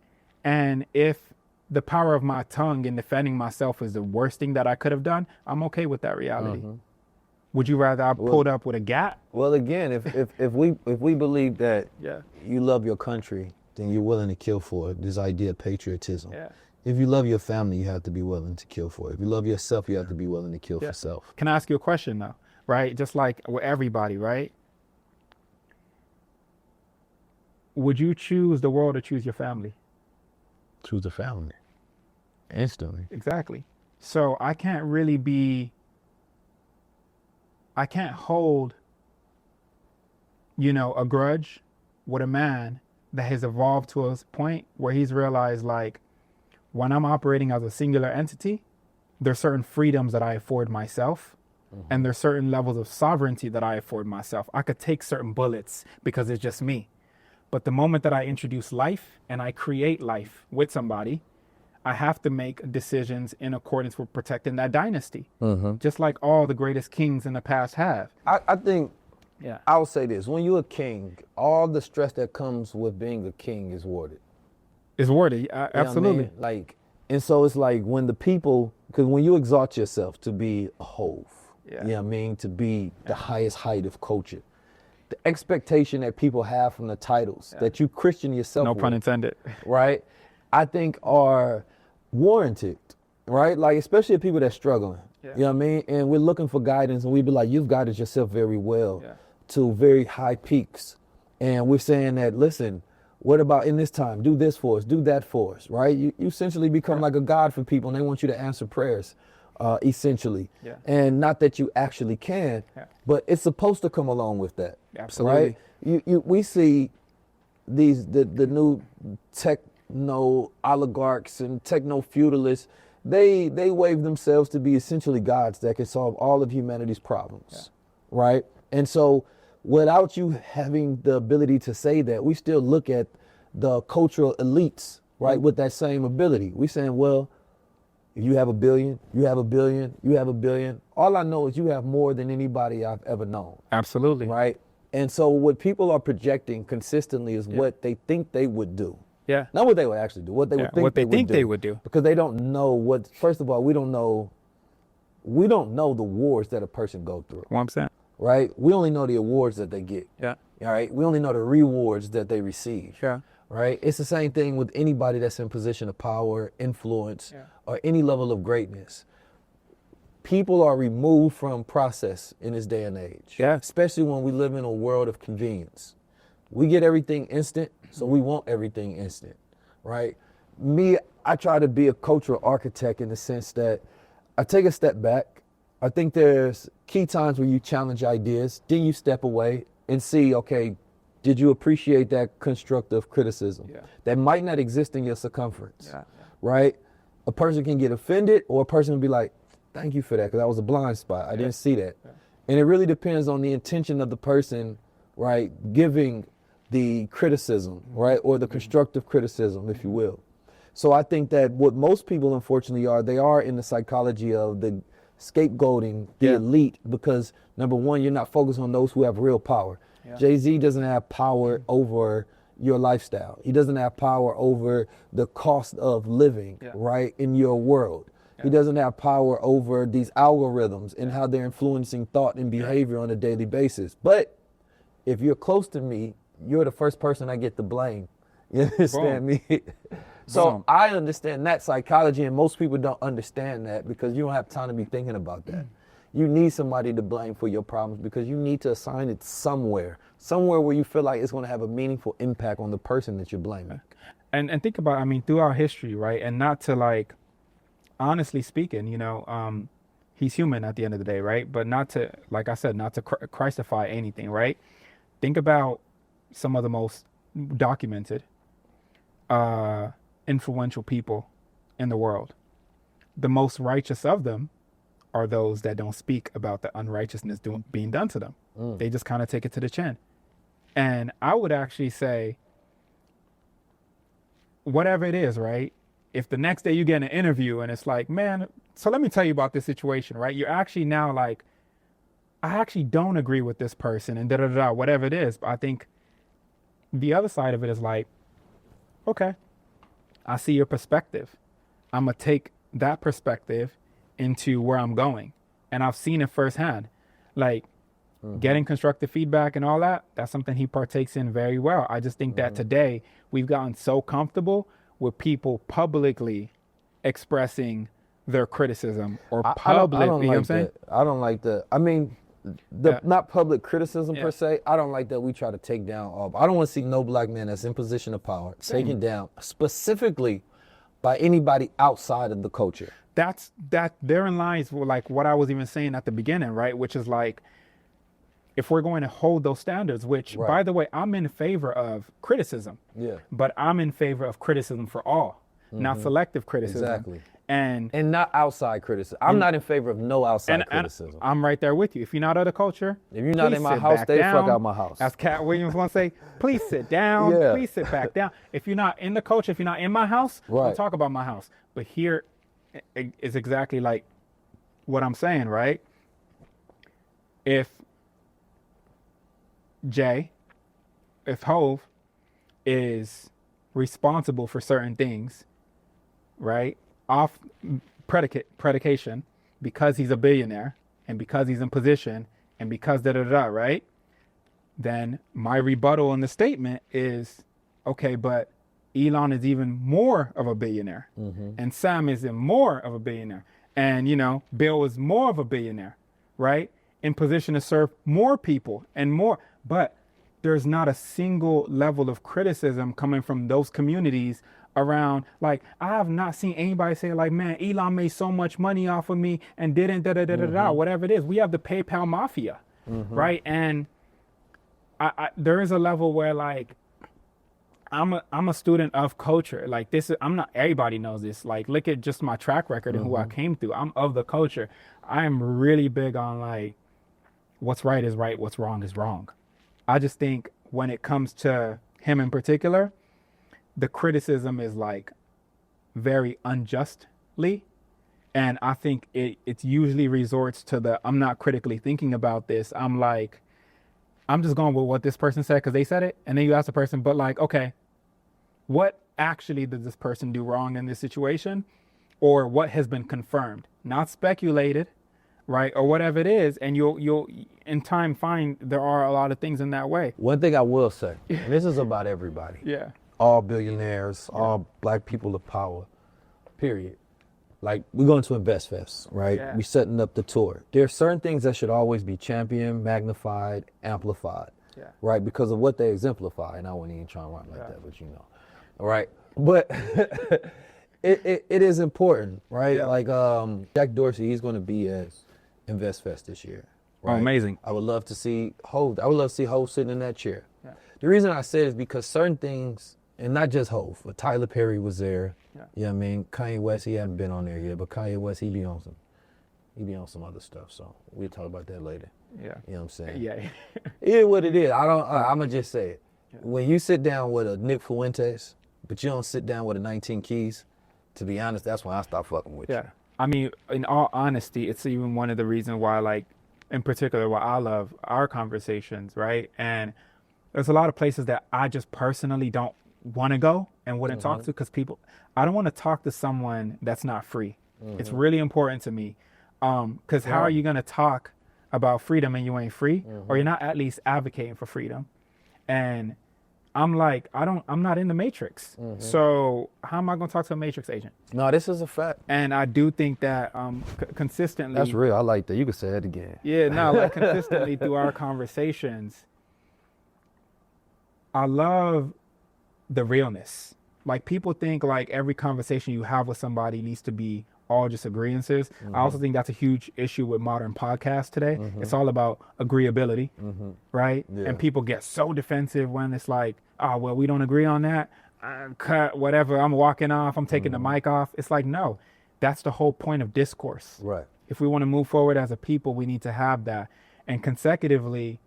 And if the power of my tongue in defending myself is the worst thing that I could have done, I'm okay with that reality. Would you rather I pulled up with a gat? Well, again, if we believe that Yeah. you love your country, then you're willing to kill for it. This idea of patriotism. Yeah. If you love your family, you have to be willing to kill for it. If you love yourself, you have to be willing to kill for self. Can I ask you a question though? Right? Just like with everybody, right? Would you choose the world or choose your family? Choose the family. Instantly. Exactly. So I can't hold, you know, a grudge with a man that has evolved to a point where he's realized like, when I'm operating as a singular entity, there's certain freedoms that I afford myself, and there's certain levels of sovereignty that I afford myself. I could take certain bullets because it's just me. But the moment that I introduce life and I create life with somebody, I have to make decisions in accordance with protecting that dynasty, just like all the greatest kings in the past have. I think, Yeah. I'll say this, when you're a king, all the stress that comes with being a king is worth it. It's worthy, You know what I absolutely. mean? Like, and so it's like when the people, because when you exalt yourself to be a hove, Yeah. you know what I mean, to be the highest height of culture, the expectation that people have from the titles that you Christian yourself No with, pun intended. right, I think are warranted, right? Like, especially people that's struggling, you know what I mean? And we're looking for guidance, and we be like, you've guided yourself very well to very high peaks. And we're saying that, listen, what about in this time? Do this for us, do that for us, right? You essentially become like a God for people, and they want you to answer prayers, essentially. And not that you actually can, but it's supposed to come along with that. Absolutely. Right? We see the new techno oligarchs and techno feudalists they wave themselves to be essentially gods that can solve all of humanity's problems, right? And so without you having the ability to say that, we still look at the cultural elites, right, with that same ability. We saying, well, if you have a billion, you have a billion, you have a billion. All I know is you have more than anybody I've ever known. Absolutely. Right? And so what people are projecting consistently is what they think they would do. Yeah. Not what they would actually do, what they would think they would do. Because they don't know what, first of all, we don't know the wars that a person go through. 1%. Right? We only know the awards that they get. Yeah. All right? We only know the rewards that they receive. Yeah. Right? It's the same thing with anybody that's in position of power, influence, or any level of greatness. People are removed from process in this day and age. Yeah. Especially when we live in a world of convenience. We get everything instant, so we want everything instant, right? Me, I try to be a cultural architect in the sense that I take a step back. I think there's key times where you challenge ideas, then you step away and see, okay, did you appreciate that constructive criticism that might not exist in your circumference, right? A person can get offended, or a person will be like, thank you for that, because that was a blind spot. I didn't see that. And it really depends on the intention of the person, right, giving the criticism, right, or the constructive criticism, if you will. So I think that what most people, unfortunately, they are in the psychology of the scapegoating the elite, because number one, you're not focused on those who have real power. Jay-Z doesn't have power over your lifestyle. He doesn't have power over the cost of living, right, in your world. He doesn't have power over these algorithms and how they're influencing thought and behavior on a daily basis. But if you're close to me, you're the first person I get to blame. You understand me? So I understand that psychology, and most people don't understand that because you don't have time to be thinking about that. You need somebody to blame for your problems because you need to assign it somewhere where you feel like it's going to have a meaningful impact on the person that you're blaming. And think about, I mean, throughout history, right? And not to, like, honestly speaking, you know, he's human at the end of the day, right? But not to, like I said, not to Christify anything, right? Think about some of the most documented, influential people in the world. The most righteous of them are those that don't speak about the unrighteousness being done to them. They just kind of take it to the chin. And I would actually say, whatever it is, right? If the next day you get an interview and it's like, man, so let me tell you about this situation, right? You're actually now like, I actually don't agree with this person and da-da-da-da, whatever it is. But I think the other side of it is like, okay, I see your perspective. I'm going to take that perspective into where I'm going. And I've seen it firsthand. Like, getting constructive feedback and all that, that's something he partakes in very well. I just think that today we've gotten so comfortable with people publicly expressing their criticism or public, you know what I'm saying? I don't like that. I mean, not public criticism per se. I don't like that we try to take down all. I don't want to see no black man that's in position of power taken down specifically by anybody outside of the culture. Therein lies like what I was even saying at the beginning, right? Which is like, if we're going to hold those standards, which by the way, I'm in favor of criticism, but I'm in favor of criticism for all, not selective criticism. Exactly. And not outside criticism. I'm not in favor of no outside criticism. I'm right there with you. If you're not of the culture, if you're not in my house, stay the fuck out my house. As Cat Williams once say, please sit down, please sit back down. If you're not in the culture, if you're not in my house, don't talk about my house. But here is exactly like what I'm saying, right? If Hove is responsible for certain things, right? Off predication because he's a billionaire and because he's in position and because right? Then my rebuttal in the statement is, okay, but Elon is even more of a billionaire and Sam is even more of a billionaire. And, you know, Bill is more of a billionaire, right? In position to serve more people and more. But there's not a single level of criticism coming from those communities around. Like, I have not seen anybody say like, man, Elon made so much money off of me and didn't whatever it is. We have the PayPal mafia, right? And I there is a level where like I'm a student of culture. Like I'm not, everybody knows this. Like look at just my track record and who I came through. I'm of the culture. I am really big on like what's right is right, what's wrong is wrong. I just think when it comes to him in particular, the criticism is like very unjustly. And I think it usually resorts to the, I'm not critically thinking about this. I'm like, I'm just going with what this person said because they said it. And then you ask the person, but like, okay, what actually did this person do wrong in this situation? Or what has been confirmed, not speculated, right? Or whatever it is. And you'll in time find there are a lot of things in that way. One thing I will say, and this is about everybody. Yeah. All billionaires, all black people of power, period. Like, we're going to Invest Fest, right? Yeah. We're setting up the tour. There are certain things that should always be championed, magnified, amplified, right? Because of what they exemplify. And I wasn't even trying to rhyme like that, but you know, all right? But it is important, right? Yeah. Like Jack Dorsey, he's going to be at Invest Fest this year. Right? Oh, amazing. I would love to see Hov. I would love to see Hov sitting in that chair. Yeah. The reason I say it is because certain things, and not just Hov, but Tyler Perry was there. Yeah. You know what I mean? Kanye West, he hasn't been on there yet, but Kanye West, he be on some other stuff. So we'll talk about that later. Yeah. You know what I'm saying? Yeah. It is what it is. I'm gonna just say it. Yeah. When you sit down with a Nick Fuentes, but you don't sit down with a 19 Keys, to be honest, that's when I start fucking with you. I mean, in all honesty, it's even one of the reasons why, like, in particular, why I love our conversations, right? And there's a lot of places that I just personally don't want to go and wouldn't talk to because I don't want to talk to someone that's not free. It's really important to me because how are you going to talk about freedom and you ain't free or you're not at least advocating for freedom? And I'm like, I'm not in the matrix. So how am I going to talk to a matrix agent? No, this is a fact. And I do think that consistently. That's real. I like that. You could say it again. Yeah, no, like consistently through our conversations, I love the realness. Like people think like every conversation you have with somebody needs to be all just agreeances. I also think that's a huge issue with modern podcasts today. It's all about agreeability, right? Yeah. And people get so defensive when it's like, oh, well, we don't agree on that. Cut, whatever, I'm walking off, I'm taking the mic off. It's like, no, that's the whole point of discourse. Right. If we want to move forward as a people, we need to have that. And consecutively,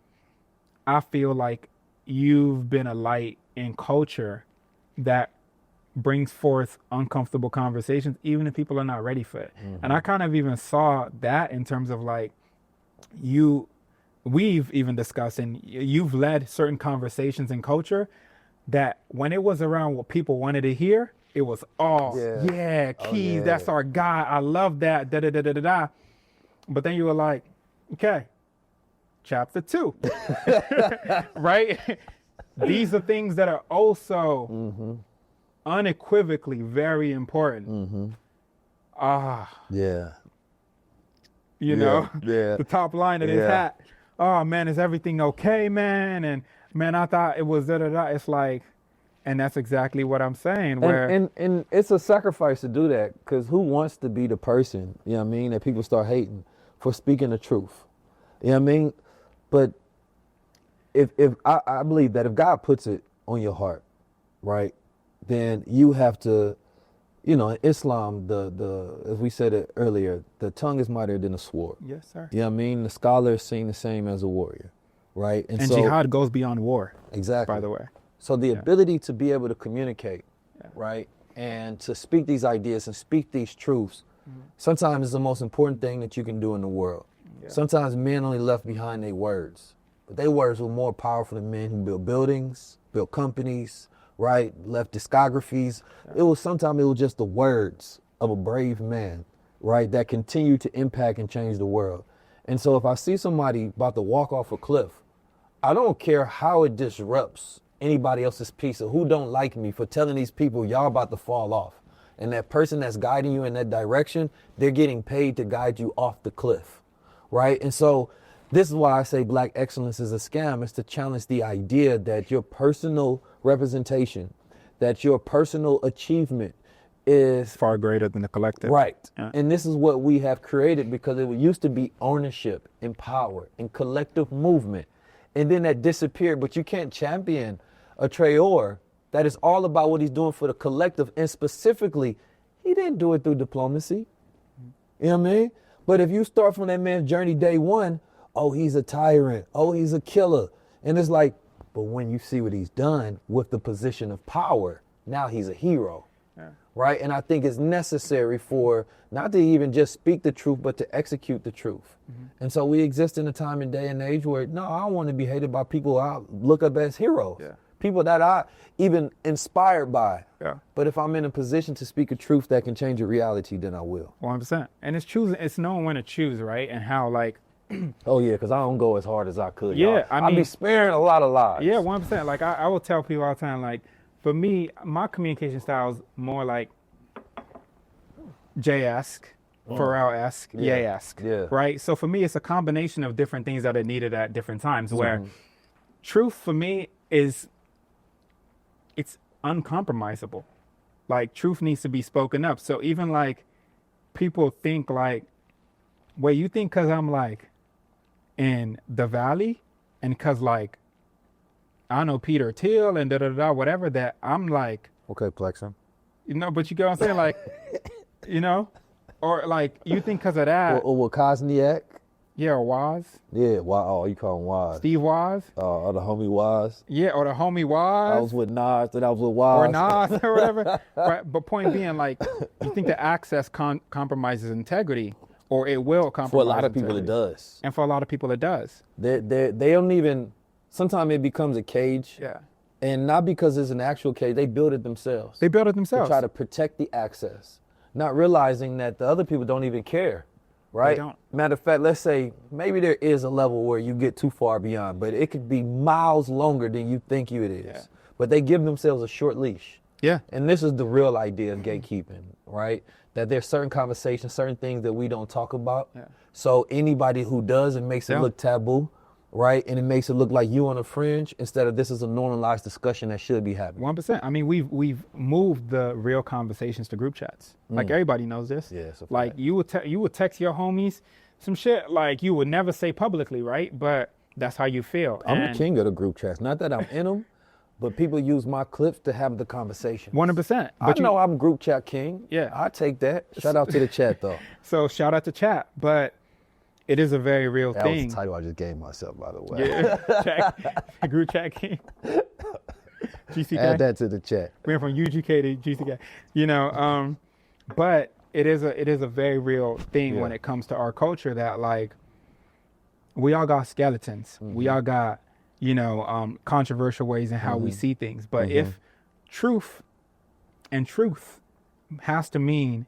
I feel like you've been a light in culture that brings forth uncomfortable conversations, even if people are not ready for it. And I kind of even saw that in terms of like we've even discussed and you've led certain conversations in culture that when it was around what people wanted to hear, it was all, Keys, that's our guy. I love that, da-da-da-da-da-da. But then you were like, okay, chapter 2, right? These are things that are also unequivocally very important. You know, the top line of his hat. Oh man, is everything okay, man? And man, I thought it was da-da-da. It's like, and that's exactly what I'm saying. Where and it's a sacrifice to do that, because who wants to be the person, you know what I mean, that people start hating for speaking the truth? You know what I mean? But if I believe that if God puts it on your heart, right, then you have to, you know, in Islam, the as we said it earlier, the tongue is mightier than the sword. Yes, sir. You know what I mean? The scholar is seen the same as a warrior, right? And so, jihad goes beyond war. Exactly. By the way. So the ability to be able to communicate, right, and to speak these ideas and speak these truths, sometimes is the most important thing that you can do in the world. Sometimes men only left behind their words, but their words were more powerful than men who built buildings, built companies, right, left discographies. Sometimes it was just the words of a brave man, right, that continue to impact and change the world. And so if I see somebody about to walk off a cliff, I don't care how it disrupts anybody else's piece or who don't like me for telling these people y'all about to fall off. And that person that's guiding you in that direction, they're getting paid to guide you off the cliff, right? And so this is why I say black excellence is a scam. It's to challenge the idea that your personal representation, that your personal achievement is far greater than the collective. Right. Yeah. And this is what we have created, because it used to be ownership and power and collective movement. And then that disappeared. But you can't champion a Traore that it's all about what he's doing for the collective, and specifically, he didn't do it through diplomacy. You know what I mean? But if you start from that man's journey day one, oh, he's a tyrant, oh, he's a killer. And it's like, but when you see what he's done with the position of power, now he's a hero. Yeah. Right? And I think it's necessary for not to even just speak the truth, but to execute the truth. And so we exist in a time and day and age where, no, I don't want to be hated by people I look up as heroes. Yeah. People that I even inspired by. Yeah. But if I'm in a position to speak a truth that can change a reality, then I will. 100%. And it's knowing when to choose, right? And how, like, oh yeah, because I don't go as hard as I could. Yeah, I be sparing a lot of lives. Yeah, 100%. Like I will tell people all the time, like, for me, my communication style is more like J-esque, Pharrell-esque, Ye-esque, right? So for me, it's a combination of different things that are needed at different times, where truth for me it's uncompromisable. Like, truth needs to be spoken up. So even like people think like, wait, you think because I'm like in the valley and because like I know Peter Thiel and da-da-da, whatever, that I'm like, okay, Plexum. You know, but you get what I'm saying? Like, you know, or like you think because of that. Or Wozniak. Yeah, or Woz. Yeah, oh, you call him Woz. Steve Woz. Or the homie Woz. Yeah, or the homie Woz. I was with Nas, then I was with Woz. Or Nas or whatever. Right? But point being, like, you think the access compromises integrity, or it will compromise. For a lot of people, it does. And for a lot of people, it does. They don't even. Sometimes it becomes a cage. Yeah. And not because it's an actual cage, they build it themselves. They build it themselves. To try to protect the access, not realizing that the other people don't even care, right? They don't. Matter of fact, let's say maybe there is a level where you get too far beyond, but it could be miles longer than you think it is. Yeah. But they give themselves a short leash. Yeah. And this is the real idea of gatekeeping, right? That there's certain conversations, certain things that we don't talk about. Yeah. So anybody who does, it makes it look taboo. Right, and it makes it look like you on the fringe instead of this is a normalized discussion that should be happening. 1%. I mean, we've moved the real conversations to group chats. Like, everybody knows this. Yeah, like you would text your homies some shit like you would never say publicly, right? But that's how you feel. I'm the king of the group chats. Not that I'm in them, but people use my clips to have the conversation. 100%. I know I'm group chat king. Yeah, I take that. Shout out to the chat though. So shout out to chat, but. It is a very real thing. That was the title I just gave myself, by the way. Yeah, group chat king. GCK. Add that to the chat. We went from UGK to GCK. You know, but it is a very real thing when it comes to our culture that, like, we all got skeletons. We all got, you know, controversial ways in how we see things. But if truth has to mean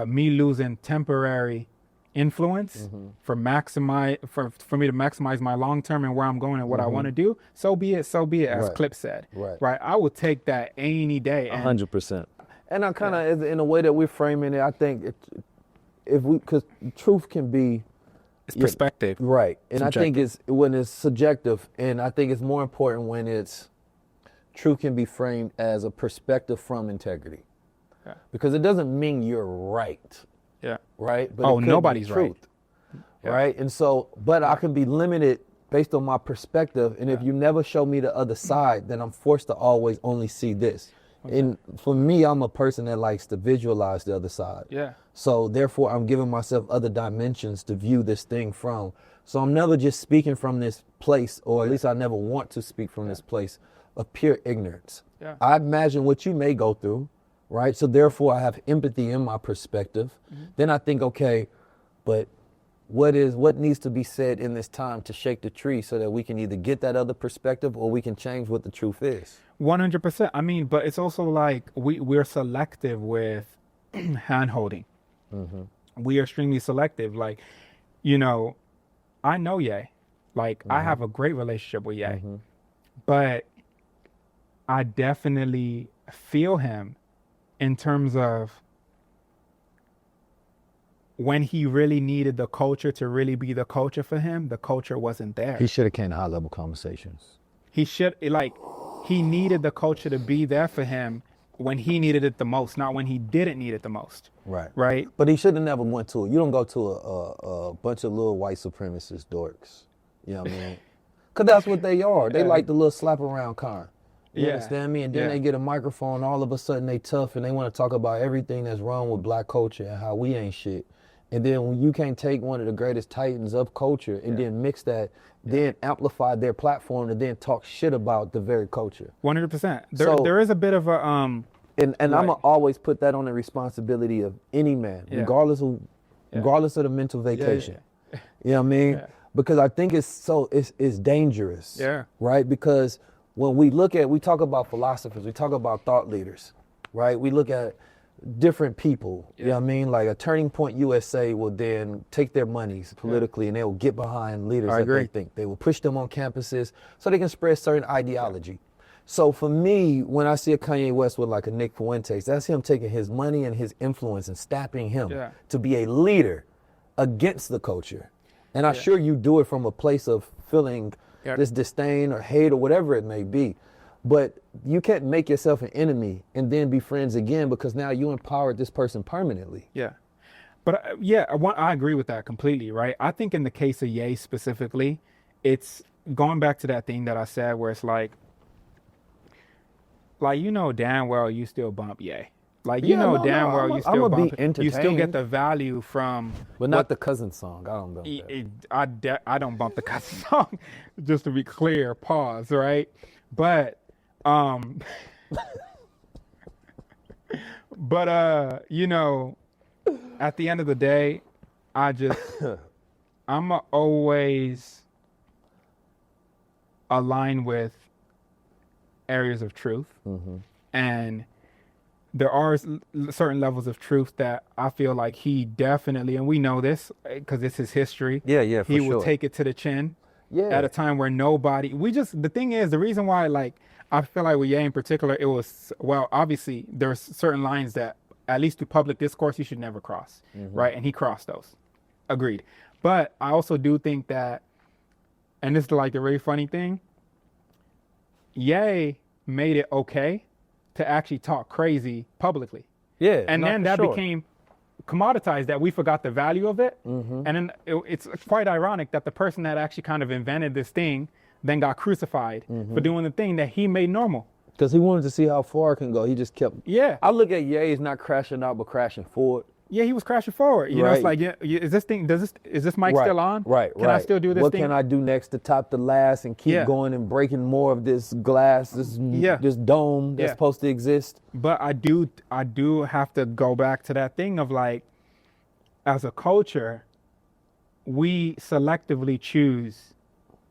me losing temporary influence for me to maximize my long term and where I'm going and what I want to do, so be it, as Clip said. Right. I will take that any day. 100%. And I kind of, in the way that we're framing it, I think because truth can be, it's perspective. Right. And subjective. I think it's when it's subjective, and I think it's more important when it's truth can be framed as a perspective from integrity. Yeah. Because it doesn't mean you're right. Yeah. Right? But nobody's right. Yeah. Right? And so, but I can be limited based on my perspective. And if you never show me the other side, then I'm forced to always only see this. Okay. And for me, I'm a person that likes to visualize the other side. Yeah. So therefore, I'm giving myself other dimensions to view this thing from. So I'm never just speaking from this place, or at least I never want to speak from this place of pure ignorance. Yeah. I imagine what you may go through. Right. So therefore, I have empathy in my perspective. Then I think, OK, but what needs to be said in this time to shake the tree so that we can either get that other perspective or we can change what the truth is. 100%. I mean, but it's also like we're selective with hand holding. We are extremely selective. Like, you know, I know Ye. Like, I have a great relationship with Ye. But I definitely feel him. In terms of when he really needed the culture to really be the culture for him, the culture wasn't there. He should have came to High Level Conversations. He needed the culture to be there for him when he needed it the most, not when he didn't need it the most. Right. Right. But he should have never went to it. You don't go to a bunch of little white supremacist dorks. You know what I mean? Because that's what they are. They like the little slap around kind. You understand me? And then they get a microphone, all of a sudden they tough and they want to talk about everything that's wrong with black culture and how we ain't shit. And then when you can't take one of the greatest titans of culture and then mix that, then amplify their platform and then talk shit about the very culture. 100%. There is a bit of a And I'm gonna always put that on the responsibility of any man, regardless of the mental vacation. You know what I mean? Yeah. Because I think it's dangerous. Yeah. Right? Because when we talk about philosophers, we talk about thought leaders, right? We look at different people. You know what I mean? Like a Turning Point USA will then take their monies politically and they will get behind leaders they think. They will push them on campuses so they can spread certain ideology. So for me, when I see a Kanye West with like a Nick Fuentes, that's him taking his money and his influence and stamping him to be a leader against the culture. And I'm sure you do it from a place of feeling this disdain or hate or whatever it may be. But you can't make yourself an enemy and then be friends again because now you empowered this person permanently. Yeah. But I agree with that completely, right? I think in the case of Ye specifically, it's going back to that thing that I said where it's like you know damn well you still bump Ye. Like you know damn well you still bump it. You still get the value from but not the cousin song. I don't bump that. I don't bump the cousin song, just to be clear, pause, right? But you know, at the end of the day, I'm always aligned with areas of truth. And there are certain levels of truth that I feel like he definitely, and we know this because it's his history. Yeah, he will take it to the chin at a time where the thing is, the reason why, like, I feel like with Ye in particular, it was, well, obviously there's certain lines that, at least through public discourse, you should never cross, right? And he crossed those. Agreed. But I also do think that, and this is like the really funny thing, Ye made it okay to actually talk crazy publicly. Yeah. And then that became commoditized, that we forgot the value of it. And then it's quite ironic that the person that actually kind of invented this thing then got crucified for doing the thing that he made normal. Because he wanted to see how far it can go. He just kept. Yeah. I look at Ye as not crashing out, but crashing forward. Yeah, he was crashing forward. You know, it's like, is this mic still on? Right. Can I still do this thing? What can I do next to top the last and keep going and breaking more of this glass, this dome that's supposed to exist? But I do have to go back to that thing of like, as a culture, we selectively choose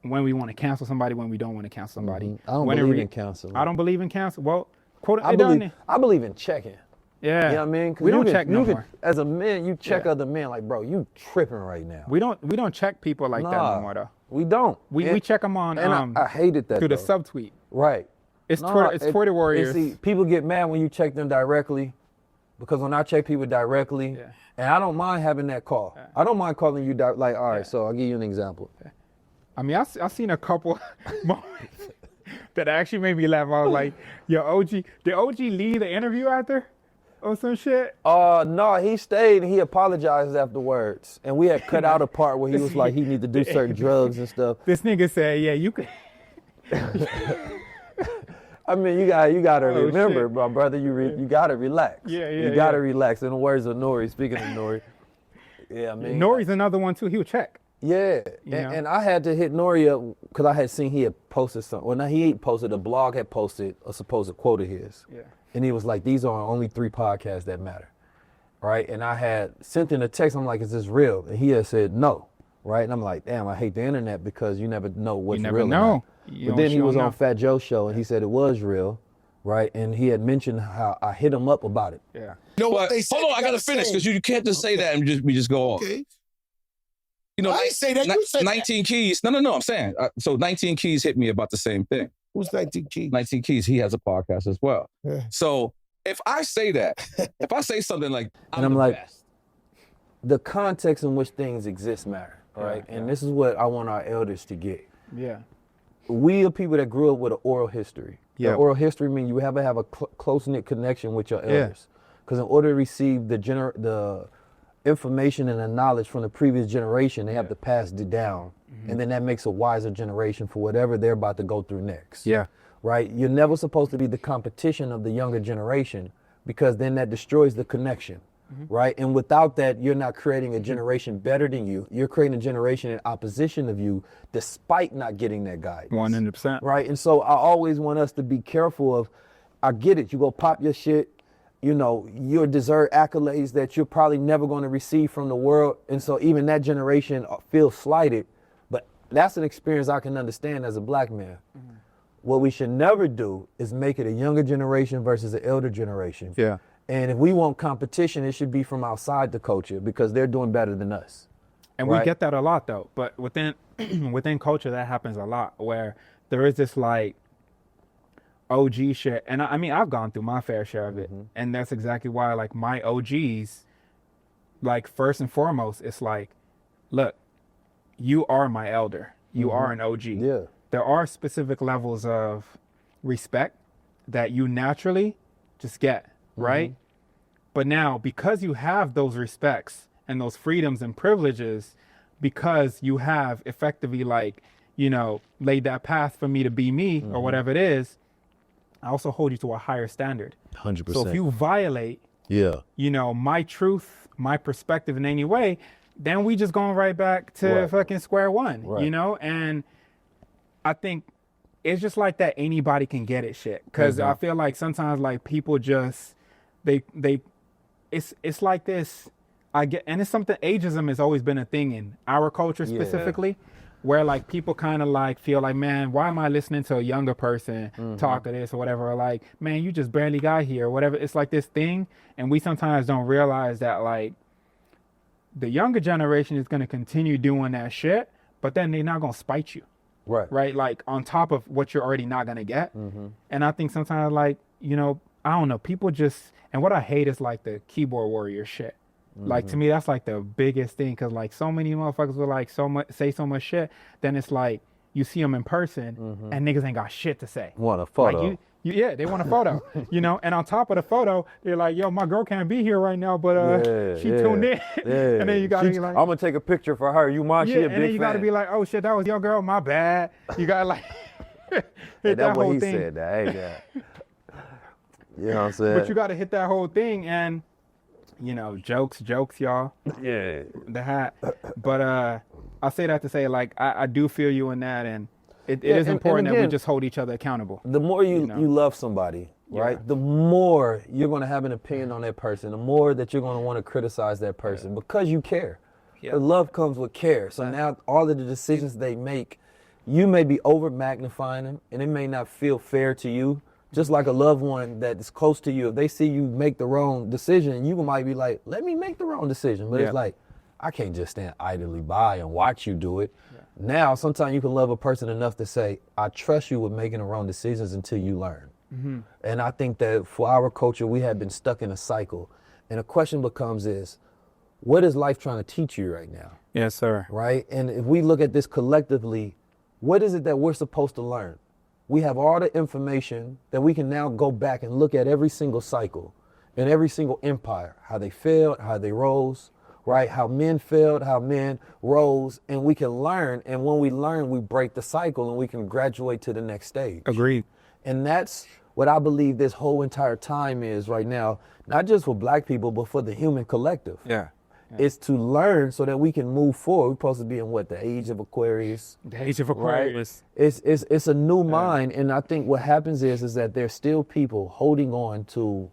when we want to cancel somebody, when we don't want to cancel somebody. I don't believe in canceling. I don't believe in cancel. Well, I believe in checking. Yeah. You know what I mean? We don't check no more. As a man, you check other men like, bro, you tripping right now. We don't check people like that no more though. We don't. We check them on and I hated that through the subtweet. Right. It's Twitter warriors. See, people get mad when you check them directly, because when I check people directly, and I don't mind having that call. I don't mind calling you like, all right, so I'll give you an example. I mean, I seen a couple moments that actually made me laugh. I was like, yo, did OG leave the interview after? Or some shit? No, he stayed and he apologized afterwards. And we had cut out a part where he was like, he need to do certain drugs and stuff. This nigga said, yeah, you could. I mean, you gotta remember, my brother, you gotta relax. You gotta relax. In the words of Nori, speaking of Nori. Yeah, I mean. Nori's another one too, he would check. Yeah, and I had to hit Nori up because I had seen he had posted something. Well, no, he ain't posted, a blog had posted a supposed quote of his. Yeah. And he was like, these are only 3 podcasts that matter, right? And I had sent in a text, I'm like, is this real? And he had said no, right? And I'm like, damn, I hate the internet because you never know what's real. You never know. But then he was on Fat Joe's show and he said it was real, right? And he had mentioned how I hit him up about it. Yeah. You know what they say? Hold on, I gotta finish because you can't just say that and we just go on. Okay. You know, I say that. You said 19 that. Keys. No, I'm saying. So 19 Keys hit me about the same thing. Who's 19 Keys? 19 Keys, he has a podcast as well. Yeah. So if I say that, if I say something like, I'm like, best. The context in which things exist matter, right? And this is what I want our elders to get. Yeah. We are people that grew up with an oral history. Yeah. Oral history means you have to have a close-knit connection with your elders. Because in order to receive the information and the knowledge from the previous generation, they have to pass it down. And then that makes a wiser generation for whatever they're about to go through next. Yeah. right? You're never supposed to be the competition of the younger generation, because then that destroys the connection, right? And without that, you're not creating a generation better than you. You're creating a generation in opposition of you, despite not getting that guidance. 100%. Right? And so I always want us to be careful of, I get it, you go pop your shit, you know, you deserve accolades that you're probably never going to receive from the world. And so even that generation feels slighted, but that's an experience I can understand as a black man. What we should never do is make it a younger generation versus an elder generation. Yeah. And if we want competition, it should be from outside the culture, because they're doing better than us. And right? we get that a lot though, but within within culture that happens a lot, where there is this like OG shit. And I mean, I've gone through my fair share of it. And that's exactly why, like, my OGs, like, first and foremost, it's like, look, you are my elder. You are an OG. Yeah. There are specific levels of respect that you naturally just get, right? But now, because you have those respects and those freedoms and privileges, because you have effectively, like, you know, laid that path for me to be me or whatever it is, I also hold you to a higher standard. 100%. So if you violate, you know, my truth, my perspective in any way, then we just going right back to fucking square one, you know? And I think it's just like that anybody can get it shit. Cause I feel like sometimes like people just, it's like this, and it's something, ageism has always been a thing in our culture specifically. Where like people kind of like feel like, man, why am I listening to a younger person talk of this or whatever? Or like, man, you just barely got here or whatever. It's like this thing. And we sometimes don't realize that like the younger generation is going to continue doing that shit, but then they're not going to spite you. Right. Like on top of what you're already not going to get. And I think sometimes like, you know, I don't know, people just, and what I hate is like the keyboard warrior shit. Like to me, that's like the biggest thing, because like so many motherfuckers will like say so much shit. Then it's like you see them in person and niggas ain't got shit to say. Want a photo? Like yeah, they want a photo. You know, and on top of the photo, they're like, "Yo, my girl can't be here right now, but she tuned in." And then you gotta be like, "I'm gonna take a picture for her. You mind? She a big fan." And then you gotta be like, "Oh shit, that was your girl. My bad." You gotta like hit that whole thing. Said that. Hey, you know what I'm saying? But you gotta hit that whole thing and. You know, jokes, y'all. Yeah. The hat. But I say that to say, like, I do feel you in that, and it is important that we just hold each other accountable. The more you love somebody, right, the more you're going to have an opinion on that person, the more that you're going to want to criticize that person because you care. The love comes with care. So now all of the decisions they make, you may be over magnifying them, and it may not feel fair to you. Just like a loved one that is close to you, if they see you make the wrong decision, you might be like, let me make the wrong decision. But it's like, I can't just stand idly by and watch you do it. Now, sometimes you can love a person enough to say, I trust you with making the wrong decisions until you learn. And I think that for our culture, we have been stuck in a cycle. And the question becomes is, what is life trying to teach you right now? Yes, sir. Right? And if we look at this collectively, what is it that we're supposed to learn? We have all the information that we can now go back and look at every single cycle and every single empire, how they failed, how they rose, right? How men failed, how men rose, and we can learn. And when we learn, we break the cycle and we can graduate to the next stage. Agreed. And that's what I believe this whole entire time is right now, not just for black people, but for the human collective. It's to learn so that we can move forward. We're supposed to be in the age of Aquarius. The age of Aquarius. Right? It's a new mind, and I think what happens is that there's still people holding on to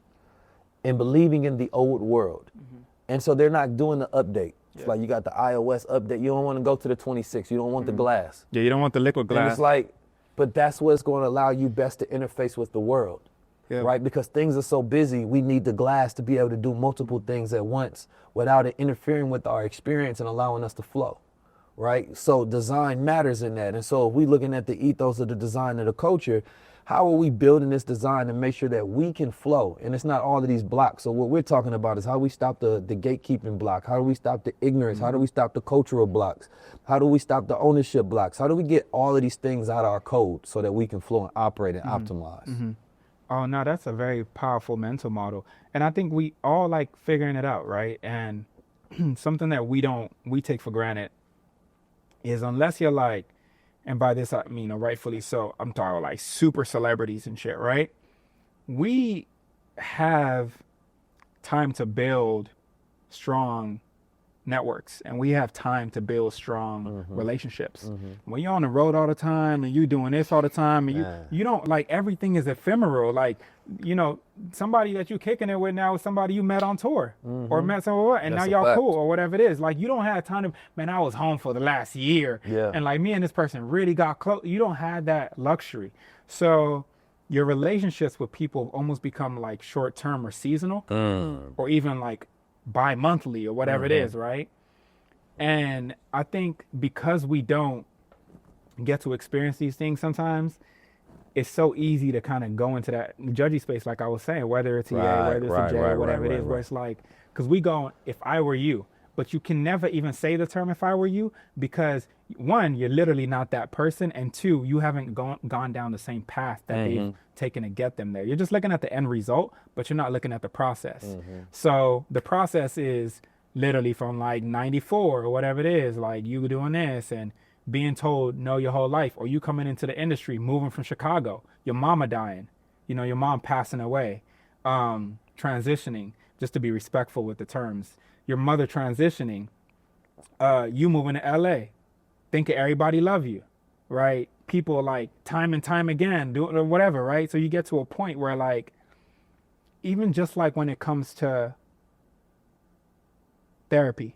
and believing in the old world. And so they're not doing the update. It's like you got the iOS update. You don't want to go to the 26. You don't want the glass. Yeah, you don't want the liquid glass. And it's like, but that's what's going to allow you best to interface with the world. Right? Because things are so busy, we need the glass to be able to do multiple things at once without it interfering with our experience and allowing us to flow. Right? So design matters in that. And so if we're looking at the ethos of the design of the culture, how are we building this design to make sure that we can flow? And it's not all of these blocks. So what we're talking about is how we stop the gatekeeping block. How do we stop the ignorance? How do we stop the cultural blocks? How do we stop the ownership blocks? How do we get all of these things out of our code so that we can flow and operate and optimize? Oh, no, that's a very powerful mental model. And I think we all like figuring it out, right? And something that we take for granted is unless you're like and by this I mean, rightfully so, I'm talking like super celebrities and shit, right? We have time to build strong networks, and we have time to build strong relationships. When you're on the road all the time and you doing this all the time, and you don't, like, everything is ephemeral. Like, you know, somebody that you kicking it with now is somebody you met on tour or met someone, and That's now a y'all fact. cool or whatever it is. Like, you don't have time to, man, I was home for the last year, and like me and this person really got close. You don't have that luxury. So your relationships with people almost become like short-term or seasonal, or even like bi-monthly or whatever it is, right? And I think because we don't get to experience these things sometimes, it's so easy to kind of go into that judgy space, like I was saying, whether it's EA, whether it's a J, or whatever it is, where it's like, because we go, if I were you, but you can never even say the term if I were you, because one, you're literally not that person, and two, you haven't gone down the same path that they've taken to get them there. You're just looking at the end result, but you're not looking at the process. So the process is literally from like 94 or whatever it is, like you doing this and being told no your whole life, or you coming into the industry, moving from Chicago, your mama dying, you know, your mom passing away, transitioning, just to be respectful with the terms, your mother transitioning, you moving to LA, thinking everybody love you, right? People like time and time again doing or whatever, right? So you get to a point where, like, even just like when it comes to therapy,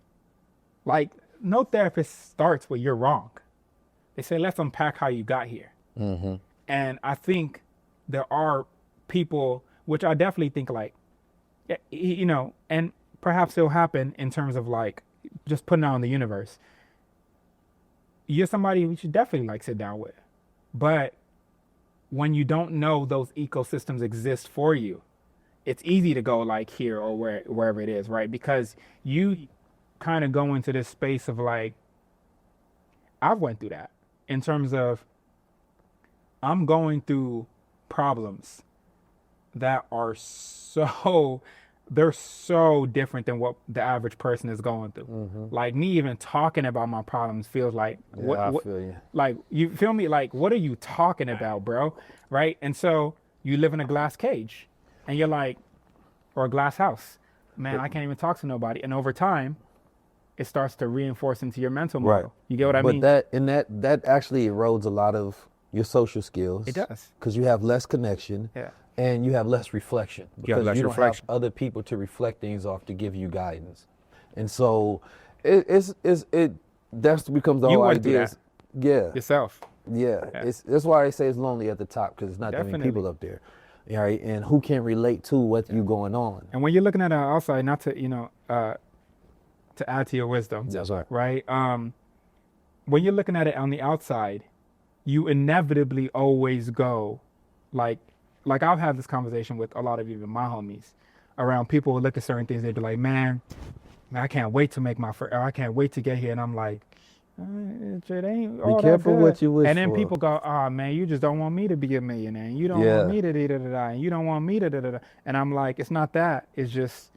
like, no therapist starts with you're wrong. They say, let's unpack how you got here. And I think there are people, which I definitely think, like, you know, and perhaps it'll happen in terms of like just putting out in the universe. You're somebody we should definitely like sit down with. But when you don't know those ecosystems exist for you, it's easy to go like here or wherever it is, right? Because you kind of go into this space of like, I've went through that in terms of I'm going through problems that are they're so different than what the average person is going through. Like me even talking about my problems feels like, I feel you. Like, you feel me? Like, what are you talking about, bro? Right? And so you live in a glass cage and you're like, or a glass house, man, I can't even talk to nobody. And over time, it starts to reinforce into your mental model. Right. You get what I mean? But that actually erodes a lot of your social skills. It does. Because you have less connection. Yeah. And you have less reflection. Because less you don't reflection. have other people to reflect things off to give you guidance. And so that becomes the You whole went through idea. Yeah. yourself. Yeah. That's why they say it's lonely at the top, because it's not that many people up there. Right? And who can relate to what you going on. And when you're looking at it outside, not to, you know, to add to your wisdom. That's right. Right? When you're looking at it on the outside, you inevitably always go like I've had this conversation with a lot of even my homies around people who look at certain things, they'd be like, man, I can't wait to make or I can't wait to get here. And I'm like, it ain't all Be careful that good. what you wish And then for. people go, oh man, you just don't want me to be a millionaire. You don't want me to da-da-da-da. And you don't want me to da-da-da. And I'm like, it's not that. It's just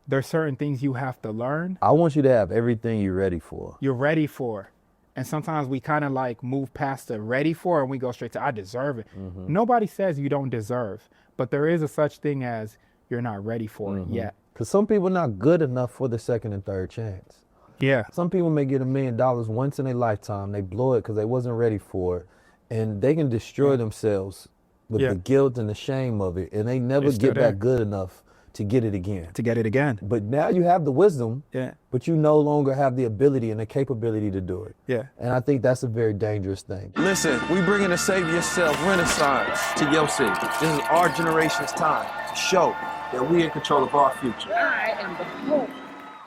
there's certain things you have to learn. I want you to have everything you're ready for. You're ready for. And sometimes we kind of like move past the ready for and we go straight to I deserve it. Nobody says you don't deserve, but there is a such thing as you're not ready for it yet. Because some people are not good enough for the second and third chance. Yeah. Some people may get $1 million once in their lifetime. They blow it because they wasn't ready for it. And they can destroy themselves with the guilt and the shame of it. And they never It's still get back good enough to get it again. To get it again. But now you have the wisdom, Yeah. but you no longer have the ability and the capability to do it. Yeah. And I think that's a very dangerous thing. Listen, we bringing the Save Yourself Renaissance to your city. This is our generation's time to show that we in control of our future. I am the hope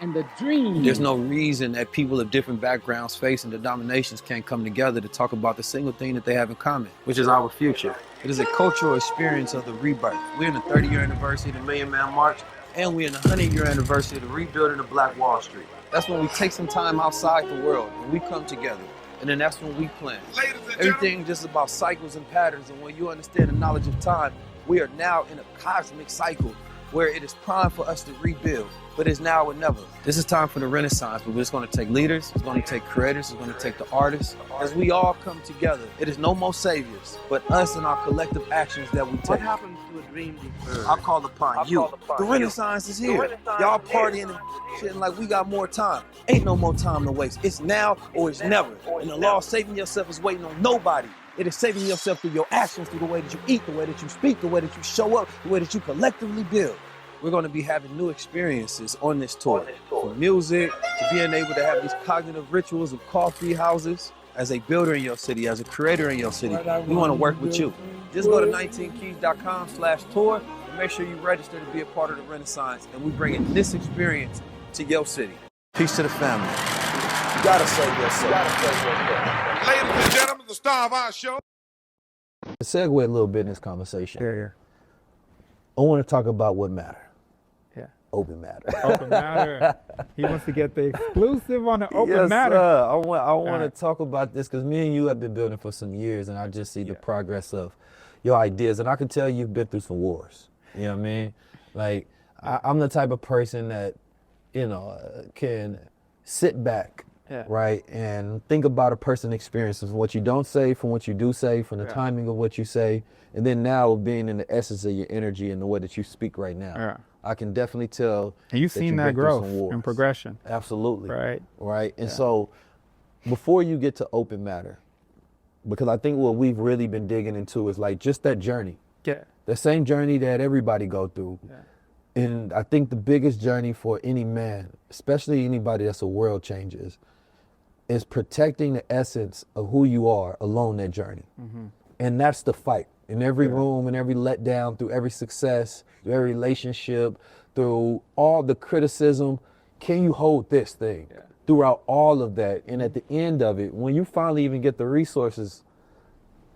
and the dream. There's no reason that people of different backgrounds, faiths, and denominations can't come together to talk about the single thing that they have in common, which is our future. It is a cultural experience of the rebirth. We're in the 30-year anniversary of the Million Man March, and we're in the 100-year anniversary of the rebuilding of Black Wall Street. That's when we take some time outside the world and we come together. And then that's when we plan. Everything just about cycles and patterns. And when you understand the knowledge of time, we are now in a cosmic cycle where it is prime for us to rebuild, but it's now or never. This is time for the Renaissance, but it's going to take leaders, it's going to take creators, it's going to take the artists. As we all come together, it is no more saviors, but us and our collective actions that we take. What happened to a dream deferred? I call upon you. The Renaissance is here. Y'all partying and shit like we got more time. Ain't no more time to waste. It's now or it's never. And the law of saving yourself is waiting on nobody. It is saving yourself through your actions, through the way that you eat, the way that you speak, the way that you show up, the way that you collectively build. We're going to be having new experiences on this tour. From music to being able to have these cognitive rituals of coffee houses. As a builder in your city, as a creator in your city, we want to work with you. Just go to 19keys.com/tour and make sure you register to be a part of the Renaissance. And we bringing this experience to your city. Peace to the family. You gotta save yourself. Ladies and gentlemen, the star of our show. To segue a little bit in this conversation, Yeah. I want to talk about what matter. Yeah. Open matter. Open matter. He wants to get the exclusive on the open Yes, matter. sir. I want right. to talk about this because me and you have been building for some years, and I just see the progress of your ideas, and I can tell you've been through some wars. You know what I mean? Like I'm the type of person that, can sit back, right, and think about a person's experiences, from what you don't say, from what you do say, from the timing of what you say, and then now being in the essence of your energy and the way that you speak right now. Yeah. I can definitely tell. And you've seen that growth and progression. Absolutely. Right. Right. And so before you get to open matter, because I think what we've really been digging into is like just that journey. Yeah. The same journey that everybody go through. Yeah. And I think the biggest journey for any man, especially anybody that's a world changer, is protecting the essence of who you are along that journey. Mm-hmm. And that's the fight. In every room, in every letdown, through every success, through every relationship, through all the criticism, can you hold this thing throughout all of that? And at the end of it, when you finally even get the resources,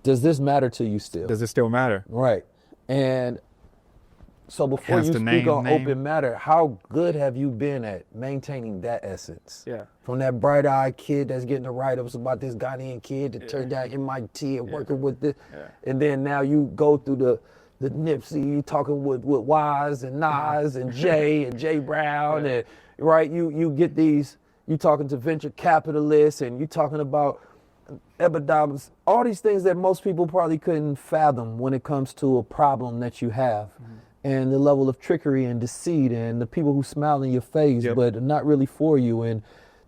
does this matter to you still? Does it still matter? Right. And so before you speak on open matter, how good have you been at maintaining that essence? Yeah. From that bright-eyed kid that's getting the write-ups about this Ghanaian kid that turned out MIT and working with this, and then now you go through the Nipsey, you talking with Wise and Nas and Jay and Jay Brown, and you get these, you talking to venture capitalists and you talking about epidemics, all these things that most people probably couldn't fathom when it comes to a problem that you have. Mm-hmm. And the level of trickery and deceit and the people who smile in your face but are not really for you, and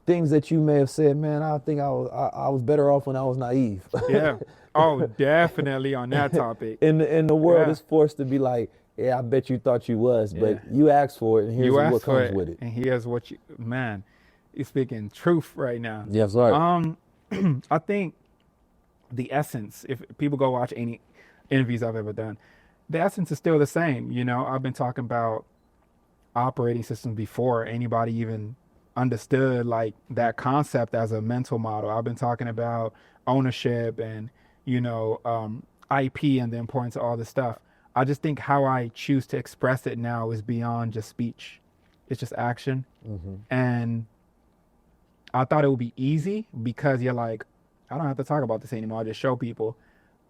things that you may have said, man, I think I was better off when I was naive. Yeah. Oh, definitely on that topic. And the world is forced to be like, yeah, I bet you thought you was, but you asked for it, and here's what comes with it. And here's what man, you're speaking truth right now. Yes, right. I think the essence, if people go watch any interviews I've ever done, the essence is still the same. I've been talking about operating systems before anybody even understood like that concept as a mental model. I've been talking about ownership and, IP and the importance of all this stuff. I just think how I choose to express it now is beyond just speech. It's just action. Mm-hmm. And I thought it would be easy because you're like, I don't have to talk about this anymore. I just show people.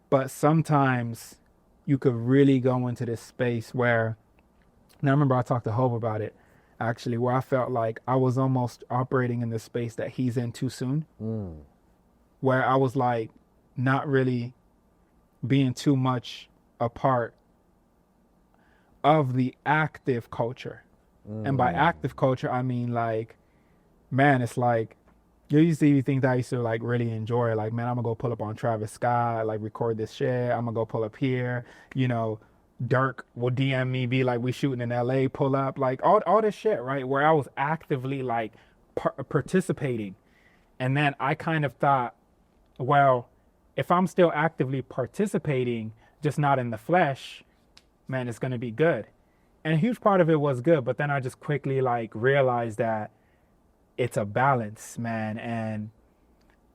But sometimes you could really go into this space where, and I remember I talked to Hope about it, actually, where I felt like I was almost operating in this space that he's in too soon, where I was like not really being too much a part of the active culture. And by active culture, I mean like, man, it's like, you used to things that I used to like really enjoy, like, man, I'm gonna go pull up on Travis Scott, like record this shit. I'm gonna go pull up here, Dirk will DM me, be like, we shooting in LA, pull up, like all this shit, right? Where I was actively like participating. And then I kind of thought, well, if I'm still actively participating, just not in the flesh, man, it's gonna be good. And a huge part of it was good, but then I just quickly like realized that it's a balance, man, and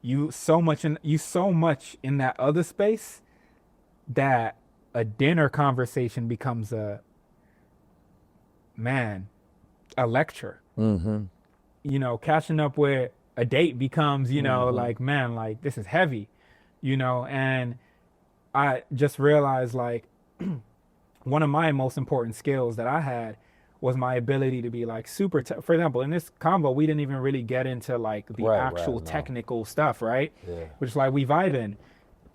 you so much in that other space that a dinner conversation becomes a lecture. Mm-hmm. Catching up with a date becomes, like, man, like this is heavy, and I just realized like one of my most important skills that I had was my ability to be like super, for example, in this combo, we didn't even really get into like the actual technical stuff, right? Yeah. Which like we vibe in.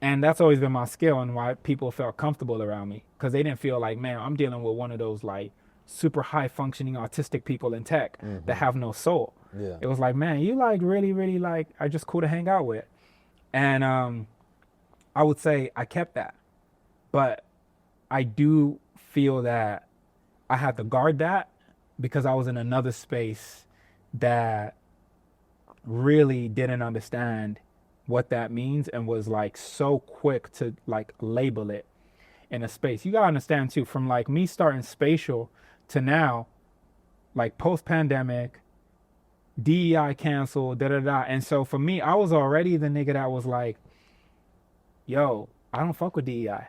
And that's always been my skill and why people felt comfortable around me. Because they didn't feel like, man, I'm dealing with one of those like super high functioning autistic people in tech that have no soul. Yeah. It was like, man, you like really, really like are just cool to hang out with. And I would say I kept that. But I do feel that I had to guard that because I was in another space that really didn't understand what that means and was like so quick to like label it in a space. You gotta understand too, from like me starting spatial to now, like post-pandemic, DEI canceled, and so for me, I was already the nigga that was like, yo, I don't fuck with DEI.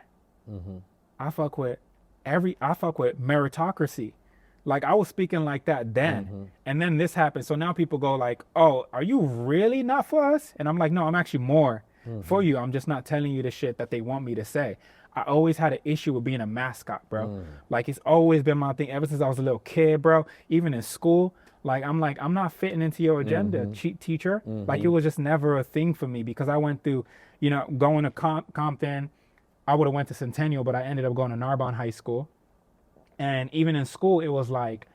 I fuck with meritocracy. Like I was speaking like that then, and then this happened. So now people go like, oh, are you really not for us? And I'm like, no, I'm actually more for you. I'm just not telling you the shit that they want me to say. I always had an issue with being a mascot, bro. Like it's always been my thing ever since I was a little kid, bro. Even in school, I'm not fitting into your agenda, teacher. Like it was just never a thing for me because I went through, going to Compton. I would have went to Centennial, but I ended up going to Narbonne High School. And even in school, it was like,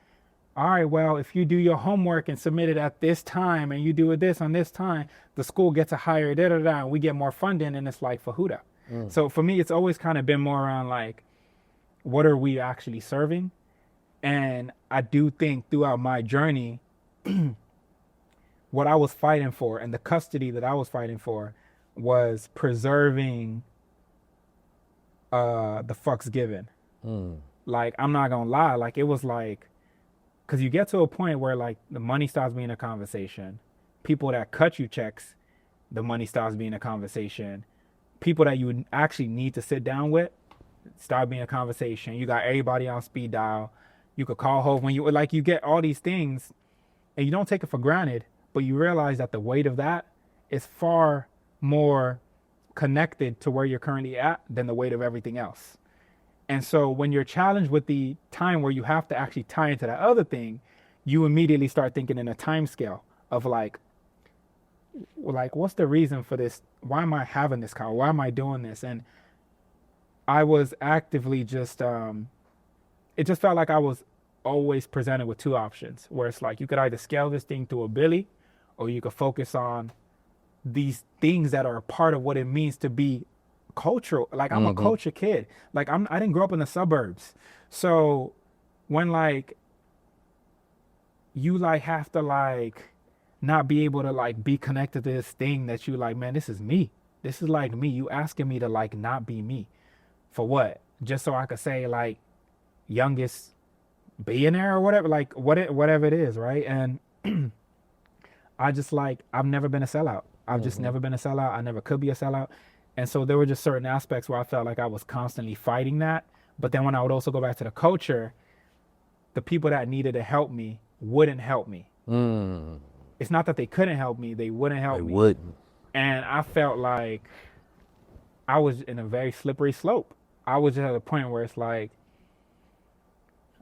all right, well, if you do your homework and submit it at this time and you do it this on this time, the school gets a higher and we get more funding. And it's like, for who da? So for me, it's always kind of been more around like, what are we actually serving? And I do think throughout my journey, what I was fighting for and the custody that I was fighting for was preserving the fucks given. Like, I'm not gonna lie, like it was like, cause you get to a point where like the money stops being a conversation. People that cut you checks, the money stops being a conversation. People that you actually need to sit down with, start being a conversation. You got everybody on speed dial. You could call home when you get all these things and you don't take it for granted, but you realize that the weight of that is far more connected to where you're currently at than the weight of everything else. And so when you're challenged with the time where you have to actually tie into that other thing, you immediately start thinking in a time scale of like, what's the reason for this? Why am I having this car? Why am I doing this? And I was actively just, it just felt like I was always presented with two options where it's like, you could either scale this thing to a billy or you could focus on these things that are a part of what it means to be cultural. Like I'm a culture kid. Like I didn't grow up in the suburbs. So when like you like have to like not be able to like be connected to this thing that you like, man, this is me. This is like me. You asking me to like not be me. For what? Just so I could say like youngest billionaire or whatever, like whatever it is, right? And I just like, I've never been a sellout. I've just never been a sellout. I never could be a sellout. And so there were just certain aspects where I felt like I was constantly fighting that. But then when I would also go back to the culture, the people that needed to help me wouldn't help me. It's not that they couldn't help me, they wouldn't help me. They wouldn't. And I felt like I was in a very slippery slope. I was just at a point where it's like,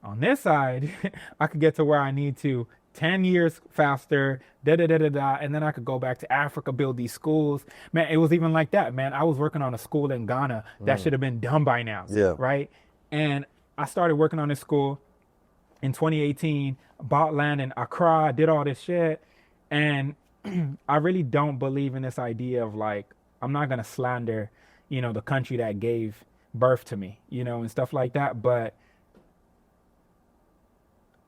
on this side, I could get to where I need to 10 years faster, and then I could go back to Africa, build these schools. Man, it was even like that, man. I was working on a school in Ghana that should have been done by now, right? And I started working on this school in 2018, bought land in Accra, did all this shit. And I really don't believe in this idea of like, I'm not going to slander, the country that gave birth to me, and stuff like that. But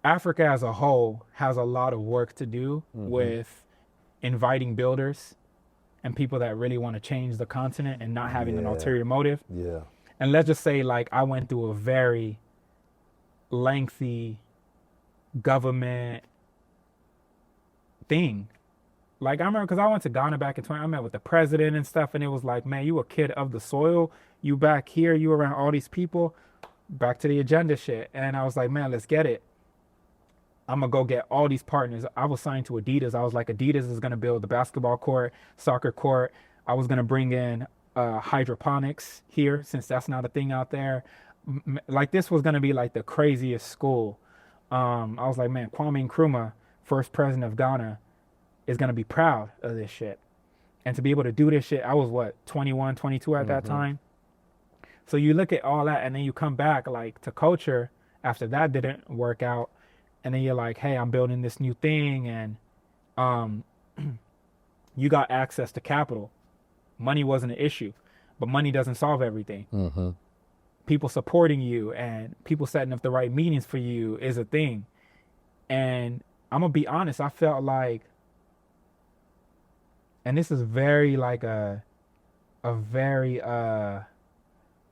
Africa as a whole has a lot of work to do with inviting builders and people that really want to change the continent and not having an ulterior motive. Yeah. And let's just say like I went through a very lengthy government thing. Like I remember because I went to Ghana back in 20, I met with the president and stuff, and it was like, man, you a kid of the soil, you back here, you around all these people, back to the agenda shit. And I was like, man, let's get it. I'm gonna go get all these partners. I was signed to Adidas. I was like, Adidas is gonna build the basketball court, soccer court. I was gonna bring in hydroponics here since that's not a thing out there. like this was gonna be like the craziest school. I was like, man, Kwame Nkrumah, first president of Ghana, is gonna be proud of this shit. And to be able to do this shit, I was what, 21, 22 at that time. So you look at all that, and then you come back like to culture after that didn't work out, and then you're like, hey, I'm building this new thing, and you got access to capital. Money wasn't an issue, but money doesn't solve everything. People supporting you and people setting up the right meetings for you is a thing. And I'm gonna be honest, I felt like, and this is very like a very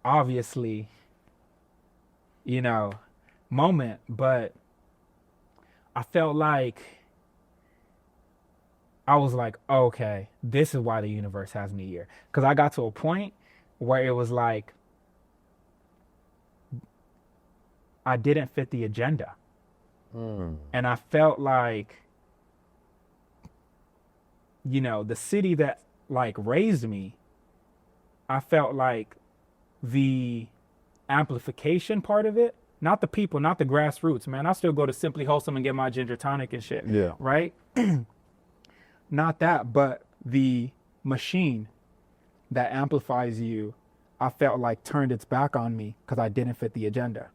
obviously, you know, moment, but I felt like I was like, okay, this is why the universe has me here. Because I got to a point where it was like I didn't fit the agenda. And I felt like, you know, the city that like raised me, I felt like the amplification part of it, not the people, not the grassroots, man. I still go to Simply Wholesome and get my ginger tonic and shit. Yeah. Right? Not that, but the machine that amplifies you, I felt like turned its back on me because I didn't fit the agenda.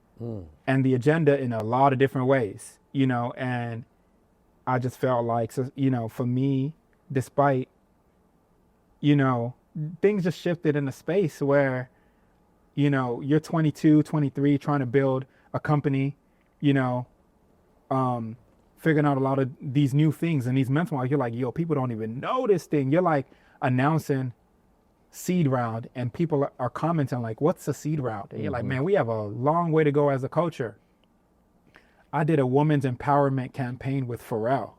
And the agenda in a lot of different ways, you know, and I just felt like, so, you know, for me, despite, you know, things just shifted in a space where, you know, you're 22, 23, trying to build a company, you know, figuring out a lot of these new things and these mental models. You're like, yo, people don't even know this thing. You're like announcing seed round and people are commenting like, what's a seed round? And you're like, man, we have a long way to go as a culture. I did a women's empowerment campaign with Pharrell.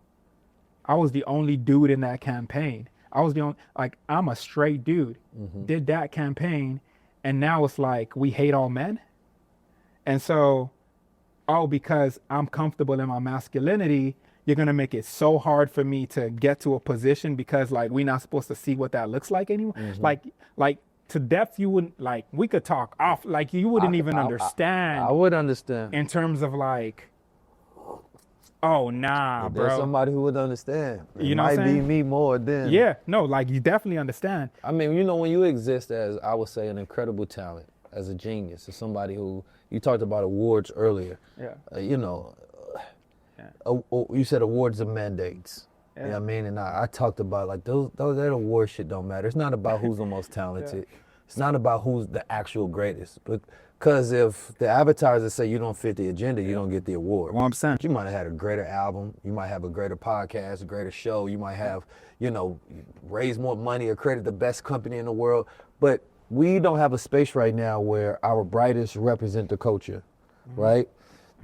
I was the only dude in that campaign. I was the only, like, I'm a straight dude. Did that campaign, and now it's like we hate all men. And so, because I'm comfortable in my masculinity, you're gonna make it so hard for me to get to a position because like we're not supposed to see what that looks like anymore. Like to depth, you wouldn't, like, we could talk off, like you wouldn't even understand. I would understand. In terms of like, oh nah, bro. There's somebody who would understand. It you know what I'm might be saying? me more than. Yeah, no, like you definitely understand. I mean, you know, when you exist as, I would say, an incredible talent, as a genius, as somebody who, you talked about awards earlier. Yeah. You know, you said awards are mandates. Yeah. You know what I mean? And I talked about like that award shit don't matter. It's not about who's the most talented. It's not about who's the actual greatest. Because if the advertisers say you don't fit the agenda, you don't get the award. 100%. You might have had a greater album. You might have a greater podcast, a greater show. You might have, you know, raised more money or created the best company in the world. But we don't have a space right now where our brightest represent the culture, right?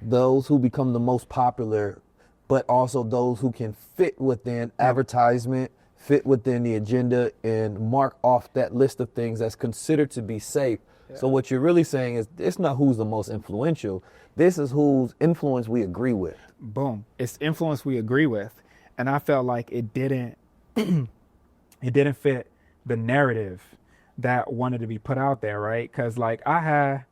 Those who become the most popular, but also those who can fit within advertisement, fit within the agenda, and mark off that list of things that's considered to be safe. So what you're really saying is it's not who's the most influential. This is whose influence we agree with. Boom. It's influence we agree with. And I felt like it didn't it didn't fit the narrative that wanted to be put out there, right? Because like I have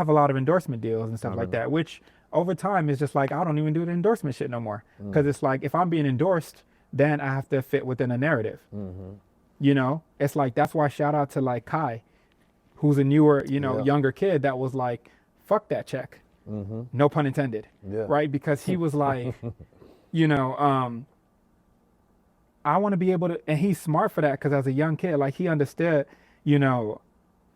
a lot of endorsement deals and stuff like that, which over time is just like I don't even do the endorsement shit no more. Because it's like if I'm being endorsed, then I have to fit within a narrative. You know, it's like that's why shout out to like Kai, who's a newer, younger kid that was like, fuck that check. No pun intended. Right? Because he was like, I want to be able to, and he's smart for that because as a young kid, like he understood,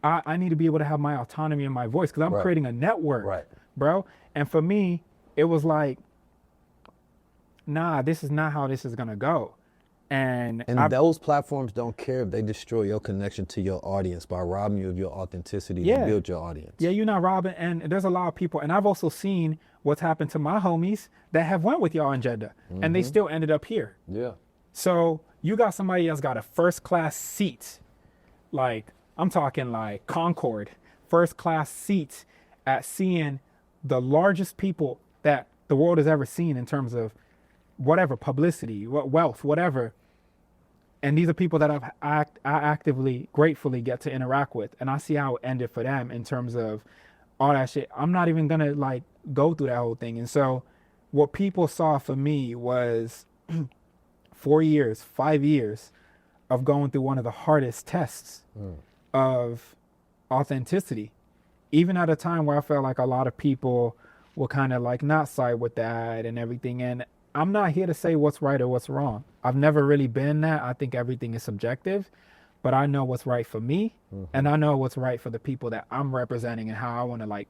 I need to be able to have my autonomy in my voice because I'm creating a network, bro. And for me, it was like, nah, this is not how this is going to go. And those platforms don't care if they destroy your connection to your audience by robbing you of your authenticity to build your audience. Yeah, you're not robbing. And there's a lot of people, and I've also seen what's happened to my homies that have went with your agenda and they still ended up here. Yeah. So you got somebody that's got a first class seat, like I'm talking like Concorde, first class seats at seeing the largest people that the world has ever seen in terms of whatever, publicity, wealth, whatever. And these are people that I actively, gratefully get to interact with. And I see how it ended for them in terms of all that shit. I'm not even gonna like go through that whole thing. And so what people saw for me was 4 years, 5 years of going through one of the hardest tests of authenticity. Even at a time where I felt like a lot of people will kind of like not side with that and everything. And I'm not here to say what's right or what's wrong. I've never really been that. I think everything is subjective, but I know what's right for me, and I know what's right for the people that I'm representing and how I want to like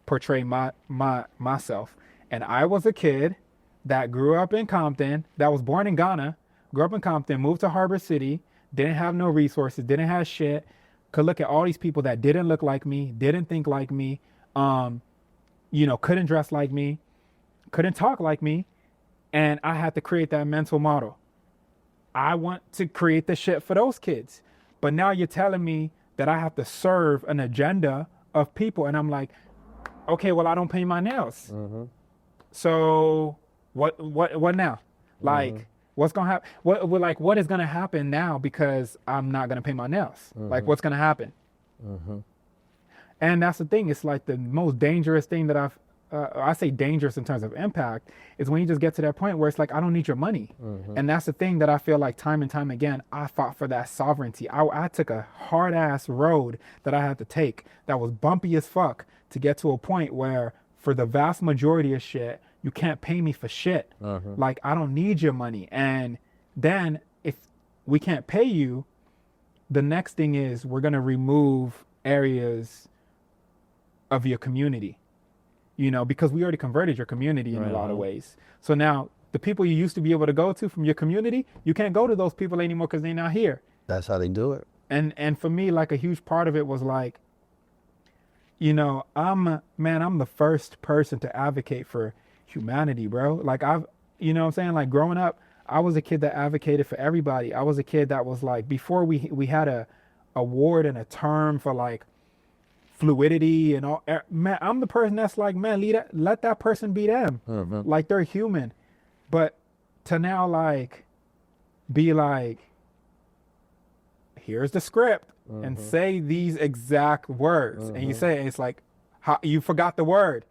portray myself. And I was a kid that grew up in Compton, that was born in Ghana, grew up in Compton, moved to Harbor City, didn't have no resources, didn't have shit, could look at all these people that didn't look like me, didn't think like me, you know, couldn't dress like me, couldn't talk like me. And I had to create that mental model. I want to create the shit for those kids. But now you're telling me that I have to serve an agenda of people. And I'm like, okay, well, I don't paint my nails. So what now? Like, what's going to happen? What is going to happen now because I'm not going to paint my nails? Like, what's going to happen? And that's the thing. It's like the most dangerous thing that I say dangerous in terms of impact is when you just get to that point where it's like, I don't need your money. And that's the thing that I feel like time and time again, I fought for that sovereignty. I took a hard ass road that I had to take that was bumpy as fuck to get to a point where for the vast majority of shit, you can't pay me for shit. Like, I don't need your money. And then if we can't pay you, the next thing is we're going to remove areas of your community. You know, because we already converted your community in a lot of ways. So now the people you used to be able to go to from your community, you can't go to those people anymore because they're not here. That's how they do it. And for me, like a huge part of it was like, you know, I'm the first person to advocate for humanity, bro. Like you know what I'm saying? Like growing up, I was a kid that advocated for everybody. I was a kid that was like, before we had a award and a term for like fluidity and all, man, I'm the person that's like, man, let that person be them. Like they're human. But to now like be like, here's the script and say these exact words. And you say, it's like, how you forgot the word.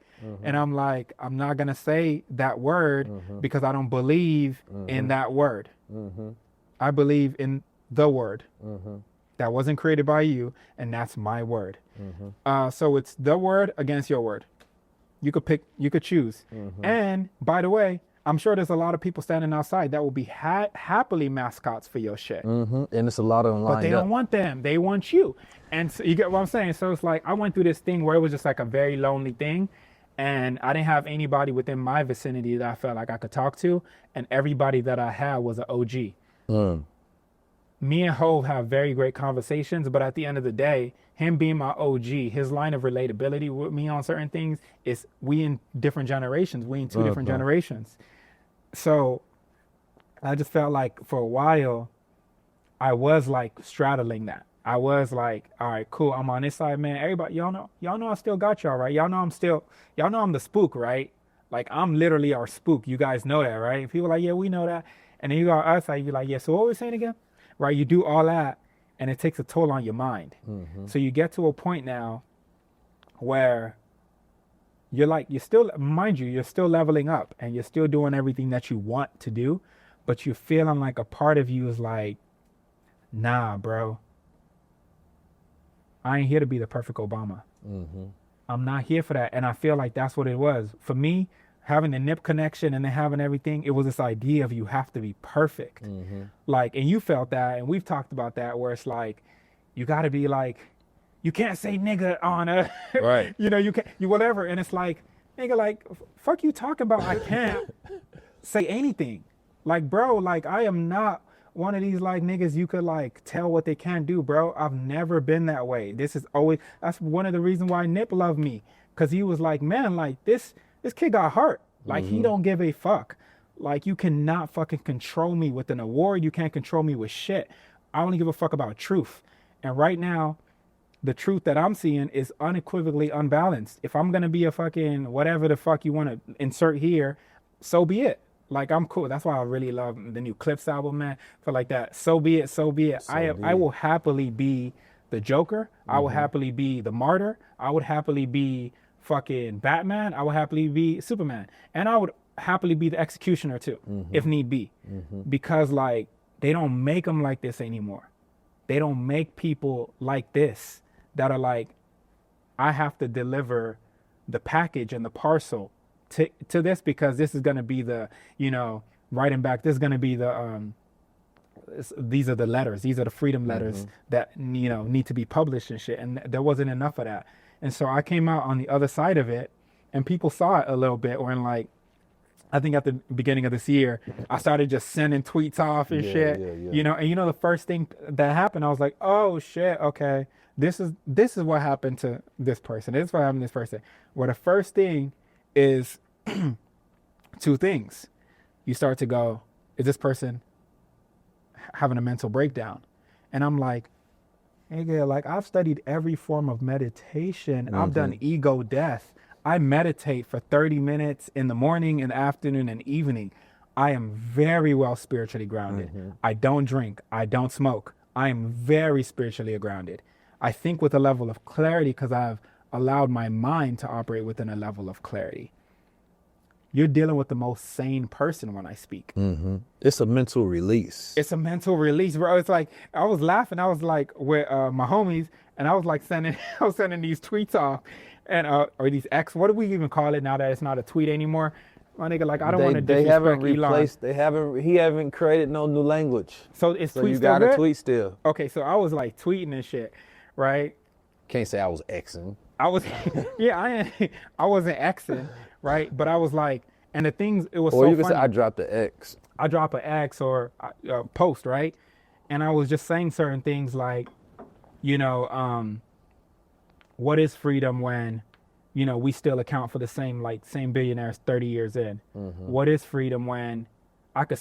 And I'm like, I'm not gonna say that word because I don't believe in that word. I believe in the word that wasn't created by you, and that's my word. So it's the word against your word. You could pick, you could choose. And by the way, I'm sure there's a lot of people standing outside that will be happily mascots for your shit. And it's a lot of them lined up. But they don't want them. They want you. And so you get what I'm saying? So it's like, I went through this thing where it was just like a very lonely thing. And I didn't have anybody within my vicinity that I felt like I could talk to. And everybody that I had was an OG. Me and Hov have very great conversations, but at the end of the day, him being my OG, his line of relatability with me on certain things is we in different generations. We in two different generations. So I just felt like for a while, I was like straddling that. I was like, all right, cool. I'm on this side, man. Everybody, y'all know I still got y'all, right? Y'all know I'm the spook, right? Like I'm literally our spook. You guys know that, right? People are like, yeah, we know that. And then you go outside, you're like, yeah, so what were we saying again? Right? You do all that and it takes a toll on your mind. So you get to a point now where you're still, mind you, you're still leveling up and you're still doing everything that you want to do, but you're feeling like a part of you is like, nah, bro, I ain't here to be the perfect Obama. I'm not here for that. And I feel like that's what it was. For me, having the NIP connection and then having everything, it was this idea of you have to be perfect. Like, and you felt that, and we've talked about that, where it's like, you got to be like, you can't say nigga on a, right. You know, you can't, you whatever. And it's like, nigga, like, fuck you talking about, I can't say anything. Like, bro, like, I am not one of these like niggas you could like tell what they can't do, bro. I've never been that way. This is always, that's one of the reasons why Nip loved me. Cause he was like, man, like this kid got heart. Like he don't give a fuck. Like you cannot fucking control me with an award. You can't control me with shit. I only give a fuck about truth. And right now, the truth that I'm seeing is unequivocally unbalanced. If I'm gonna be a fucking whatever the fuck you wanna insert here, so be it. Like, I'm cool. That's why I really love the new Clips album, man. Feel like that. So be it. So be it. I will happily be the Joker. I will happily be the Martyr. I would happily be fucking Batman. I would happily be Superman. And I would happily be the Executioner too, if need be. Because like, they don't make them like this anymore. They don't make people like this that are like, I have to deliver the package and the parcel to this, because this is going to be the, you know, writing back, this is going to be the, these are the letters, these are the freedom letters that, you know, need to be published and shit. And there wasn't enough of that. And so I came out on the other side of it, and people saw it a little bit, or in like, I think at the beginning of this year, I started just sending tweets off and shit, you know, and you know, the first thing that happened, I was like, oh shit, okay, this is what happened to this person. This is what happened to this person. Well, the first thing is two things. You start to go, is this person having a mental breakdown? And I'm like, nigga, like, I've studied every form of meditation. I've done ego death. I meditate for 30 minutes in the morning, in the afternoon, and evening. I am very well spiritually grounded. I don't drink. I don't smoke. I am very spiritually grounded. I think with a level of clarity because I've allowed my mind to operate within a level of clarity. You're dealing with the most sane person when I speak. It's a mental release. It's a mental release, bro. It's like, I was laughing. I was like with my homies, and I was like sending these tweets off, and or these X. What do we even call it now that it's not a tweet anymore? My nigga, like, I don't want to disrespect Elon. He haven't created no new language. So it's so tweet you still got to good? tweet still. Okay, so I was like tweeting and shit, right? Can't say I was Xing. I was, yeah, I wasn't Xing, right? But I was like, and the things, it was so funny. Or you can say I dropped the X. I drop an X or a post, right? And I was just saying certain things like, you know, what is freedom when, you know, we still account for the same billionaires 30 years in? What is freedom when I could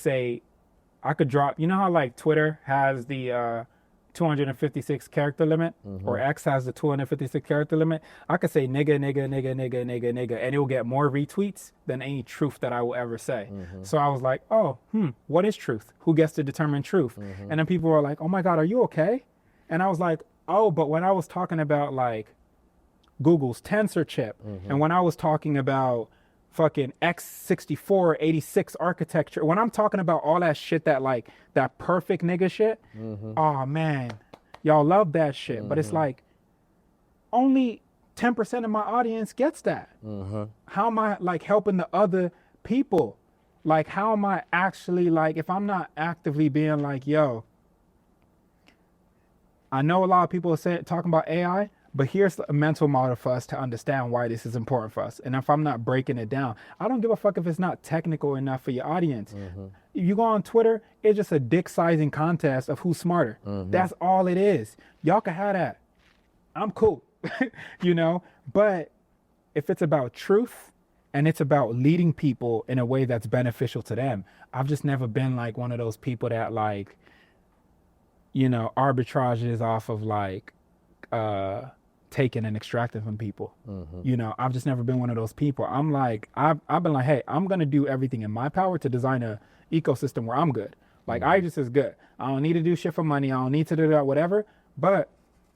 drop, you know how like Twitter has the 256 character limit, or X has the 256 character limit? I could say nigga, and it will get more retweets than any truth that I will ever say. So I was like, oh, what is truth? Who gets to determine truth? And then people were like, oh my God, are you okay? And I was like, oh, but when I was talking about like Google's tensor chip, and when I was talking about fucking x64 86 architecture, when I'm talking about all that shit, that like that perfect nigga shit, oh man, y'all love that shit. But it's like only 10% of my audience gets that. How am I like helping the other people? Like, how am I actually, like, if I'm not actively being like, yo, I know a lot of people are talking about AI, but here's a mental model for us to understand why this is important for us. And if I'm not breaking it down, I don't give a fuck if it's not technical enough for your audience. If you go on Twitter, it's just a dick sizing contest of who's smarter. That's all it is. Y'all can have that. I'm cool, you know? But if it's about truth and it's about leading people in a way that's beneficial to them, I've just never been like one of those people that like, you know, arbitrages off of like, taking and extracting from people. You know, I've just never been one of those people. I'm like, I've been like, hey, I'm gonna do everything in my power to design a ecosystem where I'm good. Like, Idris is good. I don't need to do shit for money. I don't need to do that, whatever. But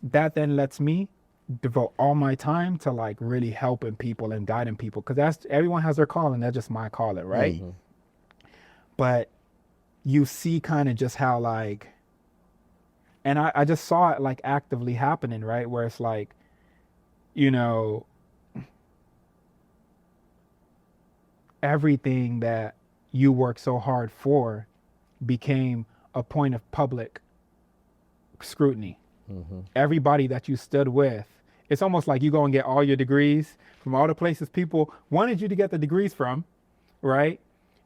that then lets me devote all my time to like really helping people and guiding people, because that's, everyone has their calling. That's just my calling, right? But you see kind of just how like, and I just saw it like actively happening, right? Where it's like, you know, everything that you work so hard for became a point of public scrutiny. Everybody that you stood with, it's almost like you go and get all your degrees from all the places people wanted you to get the degrees from, right?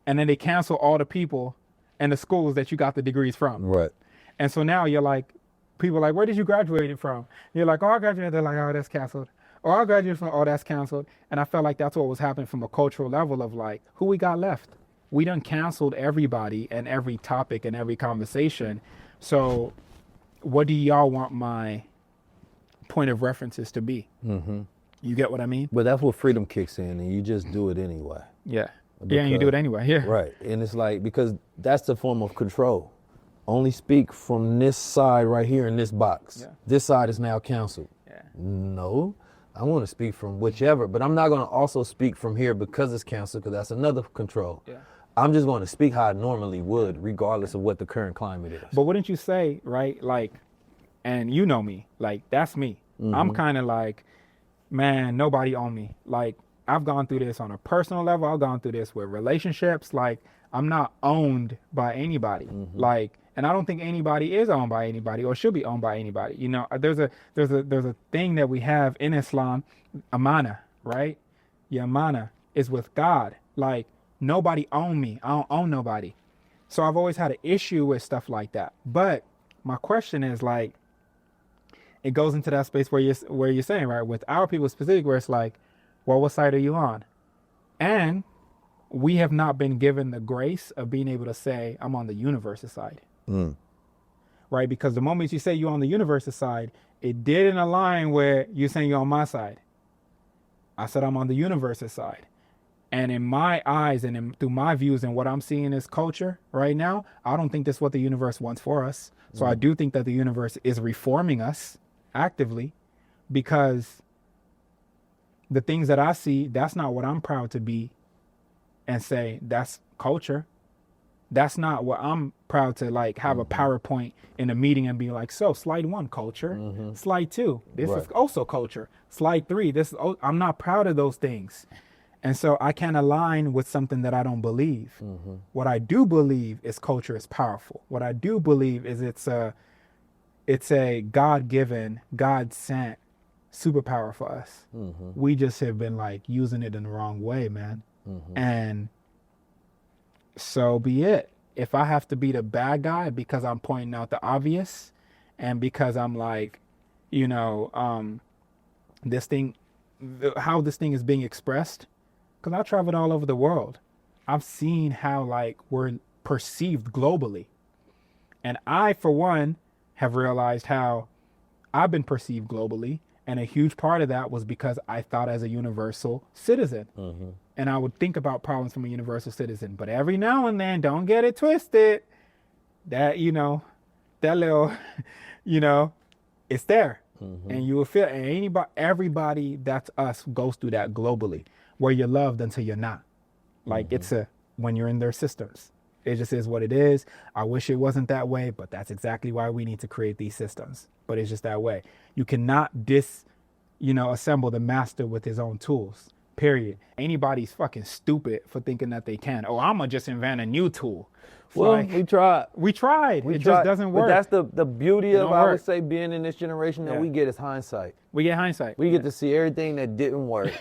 And then they cancel all the people and the schools that you got the degrees from. Right. And so now you're like, people are like, where did you graduate from? You're like, oh, I graduated. They're like, oh, that's canceled. Or I graduated from, oh, that's canceled. And I felt like that's what was happening from a cultural level of like, who we got left? We done canceled everybody and every topic and every conversation. So what do y'all want my point of references to be? You get what I mean? But that's what freedom kicks in, and you just do it anyway. Yeah. Yeah, and you do it anyway. Yeah. Right. And it's like, because that's the form of control. Only speak from this side right here in this box. Yeah. This side is now canceled. Yeah. No, I want to speak from whichever, but I'm not going to also speak from here because it's canceled, because that's another control. Yeah. I'm just going to speak how I normally would, regardless of what the current climate is. But wouldn't you say, right, like, and you know me, like, that's me. I'm kind of like, man, nobody own me. Like, I've gone through this on a personal level. I've gone through this with relationships. Like, I'm not owned by anybody. Like, and I don't think anybody is owned by anybody or should be owned by anybody. You know, there's a thing that we have in Islam, amana, right? Your amana is with God. Like, nobody own me. I don't own nobody. So I've always had an issue with stuff like that. But my question is, like, it goes into that space where you're saying, right, with our people specific, where it's like, well, what side are you on? And we have not been given the grace of being able to say, I'm on the universe's side. Right? Because the moment you say you're on the universe's side, it didn't align where you're saying you're on my side. I said I'm on the universe's side. And in my eyes and through my views and what I'm seeing as culture right now, I don't think that's what the universe wants for us. So I do think that the universe is reforming us actively, because the things that I see, that's not what I'm proud to be and say that's culture. That's not what I'm proud to, like, have a PowerPoint in a meeting and be like, so slide 1, culture. Slide 2, this is also culture. Slide 3, this is, I'm not proud of those things. And so I can't align with something that I don't believe. What I do believe is culture is powerful. What I do believe is it's a God-given, God-sent superpower for us. We just have been, like, using it in the wrong way, man. And so be it. If I have to be the bad guy because I'm pointing out the obvious, and because I'm like, you know, this thing, how this thing is being expressed, because I traveled all over the world. I've seen how, like, we're perceived globally. And I, for one, have realized how I've been perceived globally. And a huge part of that was because I thought as a universal citizen. And I would think about problems from a universal citizen. But every now and then, don't get it twisted, that, you know, that little, you know, it's there. And you will feel, and everybody that's us goes through that globally, where you're loved until you're not. Like, it's when you're in their systems. It just is what it is. I wish it wasn't that way, but that's exactly why we need to create these systems. But it's just that way. You cannot assemble the master with his own tools, period. Anybody's fucking stupid for thinking that they can. Oh, I'm going to just invent a new tool. Well, like, we tried. It just doesn't work. But that's the beauty of, I would say, being in this generation that we get is hindsight. We get hindsight. We get to see everything that didn't work.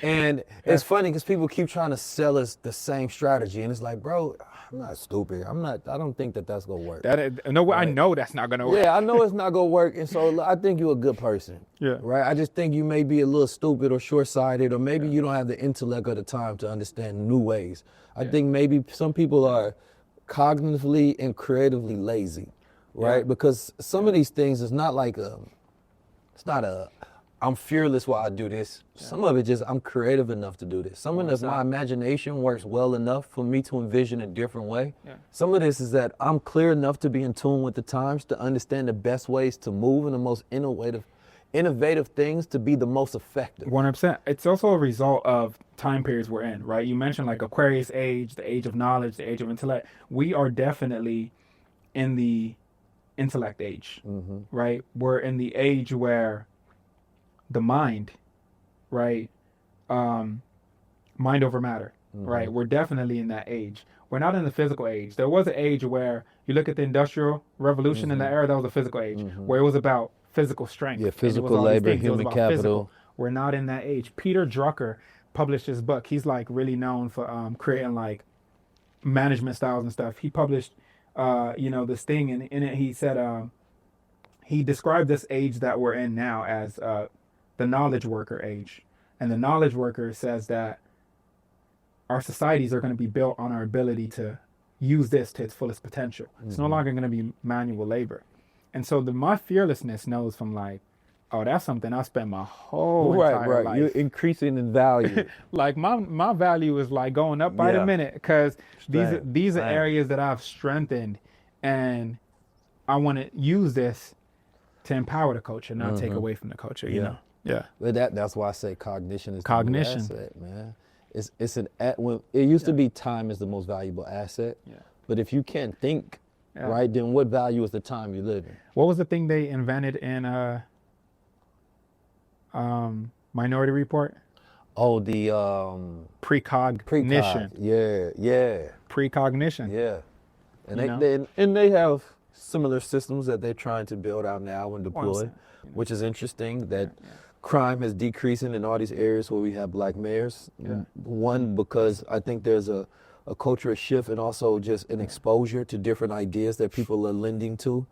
And it's funny because people keep trying to sell us the same strategy. And it's like, bro, I'm not stupid. I don't think that that's going to work. I know that's not going to work. Yeah, I know it's not going to work. And so I think you're a good person. Yeah. Right? I just think you may be a little stupid or short-sighted, or maybe you don't have the intellect or the time to understand new ways. I think maybe some people are cognitively and creatively lazy, right? Because some of these things is not like I'm fearless while I do this. Some of it just, I'm creative enough to do this. Some of this, my imagination works well enough for me to envision a different way. Some of this is that I'm clear enough to be in tune with the times, to understand the best ways to move and the most innovative things to be the most effective. 100%. It's also a result of time periods we're in, right? You mentioned like Aquarius age, the age of knowledge, the age of intellect. We are definitely in the intellect age, right? We're in the age where the mind, right? Mind over matter, right? We're definitely in that age. We're not in the physical age. There was an age where you look at the Industrial Revolution in that era, that was a physical age, where it was about physical strength. Yeah, physical labor, human capital. Physical. We're not in that age. Peter Drucker published his book. He's like really known for creating like management styles and stuff. He published, this thing, and in it he said, he described this age that we're in now as the knowledge worker age. And the knowledge worker says that our societies are going to be built on our ability to use this to its fullest potential. It's no longer going to be manual labor. And so my fearlessness knows from like, oh, that's something I spend my whole entire life. You're increasing in value. Like my value is like going up by the minute, because these are areas that I've strengthened, and I want to use this to empower the culture, not take away from the culture. You know. Yeah. But that's why I say cognition is cognition, the asset, man. It's it used to be time is the most valuable asset. Yeah. But if you can't think, right, then what value is the time you live in? What was the thing they invented in Minority Report? Oh, the precognition. Yeah. Precognition. Yeah. And they have similar systems that they're trying to build out now and deploy, which is interesting that crime is decreasing in all these areas where we have black mayors. Yeah. One, because I think there's a cultural shift and also just an exposure to different ideas that people are lending to.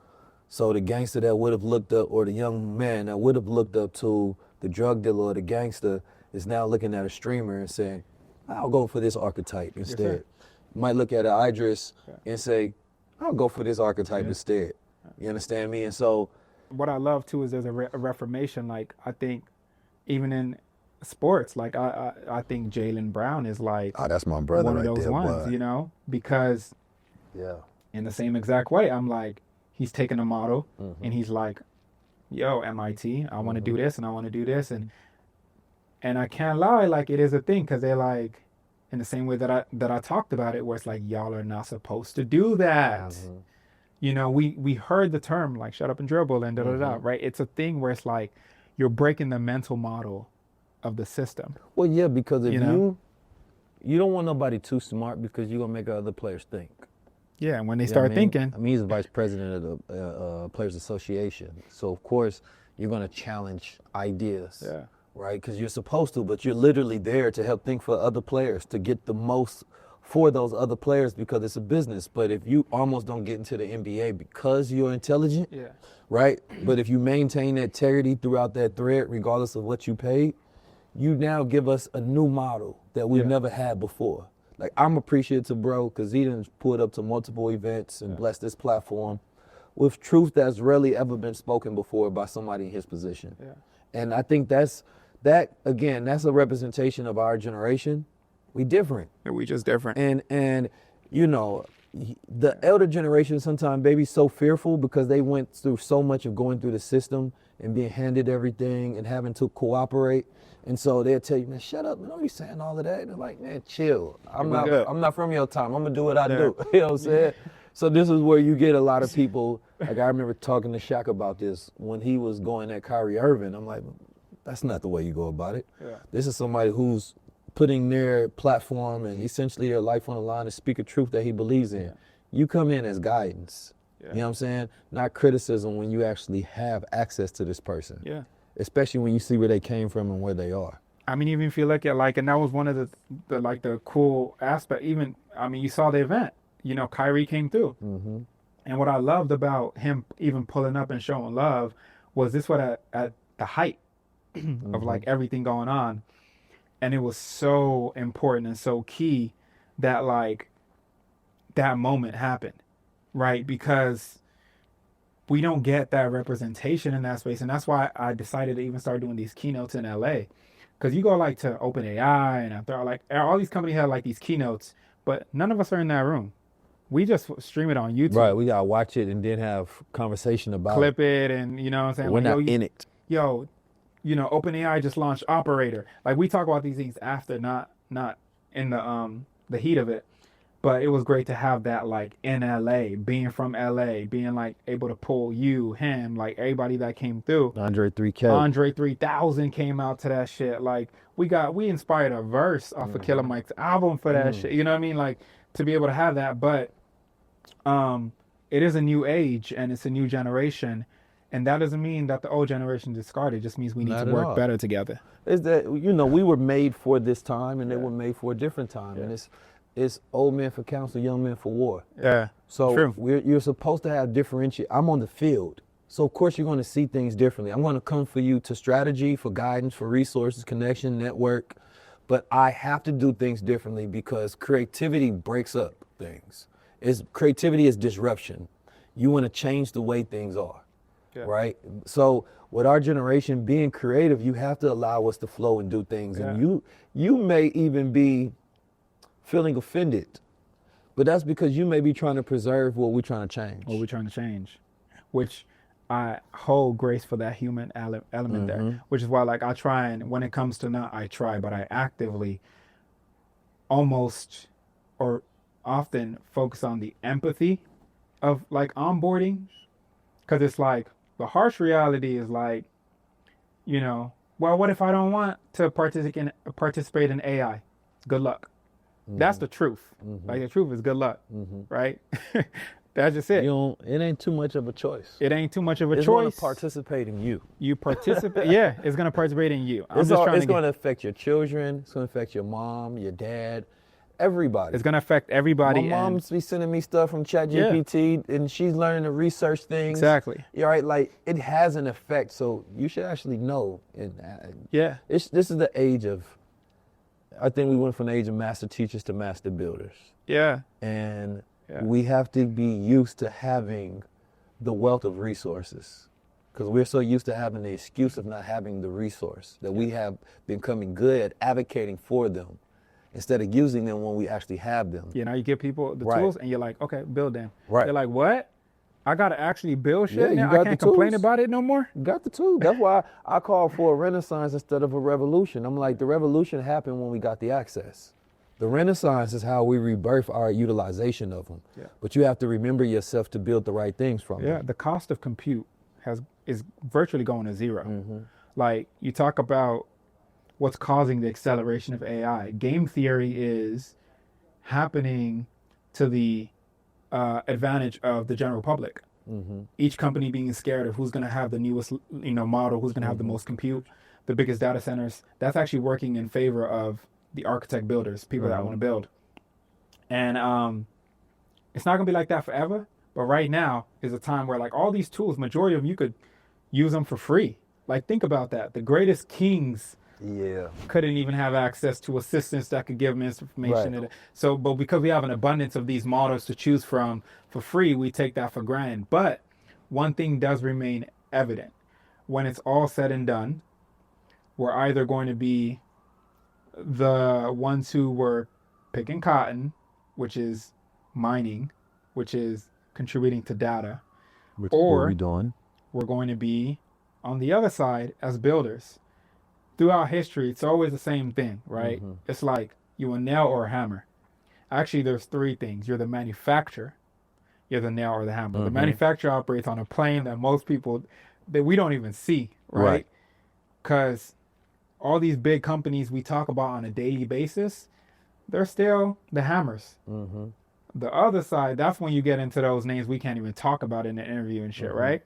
So the gangster that would have looked up, or the young man that would have looked up to the drug dealer or the gangster, is now looking at a streamer and saying, I'll go for this archetype instead. Might look at an Idris and say, I'll go for this archetype instead. You understand me? And so, what I love too is there's a reformation. Like, I think even in sports, like I think Jaylen Brown is like, oh, that's my brother, one right of those there, ones, boy. you know, because in the same exact way, I'm like, he's taking a model and he's like, yo, MIT, I want to do this and I want to do this, and I can't lie, like, it is a thing, because they're like, in the same way that I talked about it, where it's like, y'all are not supposed to do that. You know, we heard the term like shut up and dribble and right? It's a thing where it's like you're breaking the mental model of the system. Well, yeah, because if you don't want nobody too smart, because you're gonna make other players think. Yeah, and when they start thinking. I mean, he's the vice president of the Players Association, so of course you're gonna challenge ideas. Yeah. Right, because you're supposed to, but you're literally there to help think for other players, to get the most for those other players, because it's a business. But if you almost don't get into the NBA because you're intelligent, right? But if you maintain that integrity throughout that thread, regardless of what you paid, you now give us a new model that we've never had before. Like, I'm appreciative, bro, because he done pulled up to multiple events and blessed this platform with truth that's rarely ever been spoken before by somebody in his position. Yeah. And I think that's a representation of our generation. We different. Yeah, we just different. And you know, the elder generation sometimes, baby, so fearful because they went through so much of going through the system and being handed everything and having to cooperate. And so they'll tell you, man, shut up, man, don't be saying all of that. And they're like, man, chill. I'm not from your time. I'm gonna do what I do. You know what I'm saying? So this is where you get a lot of people, like I remember talking to Shaq about this when he was going at Kyrie Irving. I'm like, that's not the way you go about it. Yeah. This is somebody who's putting their platform and essentially their life on the line to speak a truth that he believes in. Yeah. You come in as guidance. Yeah. You know what I'm saying? Not criticism when you actually have access to this person. Yeah. Especially when you see where they came from and where they are. I mean, even if you look at and that was one of the cool aspect. Even, I mean, you saw the event. You know, Kyrie came through. Mm-hmm. And what I loved about him even pulling up and showing love was this was at the height of like everything going on. And it was so important and so key that like that moment happened, right? Because we don't get that representation in that space. And that's why I decided to even start doing these keynotes in LA. Because you go like to OpenAI and after like all these companies have like these keynotes, but none of us are in that room. We just stream it on YouTube. Right, we gotta watch it and then have conversation about Clip it and you know what I'm saying? We're not in it. Yo, you know, OpenAI just launched Operator. Like we talk about these things after, not in the heat of it. But it was great to have that like in LA, being from LA, being like able to pull you, him, like everybody that came through. Andre 3K. Andre 3000 came out to that shit. Like we inspired a verse off of Killer Mike's album for that shit. You know what I mean? Like to be able to have that. But it is a new age and it's a new generation. And that doesn't mean that the old generation discarded. It just means we need to work better together. Is that, you know, we were made for this time and they were made for a different time. Yeah. And it's old men for counsel, young men for war. Yeah, so true. You're supposed to have differentiate. I'm on the field. So of course you're going to see things differently. I'm going to come for you to strategy, for guidance, for resources, connection, network. But I have to do things differently because creativity breaks up things. Creativity is disruption. You want to change the way things are. right? So with our generation being creative, you have to allow us to flow and do things. And you may even be feeling offended, but that's because you may be trying to preserve what we're trying to change. What we're trying to change, which I hold grace for that human element there, which is why, like, I try, and when it comes to not I try, but I actively almost or often focus on the empathy of like onboarding, because it's like the harsh reality is like, you know, well, what if I don't want to participate in AI? Good luck. That's the truth. Like, the truth is good luck, right? That's just it. It ain't too much of a choice. It ain't too much of a choice. It's going to participate in you. You participate. Yeah, it's going to participate in you. It's going to affect your children. It's going to affect your mom, your dad, everybody. It's going to affect everybody. My mom's be sending me stuff from ChatGPT, and she's learning to research things. Exactly. You're right. Like, it has an effect, so you should actually know. And this is the age of, I think we went from the age of master teachers to master builders. Yeah. And we have to be used to having the wealth of resources, because we're so used to having the excuse of not having the resource, that we have becoming good at advocating for them instead of using them when we actually have them. You know, you give people the tools and you're like, okay, build them. Right. They're like, what? I got to actually build shit now? You I can't complain about it no more? You got the tools. That's why I call for a renaissance instead of a revolution. I'm like, the revolution happened when we got the access. The renaissance is how we rebirth our utilization of them. Yeah. But you have to remember yourself to build the right things from them. Yeah, the cost of compute is virtually going to zero. Like, you talk about what's causing the acceleration of AI. Game theory is happening to the advantage of the general public. Each company being scared of who's going to have the newest, model, who's going to have the most compute, the biggest data centers. That's actually working in favor of the architect builders, people that want to build. And it's not going to be like that forever. But right now is a time where, like, all these tools, majority of them, you could use them for free. Like, think about that. The greatest kings couldn't even have access to assistants that could give them information. Right. So, but because we have an abundance of these models to choose from for free, we take that for granted. But one thing does remain evident. When it's all said and done, we're either going to be the ones who were picking cotton, which is mining, which is contributing to data, or we're going to be on the other side as builders. Throughout history, it's always the same thing, right? It's like you a nail or a hammer. Actually, there's three things. You're the manufacturer, you're the nail or the hammer. The manufacturer operates on a plane that most people, that we don't even see, right? Because all these big companies we talk about on a daily basis, they're still the hammers. The other side, that's when you get into those names we can't even talk about in an interview and shit, right?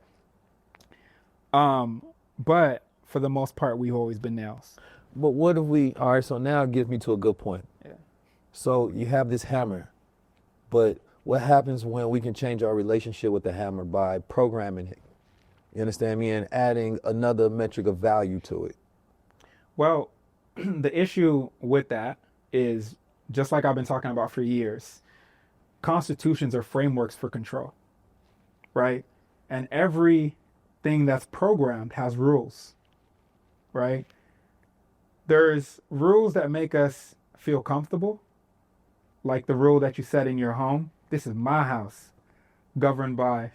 But for the most part, we've always been nails. But what if we, all right, so now it gets me to a good point. So you have this hammer, but what happens when we can change our relationship with the hammer by programming it? You understand me? And adding another metric of value to it. Well, the issue with that is, just like I've been talking about for years, constitutions are frameworks for control, right? And everything that's programmed has rules, right? There's rules that make us feel comfortable, like the rule that you set in your home. This is my house, governed by,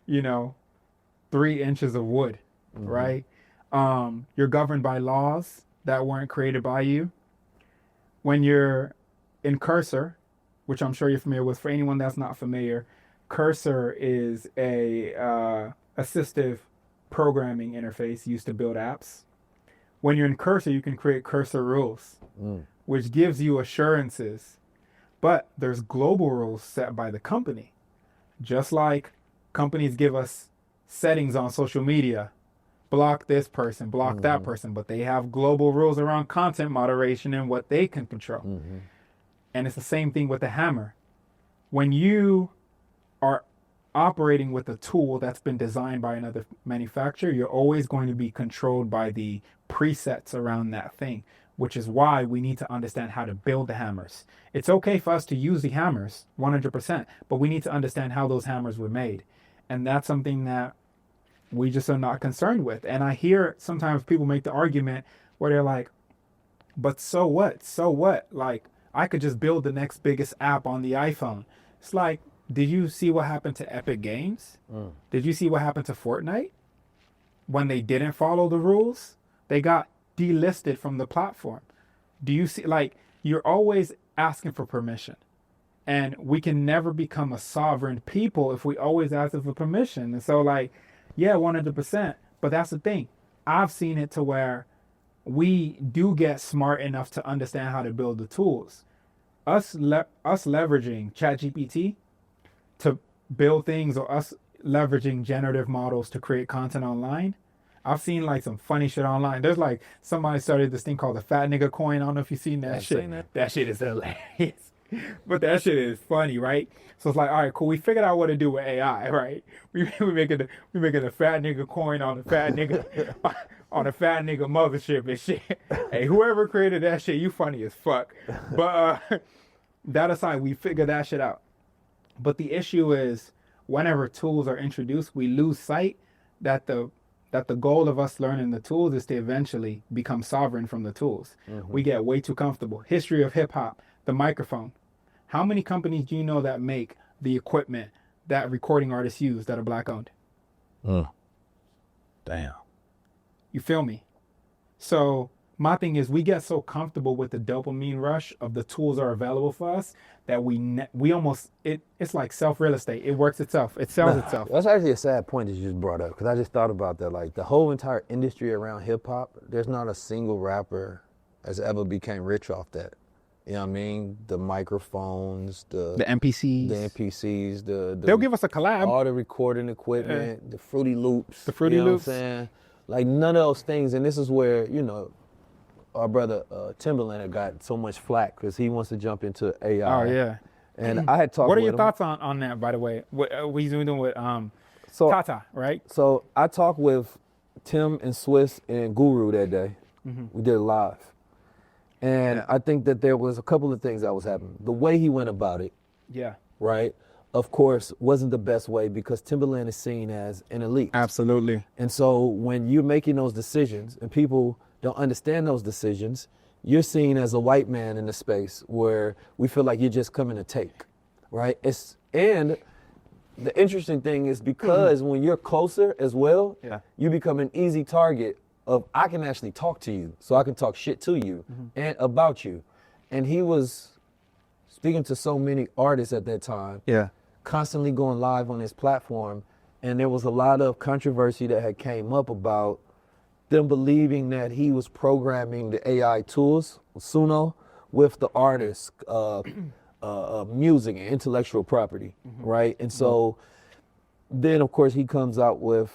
3 inches of wood, right? You're governed by laws that weren't created by you. When you're in Cursor, which I'm sure you're familiar with, for anyone that's not familiar, Cursor is a assistive programming interface used to build apps. When you're in Cursor, you can create Cursor rules, which gives you assurances. But there's global rules set by the company. Just like companies give us settings on social media, block this person, block that person, but they have global rules around content moderation and what they can control. And it's the same thing with the hammer. When you are operating with a tool that's been designed by another manufacturer, you're always going to be controlled by the presets around that thing, which is why we need to understand how to build the hammers. It's okay for us to use the hammers 100%, but we need to understand how those hammers were made. And that's something that we just are not concerned with. And I hear sometimes people make the argument where they're like, but so what? So what? Like, I could just build the next biggest app on the iPhone. It's like, did you see what happened to Epic Games? Did you see what happened to Fortnite? When they didn't follow the rules, they got delisted from the platform. Do you see, like, you're always asking for permission. And we can never become a sovereign people if we always ask for permission. And so, like, yeah, 100%. But that's the thing. I've seen it to where we do get smart enough to understand how to build the tools. Us leveraging ChatGPT to build things, or us leveraging generative models to create content online. I've seen like some funny shit online. There's like somebody started this thing called the fat nigga coin. I don't know if you've seen that shit. That shit is hilarious. But that shit is funny, right? So it's like, all right, cool. We figured out what to do with AI, right? We making a fat nigga coin on the fat nigga on a fat nigga mothership and shit. Hey, whoever created that shit, you funny as fuck. But that aside, we figured that shit out. But the issue is, whenever tools are introduced, we lose sight that the goal of us learning the tools is to eventually become sovereign from the tools. We get way too comfortable. History of hip hop, the microphone. How many companies do you know that make the equipment that recording artists use that are Black owned? Damn. You feel me? So my thing is, we get so comfortable with the dopamine rush of the tools are available for us that we almost, it's like self-real estate. It works itself. It sells itself. That's actually a sad point that you just brought up, because I just thought about that. Like, the whole entire industry around hip hop, there's not a single rapper has ever became rich off that. You know what I mean? The microphones, the NPCs, they'll give us a collab. All the recording equipment, the Fruity Loops. The Fruity Loops. What I'm saying? Like, none of those things. And this is where, you know, our brother Timbaland got so much flack because he wants to jump into AI. Oh, yeah. And I had talked with him. What are your thoughts on that, by the way? What he's doing with Tata, right? So I talked with Tim and Swiss and Guru that day. We did it live. And I think that there was a couple of things that was happening. The way he went about it, right, of course, wasn't the best way, because Timbaland is seen as an elite. Absolutely. And so when you're making those decisions and people don't understand those decisions, you're seen as a white man in a space where we feel like you're just coming to take, right? And the interesting thing is, because when you're closer as well, you become an easy target of, I can actually talk to you, so I can talk shit to you and about you. And he was speaking to so many artists at that time, constantly going live on his platform, and there was a lot of controversy that had came up about them believing that he was programming the AI tools, Suno, with the artist's music and intellectual property, right? And so then, of course, he comes out with,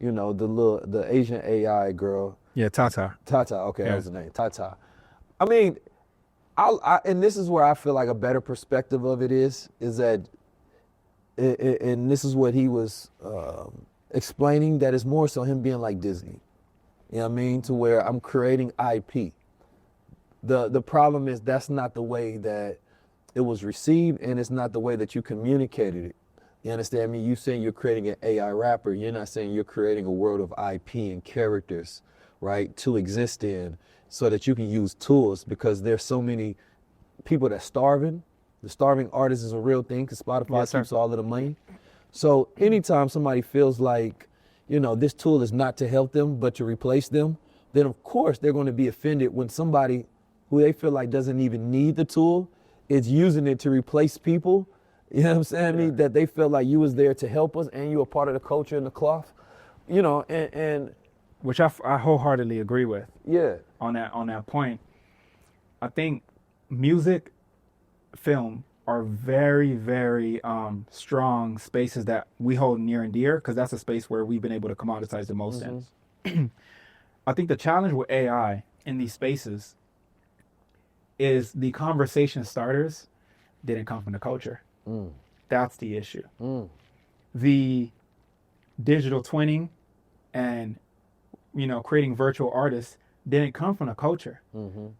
you know, the Asian AI girl. Yeah, Tata. Okay, that was the name, Tata. I mean, and this is where I feel like a better perspective of it is that, and this is what he was explaining, that it's more so him being like Disney. You know what I mean? To where I'm creating IP. The problem is, that's not the way that it was received, and it's not the way that you communicated it. You understand me? You saying you're creating an AI rapper, you're not saying you're creating a world of IP and characters, right, to exist in, so that you can use tools, because there's so many people that's starving. The starving artist is a real thing, because Spotify keeps all of the money. So anytime somebody feels like, you know, this tool is not to help them, but to replace them, then of course they're going to be offended when somebody who they feel like doesn't even need the tool is using it to replace people. You know what I'm saying? That they feel like you was there to help us, and you were part of the culture and the cloth, you know, and which I wholeheartedly agree with. Yeah. On that point, I think music, film are very, very strong spaces that we hold near and dear, because that's a space where we've been able to commoditize the most in. I think the challenge with AI in these spaces is the conversation starters didn't come from the culture. That's the issue. The digital twinning and, you know, creating virtual artists didn't come from the culture.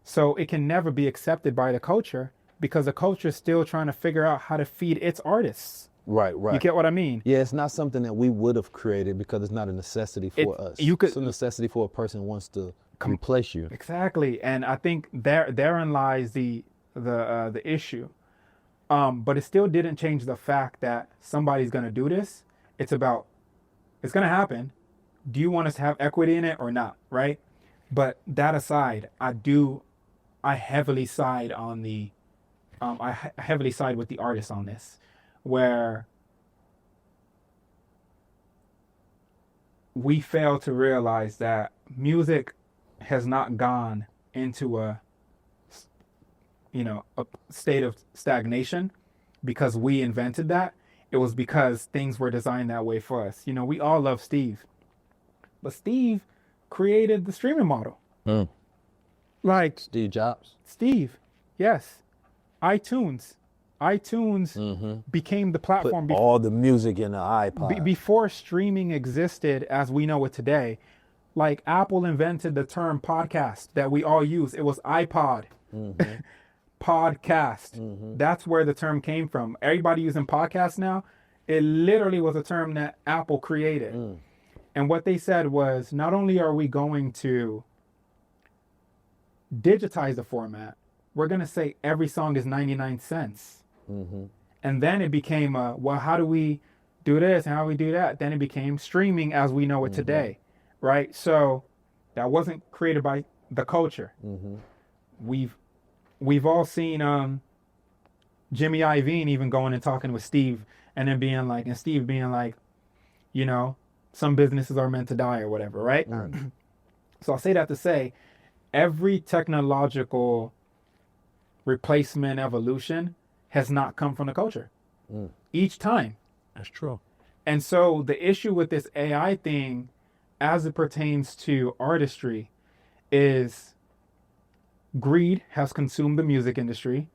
So it can never be accepted by the culture, because the culture is still trying to figure out how to feed its artists. Right. You get what I mean? Yeah, it's not something that we would have created because it's not a necessity for us. It's a necessity for a person who wants to replace you. Exactly, and I think therein lies the issue. But it still didn't change the fact that somebody's gonna do this. It's gonna happen. Do you want us to have equity in it or not? Right? But that aside, I heavily side on the I heavily side with the artist on this, where we fail to realize that music has not gone into a state of stagnation because we invented that. It was because things were designed that way for us. We all love Steve, but Steve created the streaming model. Like Steve Jobs. Steve, yes. iTunes became the platform. Put all the music in the iPod. Before streaming existed as we know it today, like Apple invented the term podcast that we all use. It was iPod. Podcast. That's where the term came from. Everybody using podcasts now, it literally was a term that Apple created. And what they said was, not only are we going to digitize the format, we're going to say every song is 99 cents. And then it became, well, how do we do this and how do we do that? Then it became streaming as we know it today, right? So that wasn't created by the culture. We've all seen Jimmy Iovine even going and talking with Steve and then being like, and Steve being like, some businesses are meant to die or whatever, right? So I'll say that to say, every technological replacement evolution has not come from the culture. Each time. That's true. And so the issue with this AI thing, as it pertains to artistry, is greed has consumed the music industry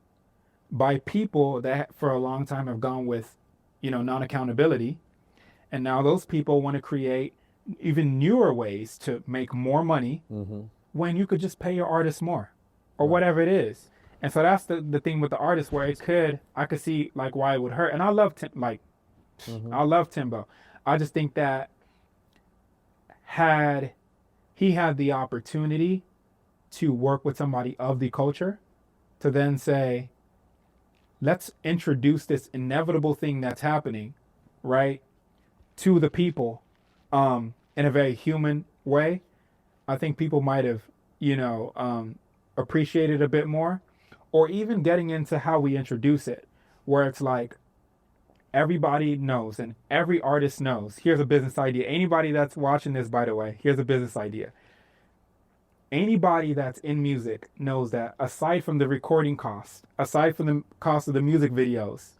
by people that for a long time have gone with, non-accountability. And now those people want to create even newer ways to make more money when you could just pay your artists more or whatever it is. And so that's the thing with the artist, where I could see like why it would hurt. And I love I love Timbo. I just think that had he had the opportunity to work with somebody of the culture to then say, let's introduce this inevitable thing that's happening, right, to the people in a very human way, I think people might have, appreciated a bit more. Or even getting into how we introduce it, where it's like everybody knows and every artist knows. Here's a business idea. Anybody that's watching this, by the way, here's a business idea. Anybody that's in music knows that aside from the recording cost, aside from the cost of the music videos,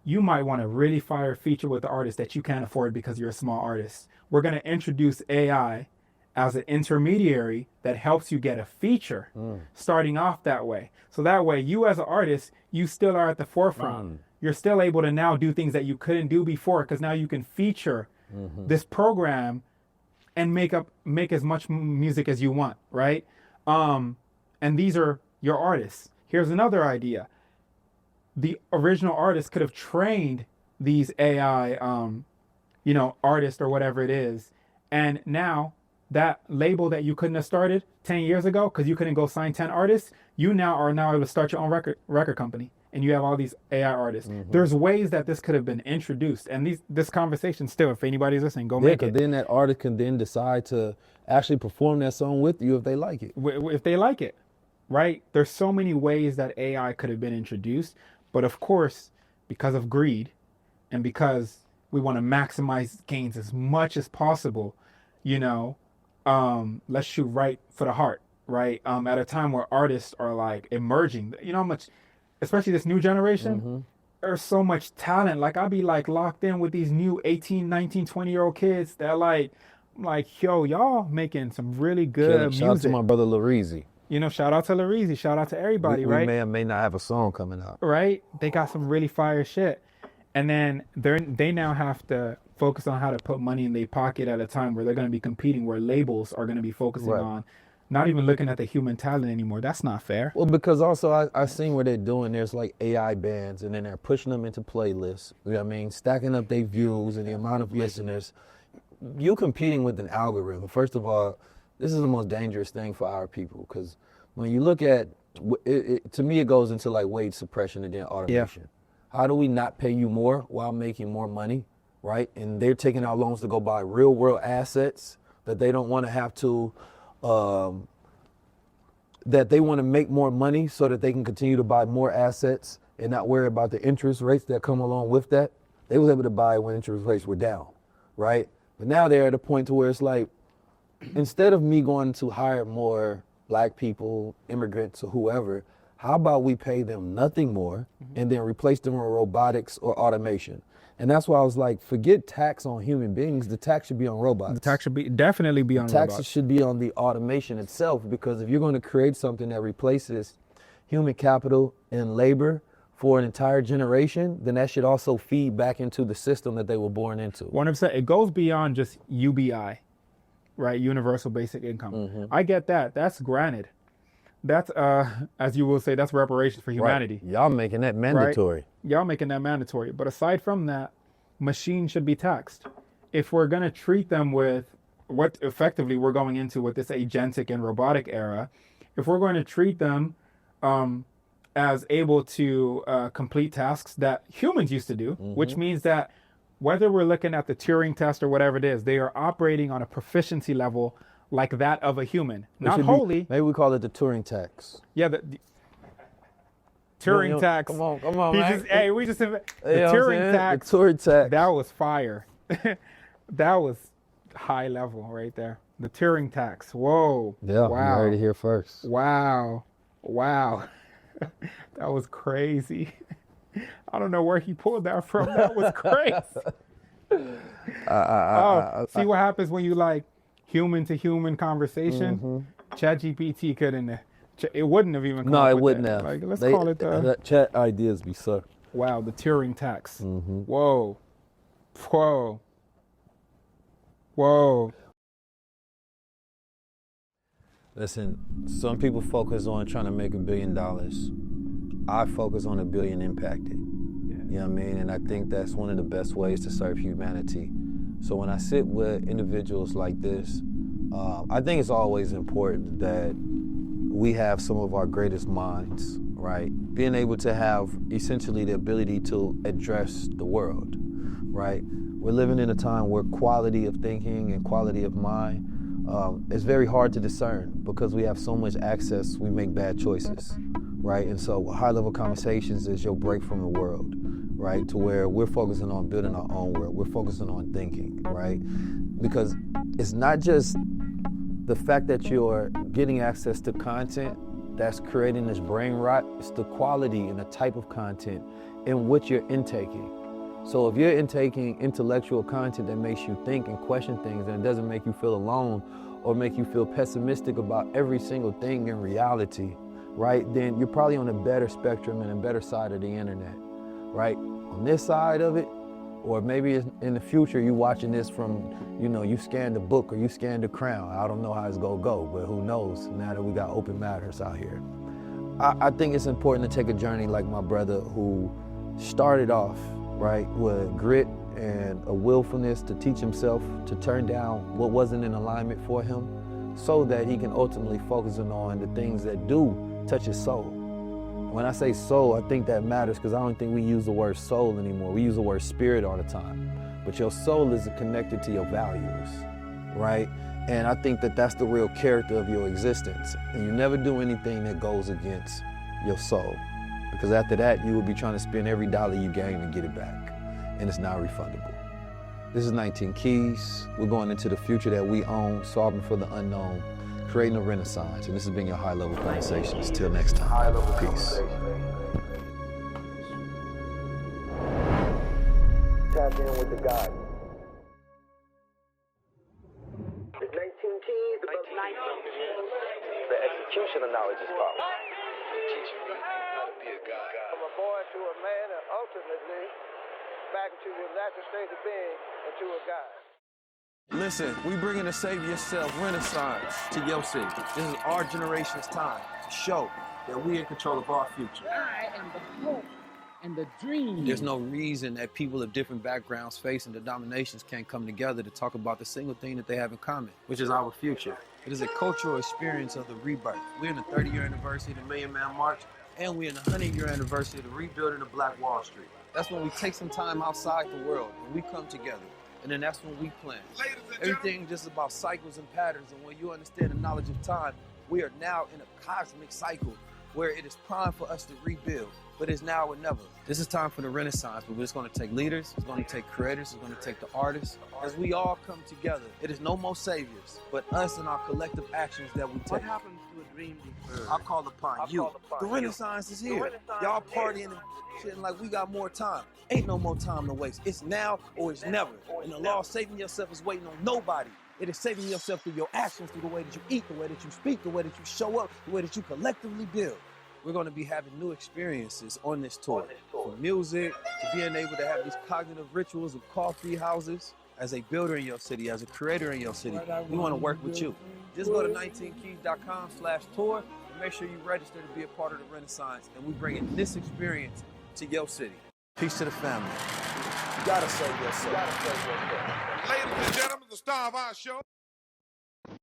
you might want a really fire feature with the artist that you can't afford because you're a small artist. We're going to introduce AI as an intermediary that helps you get a feature starting off that way. So that way, you as an artist, you still are at the forefront. You're still able to now do things that you couldn't do before because now you can feature this program and make as much music as you want, right? And these are your artists. Here's another idea. The original artist could have trained these AI, artists or whatever it is. And now that label that you couldn't have started 10 years ago because you couldn't go sign 10 artists, you are now able to start your own record company. And you have all these AI artists. There's ways that this could have been introduced. And this conversation still, if anybody's listening, go make it. Then that artist can then decide to actually perform that song with you if they like it. If they like it, right? There's so many ways that AI could have been introduced. But of course, because of greed and because we want to maximize gains as much as possible, let's shoot right for the heart, right? At a time where artists are like emerging, how much, especially this new generation, there's so much talent. Like I'll be like locked in with these new 18, 19, 20-year-old kids that I'm like, yo, y'all making some really good music. Shout out to my brother Lareezy. Shout out to Lareezy, shout out to everybody, right? We may or may not have a song coming out. Right? They got some really fire shit. And then they now have to focus on how to put money in their pocket at a time where they're going to be competing, where labels are going to be focusing on not even looking at the human talent anymore. That's not fair. Well, because also I seen what they're doing. There's like AI bands, and then they're pushing them into playlists. You know what I mean? Stacking up their views and the amount of listeners. You competing with an algorithm. First of all, this is the most dangerous thing for our people, because when you look at to me, it goes into like wage suppression and then automation. Yeah. How do we not pay you more while making more money, right? And they're taking out loans to go buy real world assets that they don't want to have to, that they want to make more money so that they can continue to buy more assets and not worry about the interest rates that come along with that. They was able to buy when interest rates were down, right? But now they're at a point to where it's like, instead of me going to hire more Black people, immigrants, or whoever, how about we pay them nothing more and then replace them with robotics or automation? And that's why I was like, forget tax on human beings. The tax should be on robots. The tax should definitely be on robots. Taxes should be on the automation itself, because if you're going to create something that replaces human capital and labor for an entire generation, then that should also feed back into the system that they were born into. 100%. It goes beyond just UBI, right? Universal basic income. I get that. That's granted. That's, as you will say, that's reparations for humanity. Right. Y'all making that mandatory. Right? Y'all making that mandatory. But aside from that, machines should be taxed. If we're going to treat them with what effectively we're going into with this agentic and robotic era, if we're going to treat them as able to complete tasks that humans used to do, which means that whether we're looking at the Turing test or whatever it is, they are operating on a proficiency level like that of a human. Not wholly. Maybe we call it the Turing tax. Yeah, the Turing tax. Come on, man. The Turing tax. The Turing tax. That was fire. That was high level right there. The Turing tax. Whoa. Yeah, wow. You heard it here first. Wow. That was crazy. I don't know where he pulled that from. That was crazy. See what happens when you like human to human conversation? ChatGPT couldn't. It wouldn't have even come up it with wouldn't that. have. Like, let's call it the chat ideas be sucked. Wow, the Turing tax. Whoa. Listen, some people focus on trying to make $1 billion. I focus on $1 billion impacted. You know what I mean? And I think that's one of the best ways to serve humanity. So when I sit with individuals like this, I think it's always important that we have some of our greatest minds, right? Being able to have essentially the ability to address the world, right? We're living in a time where quality of thinking and quality of mind is very hard to discern, because we have so much access, we make bad choices, right? And so High Lvl Conversations is your break from the world, right? To where we're focusing on building our own world. We're focusing on thinking, right? Because it's not just the fact that you're getting access to content that's creating this brain rot. It's the quality and the type of content and what you're intaking. So if you're intaking intellectual content that makes you think and question things, and it doesn't make you feel alone or make you feel pessimistic about every single thing in reality, right? Then you're probably on a better spectrum and a better side of the internet, right? On this side of it, or maybe in the future you watching this from, you scanned the book or you scanned the Crown. I don't know how it's gonna go, but who knows now that we got open matters out here. I think it's important to take a journey like my brother, who started off, right, with grit and a willfulness to teach himself to turn down what wasn't in alignment for him, so that he can ultimately focus on the things that do touch his soul. When I say soul, I think that matters, because I don't think we use the word soul anymore. We use the word spirit all the time. But your soul is connected to your values, right? And I think that that's the real character of your existence. And you never do anything that goes against your soul, because after that, you will be trying to spend every dollar you gain to get it back, and it's not refundable. This is 19 Keys. We're going into the future that we own, solving for the unknown, creating a renaissance. And this has been your High Lvl Conversations. Till next time. High Lvl Peace. Tap in with the God. It's 19 keys. The execution of knowledge is power. Teach you how to be a God. From a boy to a man, and ultimately back into the natural state of being, into a God. Listen, we bringing the Save Yourself Renaissance to your city. This is our generation's time to show that we in control of our future. I am the hope and the dream. There's no reason that people of different backgrounds, faiths, and denominations can't come together to talk about the single thing that they have in common, which is our future. It is a cultural experience of the rebirth. We're in the 30-year anniversary of the Million Man March, and we're in the 100-year anniversary of the rebuilding of Black Wall Street. That's when we take some time outside the world and we come together. And then that's when we plan. Everything just about cycles and patterns. And when you understand the knowledge of time, we are now in a cosmic cycle where it is prime for us to rebuild. But it's now or never. This is time for the Renaissance, but it's going to take leaders, it's going to take creators, it's going to take the artists. As we all come together, it is no more saviors, but us and our collective actions that we take. What happens to a dream deferred? I call upon you. The Renaissance is here. Y'all partying and shit like we got more time. Ain't no more time to waste. It's now or it's never. And the law of saving yourself is waiting on nobody. It is saving yourself through your actions, through the way that you eat, the way that you speak, the way that you show up, the way that you collectively build. We're going to be having new experiences on this tour. From music to being able to have these cognitive rituals of coffee houses. As a builder in your city, as a creator in your city, we want to work with you. Just go to 19keys.com/tour and make sure you register to be a part of the Renaissance. And we bringing this experience to your city. Peace to the family. You gotta save yourself. Ladies and gentlemen, the star of our show.